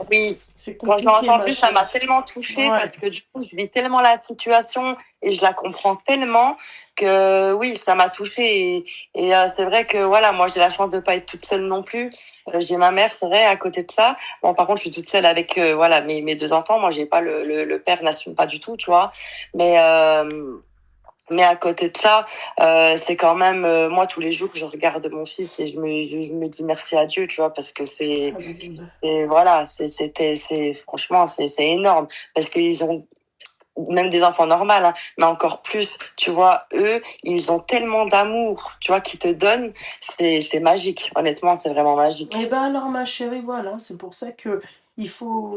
oui, c'est quand je l'ai compliqué, ma entendu, ça m'a chérie. tellement touchée Ouais. parce que du coup, je vis tellement la situation et je la comprends tellement que oui, ça m'a touchée. Et c'est vrai que voilà, moi, j'ai la chance de pas être toute seule non plus. J'ai ma mère, c'est vrai, à côté de ça. Bon, par contre, je suis toute seule avec voilà mes 2 enfants. Moi, j'ai pas le père n'assume pas du tout, tu vois. Mais à côté de ça, c'est quand même moi tous les jours je regarde mon fils et je me dis merci à Dieu, tu vois, parce que et voilà, franchement c'est énorme parce qu'ils ont même des enfants normaux, hein, mais encore plus, tu vois, eux, ils ont tellement d'amour, tu vois, qu'ils te donnent, c'est magique. Honnêtement, c'est vraiment magique. Eh ben alors, ma chérie, voilà, c'est pour ça que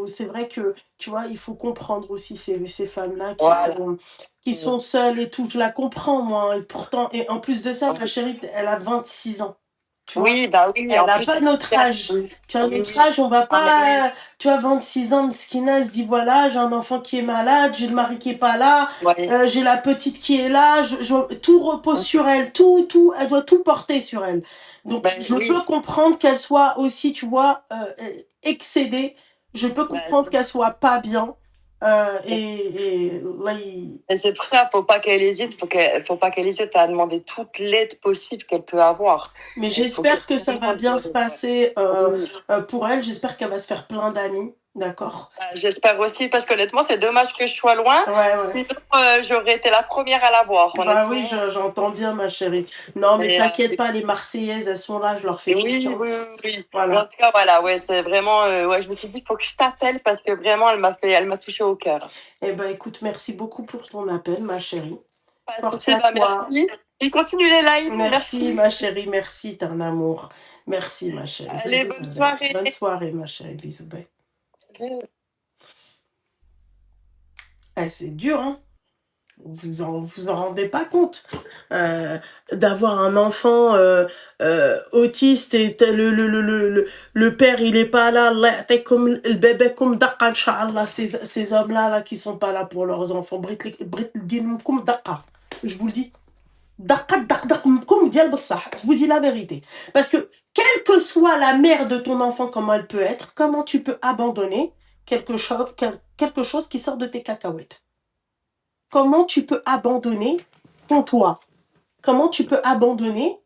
c'est vrai que, tu vois, il faut comprendre aussi ces femmes-là Voilà. qui sont seules et tout. Je la comprends, moi. Et pourtant, et en plus de ça, ma chérie, elle a 26 ans. Tu vois, Oui, bah oui. elle n'a pas notre âge. Tu as notre âge, on va pas. Tu as 26 ans, Mskina, elle se dit voilà, j'ai un enfant qui est malade, j'ai le mari qui est pas là, j'ai la petite qui est là, tout repose sur elle, tout, elle doit tout porter sur elle. Donc, je peux comprendre qu'elle soit aussi, tu vois, excédée. Je peux comprendre qu'elle soit pas bien. Et là, Et c'est pour ça, faut pas qu'elle hésite à demander toute l'aide possible qu'elle peut avoir. Mais j'espère que ça va bien se passer pour elle. J'espère qu'elle va se faire plein d'amis. D'accord. J'espère aussi, parce qu'honnêtement, c'est dommage que je sois loin. Ouais. Sinon, j'aurais été la première à la voir. Bah oui, j'entends bien, ma chérie. Non, mais t'inquiète pas, les Marseillaises, elles sont là, je leur fais confiance. Oui. Voilà. En tout cas, voilà, ouais, c'est vraiment, je me suis dit, il faut que je t'appelle parce que vraiment, elle m'a touché au cœur. Eh ben, écoute, merci beaucoup pour ton appel, ma chérie. Force à toi. Merci. Et continue les lives. Merci, ma chérie, merci, t'es un amour. Merci, ma chérie. Allez, bonne soirée. Bonne soirée, ma chérie. Bisous, bye. C'est dur, hein. Vous en rendez pas compte d'avoir un enfant autiste et le père il est pas là, comme le bébé comme daqa inchallah, ces hommes là qui sont pas là pour leurs enfants, je vous le dis, je vous dis la vérité, parce que quelle que soit la mère de ton enfant, comment elle peut être, comment tu peux abandonner quelque chose qui sort de tes cacahuètes? Comment tu peux abandonner ton toit? Comment tu peux abandonner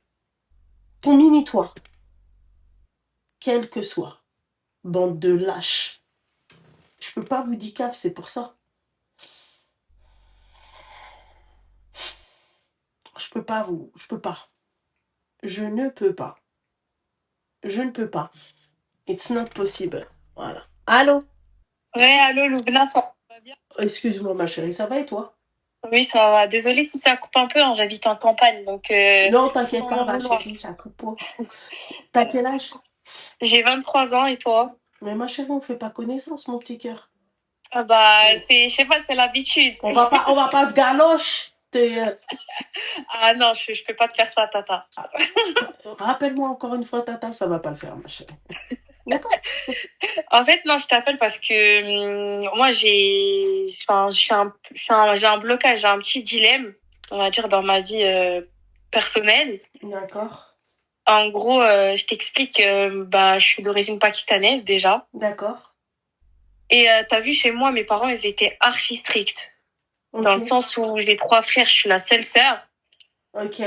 ton mini-toit? Quel que soit. Bande de lâches. Je peux pas vous dire cave, c'est pour ça. Je peux pas. Je ne peux pas. Je ne peux pas. It's not possible. Voilà. Allô? Ouais, allô, Loubna, ça va bien? Excuse-moi, ma chérie, ça va et toi? Oui, ça va. Désolée si ça coupe un peu, hein, j'habite en campagne, donc... Non, t'inquiète pas, ma chérie, ça coupe pas. T'as quel âge? J'ai 23 ans, et toi? Mais ma chérie, on fait pas connaissance, mon petit cœur. Ah bah, je sais pas, c'est l'habitude. On va pas se galoche. Ah non, je peux pas te faire ça, tata. Rappelle-moi encore une fois, tata, ça va pas le faire, ma chérie. D'accord. En fait, non, je t'appelle parce que moi, j'ai un blocage, j'ai un petit dilemme, on va dire, dans ma vie personnelle. D'accord. En gros, je t'explique, je suis d'origine pakistanaise déjà. D'accord. Et t'as vu, chez moi, mes parents, ils étaient archi stricts. Okay. Dans le sens où j'ai 3 frères, je suis la seule sœur. Ok.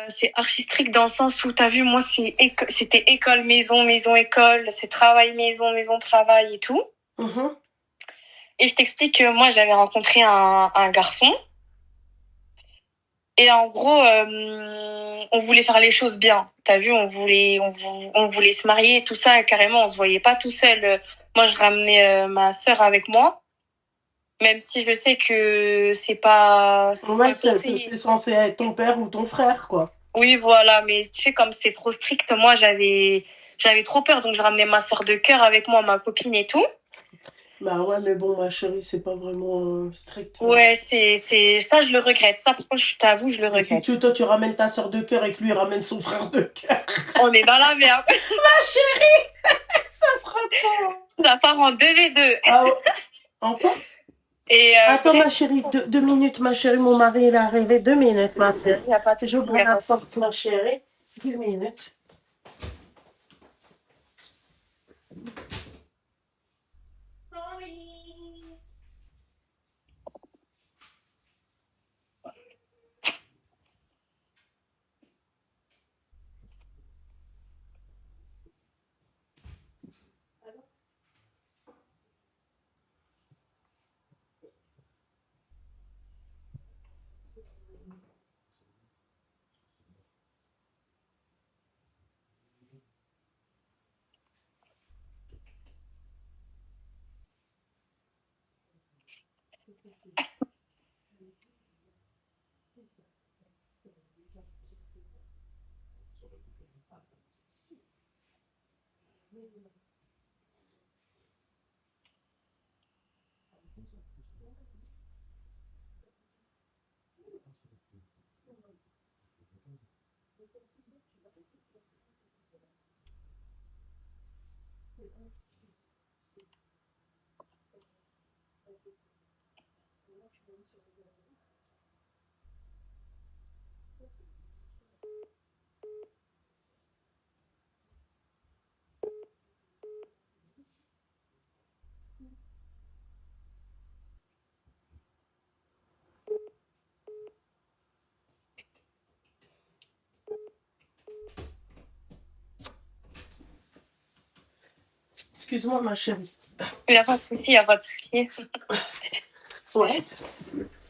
C'est archi strict dans le sens où, t'as vu, moi, c'était école, maison, maison, école, c'est travail, maison, maison, travail et tout. Mm-hmm. Et je t'explique que moi, j'avais rencontré un garçon. Et en gros, on voulait faire les choses bien. T'as vu, on voulait se marier, tout ça, carrément, on se voyait pas tout seul. Moi, je ramenais ma sœur avec moi, même si je sais que c'est pas Ouais, conseillé. c'est censé être ton père ou ton frère, quoi. Oui, voilà, mais tu sais, comme c'était trop strict, moi, j'avais trop peur, donc je ramenais ma sœur de cœur avec moi, ma copine et tout. Bah ouais, mais bon, ma chérie, c'est pas vraiment strict, ça. Ouais, ça, je le regrette. Ça, par contre, je t'avoue, je le Si regrette. toi, tu ramènes ta soeur de cœur et que lui ramène son frère de cœur. On est dans la merde. Ma chérie, ça sera trop. Ça part en 2v2. Ah ouais. En quoi? Et Attends, bref, ma chérie, 2 minutes, ma chérie, mon mari, il est arrivé. 2 minutes, ma chérie. y a pas de souci, J'ouvre y a la pas de porte, ma chérie. 2 minutes. Excuse-moi, ma chérie. y a pas de souci, y a pas de souci. Ouais.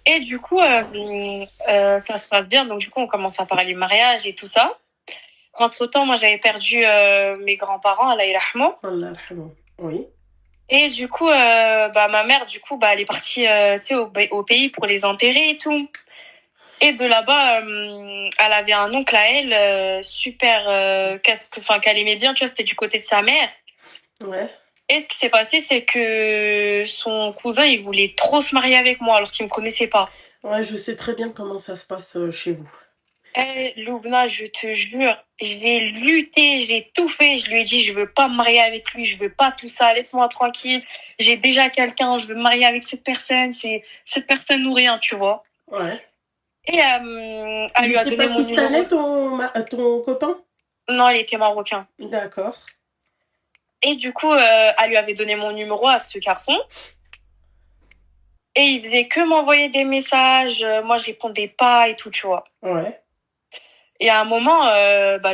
Et du coup, ça se passe bien. Donc, du coup, on commence à parler mariage et tout ça. Entre-temps, moi, j'avais perdu mes grands-parents, Allah yarhamou. Allah yarhamou. Oui. Et du coup, ma mère, du coup, elle est partie, tu sais, au pays pour les enterrer et tout. Et de là-bas, elle avait un oncle à elle, super, qu'elle aimait bien, tu vois, c'était du côté de sa mère. Ouais. Et ce qui s'est passé, c'est que son cousin, il voulait trop se marier avec moi, alors qu'il me connaissait pas. Ouais, je sais très bien comment ça se passe chez vous. Loubna, je te jure, j'ai lutté, j'ai tout fait. Je lui ai dit, je veux pas me marier avec lui, je veux pas tout ça, laisse-moi tranquille. J'ai déjà quelqu'un, je veux me marier avec cette personne, c'est cette personne ou rien, tu vois. Ouais. Et elle lui a donné mon numéro. Ton copain? Non, il était marocain. D'accord. Et du coup, elle lui avait donné mon numéro à ce garçon. Et il faisait que m'envoyer des messages. Moi, je répondais pas et tout, tu vois. Ouais. Et à un moment,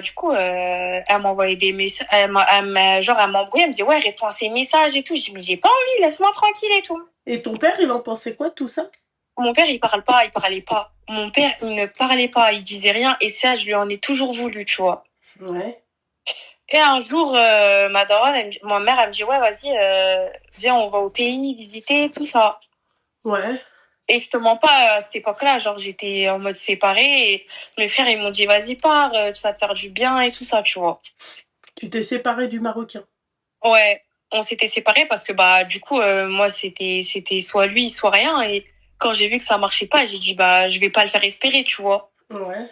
du coup, elle m'envoyait des messages. Elle m'embrouillait, elle me disait, ouais, réponds à ces messages et tout. Je dis, mais j'ai pas envie, laisse-moi tranquille et tout. Et ton père, il en pensait quoi de tout ça? Mon père, il parlait pas. Mon père, il ne parlait pas, il disait rien. Et ça, je lui en ai toujours voulu, tu vois. Ouais. Et un jour, ma mère, elle me dit, ouais, vas-y, viens, on va au pays visiter, tout ça. Ouais. Et je te mens pas, à cette époque-là, genre, j'étais en mode séparée et mes frères, ils m'ont dit, vas-y, pars, ça va te faire du bien et tout ça, tu vois. Tu t'es séparée du Marocain? Ouais, on s'était séparés parce que, du coup, moi, c'était soit lui, soit rien. Et quand j'ai vu que ça marchait pas, j'ai dit, je vais pas le faire espérer, tu vois. Ouais.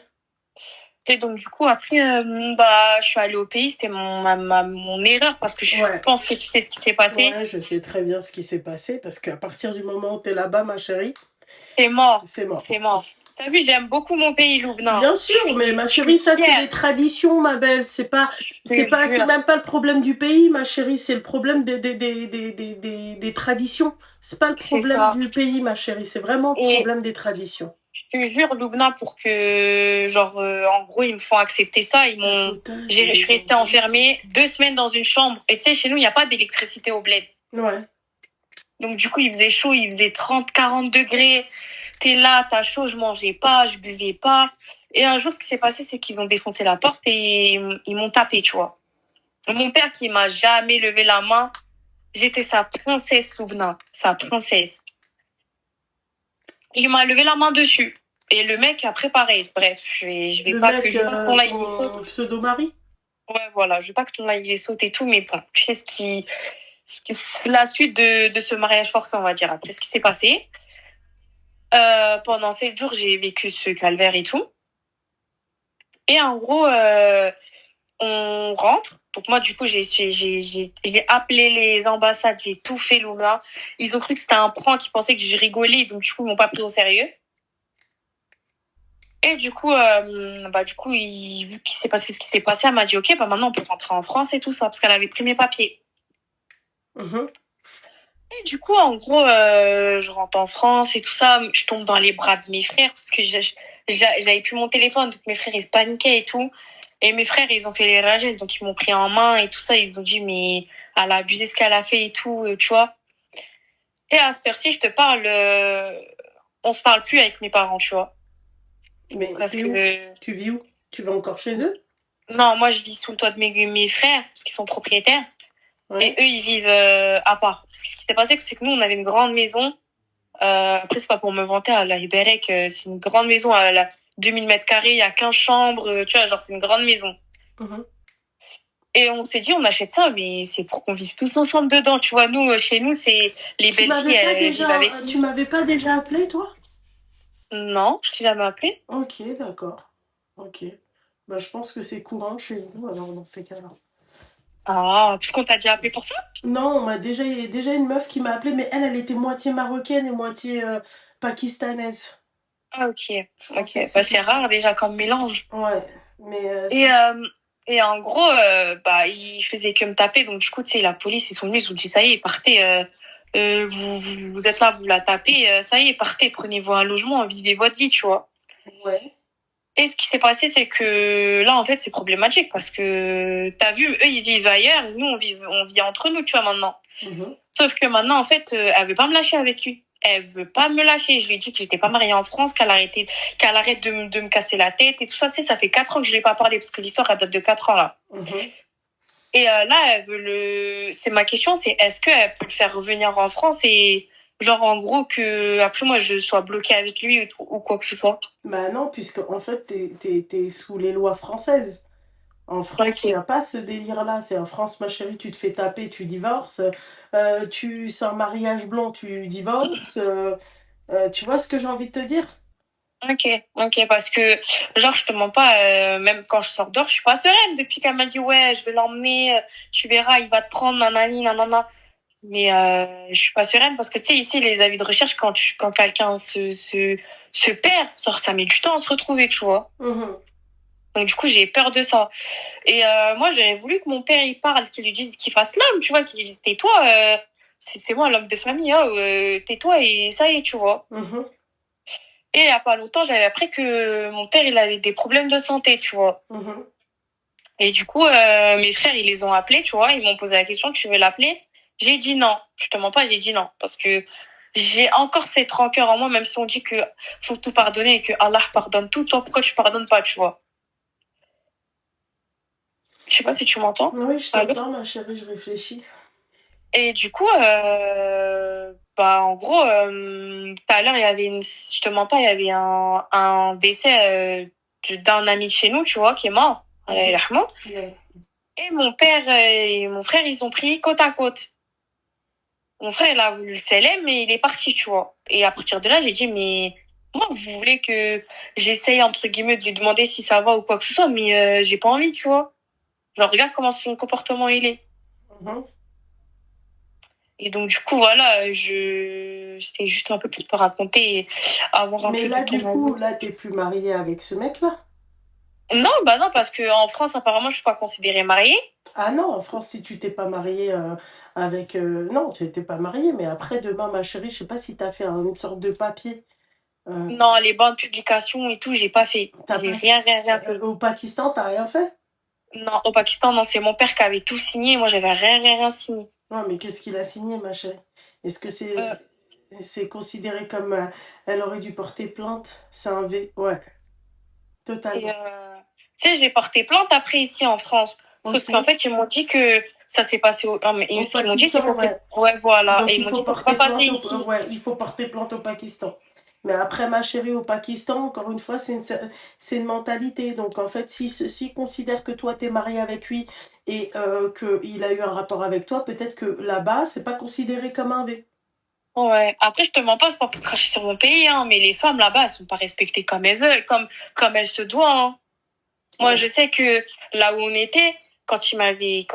Et donc, du coup, après, je suis allée au pays, c'était mon erreur parce que je pense que tu sais ce qui s'est passé. Ouais, je sais très bien ce qui s'est passé parce qu'à partir du moment où t'es là-bas, ma chérie, c'est mort. C'est mort. C'est mort. T'as vu, j'aime beaucoup mon pays, Loubna. Bien sûr, mais ma chérie, ça c'est les traditions, ma belle. C'est même pas le problème du pays, ma chérie. C'est le problème des traditions. C'est pas le problème du pays, ma chérie. C'est vraiment le problème des traditions. Je te jure, Loubna, pour que, en gros, ils me font accepter ça. Je suis restée enfermée 2 semaines dans une chambre. Et tu sais, chez nous, il n'y a pas d'électricité au bled. Ouais. Donc, du coup, il faisait chaud, il faisait 30, 40 degrés. t'es là, t'as chaud, je mangeais pas, je buvais pas. Et un jour, ce qui s'est passé, c'est qu'ils ont défoncé la porte et ils m'ont tapé, tu vois. Mon père qui m'a jamais levé la main, j'étais sa princesse, Loubna, sa princesse. Il m'a levé la main dessus. Et le mec a préparé. Bref, je vais Le pas mec, que je vais pas que ton live il saute. ton pseudo-mari? Ouais, voilà, je veux pas que ton live il saute et tout, mais bon, tu sais c'est la suite de ce mariage forcé, on va dire. Après ce qui s'est passé, pendant 7 jours, j'ai vécu ce calvaire et tout. Et en gros, on rentre. Donc moi, du coup, j'ai appelé les ambassades, j'ai tout fait, Louna. Ils ont cru que c'était un prank, ils pensaient que je rigolais, donc du coup, ils m'ont pas pris au sérieux. Et du coup, vu qu'il s'est passé ce qui s'est passé, elle m'a dit, OK, bah maintenant, on peut rentrer en France et tout ça, parce qu'elle avait pris mes papiers. Mhm. Et du coup, en gros, je rentre en France et tout ça, je tombe dans les bras de mes frères, parce que j'avais plus mon téléphone, donc mes frères, ils se paniquaient et tout. Et mes frères, ils ont fait les ragels, donc ils m'ont pris en main et tout ça. Ils ont dit, mais elle a abusé ce qu'elle a fait et tout, tu vois. Et à cette heure-ci, je te parle, on se parle plus avec mes parents, tu vois. Mais Parce t'es que, où? Tu vis où? Tu vas encore chez eux? non, moi, je vis sous le toit de mes frères, parce qu'ils sont propriétaires. Ouais. Et eux, ils vivent à part. Parce que ce qui s'est passé, c'est que nous, on avait une grande maison. Après, c'est pas pour me vanter, à la Iberek, c'est une grande maison à 2000 mètres carrés, il y a 15 chambres, tu vois, genre, c'est une grande maison. Mhm. Et on s'est dit, on achète ça, mais c'est pour qu'on vive tous ensemble dedans. Tu vois, nous, chez nous, c'est les Tu belles m'avais filles, pas elles vivent avec déjà, nous. tu m'avais pas déjà appelé, toi? Non, je t'ai jamais appelé. Ok, d'accord. Ok. Bah, je pense que c'est courant chez vous, alors, dans ces cas-là. Ah, parce qu'on t'a déjà appelé pour ça? Non, on m'a déjà une meuf qui m'a appelé, mais elle était moitié marocaine et moitié pakistanaise. Ah, ok. Je Ok. pensais que Bah, c'était c'est rare déjà comme mélange. Ouais, mais Et, et en gros, il faisait que me taper. Donc, du coup, tu sais, la police, ils sont venus, ils ont dit, ça y est, partez, vous êtes là, vous la tapez, ça y est, partez, prenez-vous un logement, vivez votre vie, tu vois. ouais. Et ce qui s'est passé, c'est que là, en fait, c'est problématique parce que t'as vu, eux, ils vivent ailleurs, nous, on vit entre nous, tu vois, maintenant. Mhm. Sauf que maintenant, en fait, elle veut pas me lâcher avec lui. Elle veut pas me lâcher. Je lui ai dit que j'étais pas mariée en France, qu'elle arrête de me casser la tête et tout ça. Tu sais, ça fait 4 ans que je lui ai pas parlé parce que l'histoire, elle date de 4 ans, là. Mhm. Et là, elle veut c'est ma question, c'est est-ce qu'elle peut le faire revenir en France et genre, en gros, que après moi, je sois bloquée avec lui ou quoi que ce soit. Bah non, puisque en fait, t'es sous les lois françaises. En France, il n'y Ok. a pas ce délire-là. C'est en France, ma chérie, tu te fais taper, tu divorces. C'est un mariage blanc, tu divorces. Tu vois ce que j'ai envie de te dire? Ok, parce que, genre, je te mens pas, même quand je sors dehors, je suis pas sereine. Depuis qu'elle m'a dit, ouais, je vais l'emmener, tu verras, il va te prendre, nanani, nanana. Mais je suis pas sereine parce que, tu sais, ici, les avis de recherche, quand quelqu'un se perd, ça met du temps à se retrouver, tu vois. Mhm. Donc, du coup, j'ai peur de ça. Et moi, j'aurais voulu que mon père, il parle, qu'il lui dise qu'il fasse l'homme, tu vois, qu'il lui dise, tais-toi, c'est moi l'homme de famille, hein, tais-toi et ça y est, tu vois. Mhm. Et il y a pas longtemps, j'avais appris que mon père, il avait des problèmes de santé, tu vois. Mhm. Et du coup, mes frères, ils les ont appelés, tu vois. Ils m'ont posé la question, tu veux l'appeler? J'ai dit non. Je te mens pas, j'ai dit non. Parce que j'ai encore cette rancœur en moi, même si on dit que faut tout pardonner et que Allah pardonne tout. Toi, pourquoi tu pardonnes pas, tu vois? Je sais pas si tu m'entends. Oui, je Allô? t'entends, ma chérie, je réfléchis. Et du coup, en gros, tout à l'heure, il y avait je te mens pas, il y avait un décès d'un ami de chez nous, tu vois, qui est mort. Allah yarhamou. Ouais. Et mon père et mon frère, ils ont pris côte à côte. Mon frère, il a voulu le sceller, mais il est parti, tu vois. Et à partir de là, j'ai dit, mais moi, vous voulez que j'essaye, entre guillemets, de lui demander si ça va ou quoi que ce soit, mais j'ai pas envie, tu vois. Genre, regarde comment son comportement il est. Mhm. Et donc, du coup, voilà, c'était juste un peu pour te raconter et avoir un Mais peu là, de ton du coup, avis. là, t'es plus mariée avec ce mec-là? Non, bah non, parce que en France, apparemment, je suis pas considérée mariée. Ah non, en France, si tu t'es pas mariée avec... Non, tu n'étais pas mariée, mais après, demain, ma chérie, je sais pas si t'as fait une sorte de papier. Non, les bandes publications et tout, j'ai pas fait. T'as J'ai pas... rien fait. Au Pakistan, t'as rien fait? Non, au Pakistan, non, c'est mon père qui avait tout signé. Moi, j'avais rien signé. Non, mais qu'est-ce qu'il a signé, ma chérie? Est-ce que c'est... Euh, c'est considéré comme... elle aurait dû porter plainte. C'est un V. Ouais, Et totalement. tu sais, j'ai porté plainte après ici en France. Sauf Ok. qu'en fait, ils m'ont dit que ça s'est passé au... Non, mais Au ce qu'ils m'ont dit, c'est que Pakistan, ça s'est... ouais. Ouais, voilà. Donc Et ils il m'ont faut dit que ça s'est pas porter passé plainte ici. ouais, il faut porter plainte au Pakistan. Mais après, ma chérie, au Pakistan, encore une fois, c'est une mentalité. Donc en fait, s'il considère que toi, t'es marié avec lui et qu'il a eu un rapport avec toi, peut-être que là-bas, c'est pas considéré comme un V. Ouais. Après, je te mens pas, c'est pas pour cracher sur mon pays, hein, mais les femmes là-bas, elles sont pas respectées comme elles veulent, comme elles se doivent, hein. Moi, Ouais. je sais que là où on était, quand il m'avait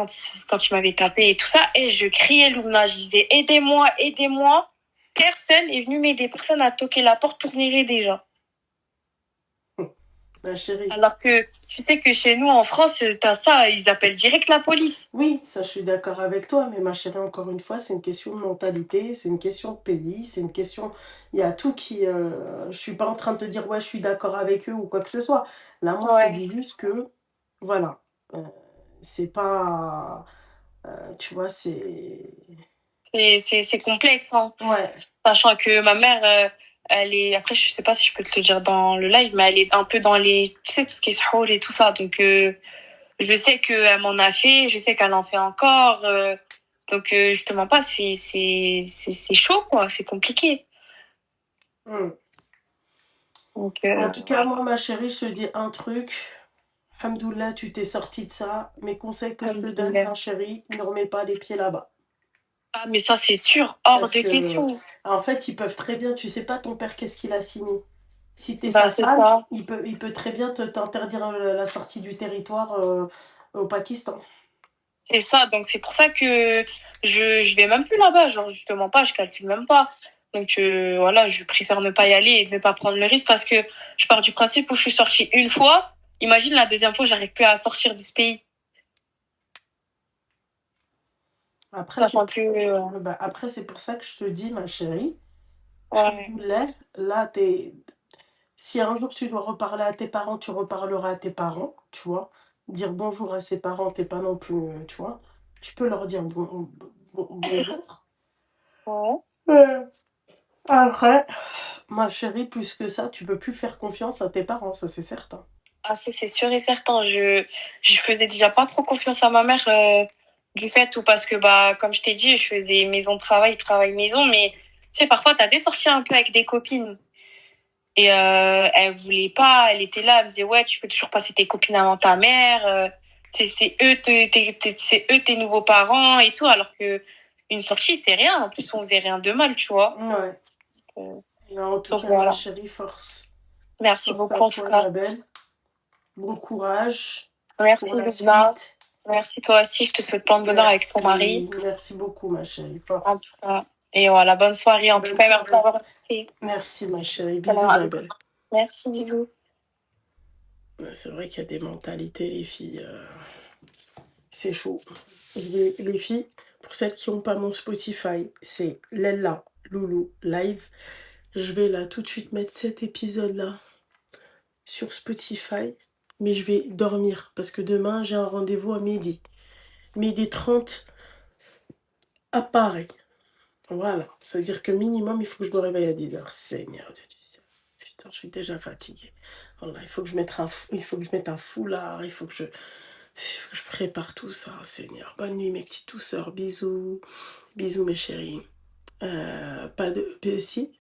tapé et tout ça, et je criais Louna, je disais aidez-moi, aidez-moi. Personne est venu m'aider, personne a toqué la porte pour venir aider, genre. Ma chérie. Alors que tu sais que chez nous en France, t'as ça, ils appellent direct la police. Oui, ça, je suis d'accord avec toi, mais ma chérie, encore une fois, c'est une question de mentalité, c'est une question de pays, c'est une question... Il y a tout qui... je suis pas en train de te dire, ouais, je suis d'accord avec eux ou quoi que ce soit. Là, moi, je te Ouais. dis juste que, voilà, c'est pas... tu vois, c'est... C'est complexe, hein. Ouais. Sachant que ma mère, elle est, après, je sais pas si je peux te le dire dans le live, mais elle est un peu dans les, tu sais, tout ce qui est sahur et tout ça. Donc, je sais qu'elle m'en a fait, je sais qu'elle en fait encore. Donc, je te mens pas, c'est chaud, quoi. C'est compliqué. Hmm. Donc, En tout cas, voilà. moi, ma chérie, je te dis un truc. Alhamdoulilah, tu t'es sortie de ça. Mes conseils que je te donne, Alhamdoulilah. ma chérie, ne remets pas les pieds là-bas. Ah, mais ça, c'est sûr, hors Parce de que, question. en fait, ils peuvent très bien, tu sais pas ton père qu'est-ce qu'il a signé. Si t'es Bah, sa c'est femme, ça. il peut très bien t'interdire la sortie du territoire au Pakistan. C'est ça. Donc, c'est pour ça que je vais même plus là-bas. Genre, justement pas, je calcule même pas. Donc, voilà, je préfère ne pas y aller et ne pas prendre le risque parce que je pars du principe où je suis sortie une fois. Imagine la deuxième fois, j'arrive plus à sortir de ce pays. Après, Sachant que, après, c'est pour ça que je te dis, ma chérie, ouais, là, si un jour tu dois reparler à tes parents, tu reparleras à tes parents, tu vois. Dire bonjour à ses parents, t'es pas non plus, tu vois. Tu peux leur dire bonjour. ouais. Après, ma chérie, plus que ça, tu peux plus faire confiance à tes parents, ça c'est certain. Ah, ça, c'est sûr et certain. Je faisais déjà pas trop confiance à ma mère, du fait où parce que, bah, comme je t'ai dit, je faisais maison de travail, travail maison, mais, tu sais, parfois, t'as des sorties un peu avec des copines. Et, elle voulait pas, elle était là, elle me disait, ouais, tu fais toujours passer tes copines avant ta mère, c'est eux, c'est eux tes nouveaux parents et tout, alors que une sortie, c'est rien. En plus, on faisait rien de mal, tu vois. Ouais. Euh, Non, en tout donc cas, ma voilà. chérie, force. Merci Force à beaucoup, en tout toi, cas. ma belle. Bon courage Merci, pour la Luna. suite. Merci toi aussi. Je te souhaite plein de bonheur avec ton mari. Merci beaucoup, ma chérie. En Force. tout cas. Et voilà, bonne soirée. En tout Bonne cas, merci soirée. d'avoir écouté. Merci, ma chérie. Bisous, Voilà. ma belle. Merci, bisous. Ouais, c'est vrai qu'il y a des mentalités, les filles. C'est chaud. Les filles, pour celles qui n'ont pas mon Spotify, c'est Lella Loulou Live. Je vais là tout de suite mettre cet épisode-là sur Spotify. Mais je vais dormir parce que demain, j'ai un rendez-vous à midi. Midi 30 à Paris. Voilà. Ça veut dire que minimum, il faut que je me réveille à 10h. Seigneur de Dieu du ciel. Putain, je suis déjà fatiguée. Voilà, il faut que je mette un foulard. Il faut que je prépare tout ça, Seigneur. Bonne nuit, mes petites douceurs. Bisous. Bisous, mes chéris. Pas de... Si,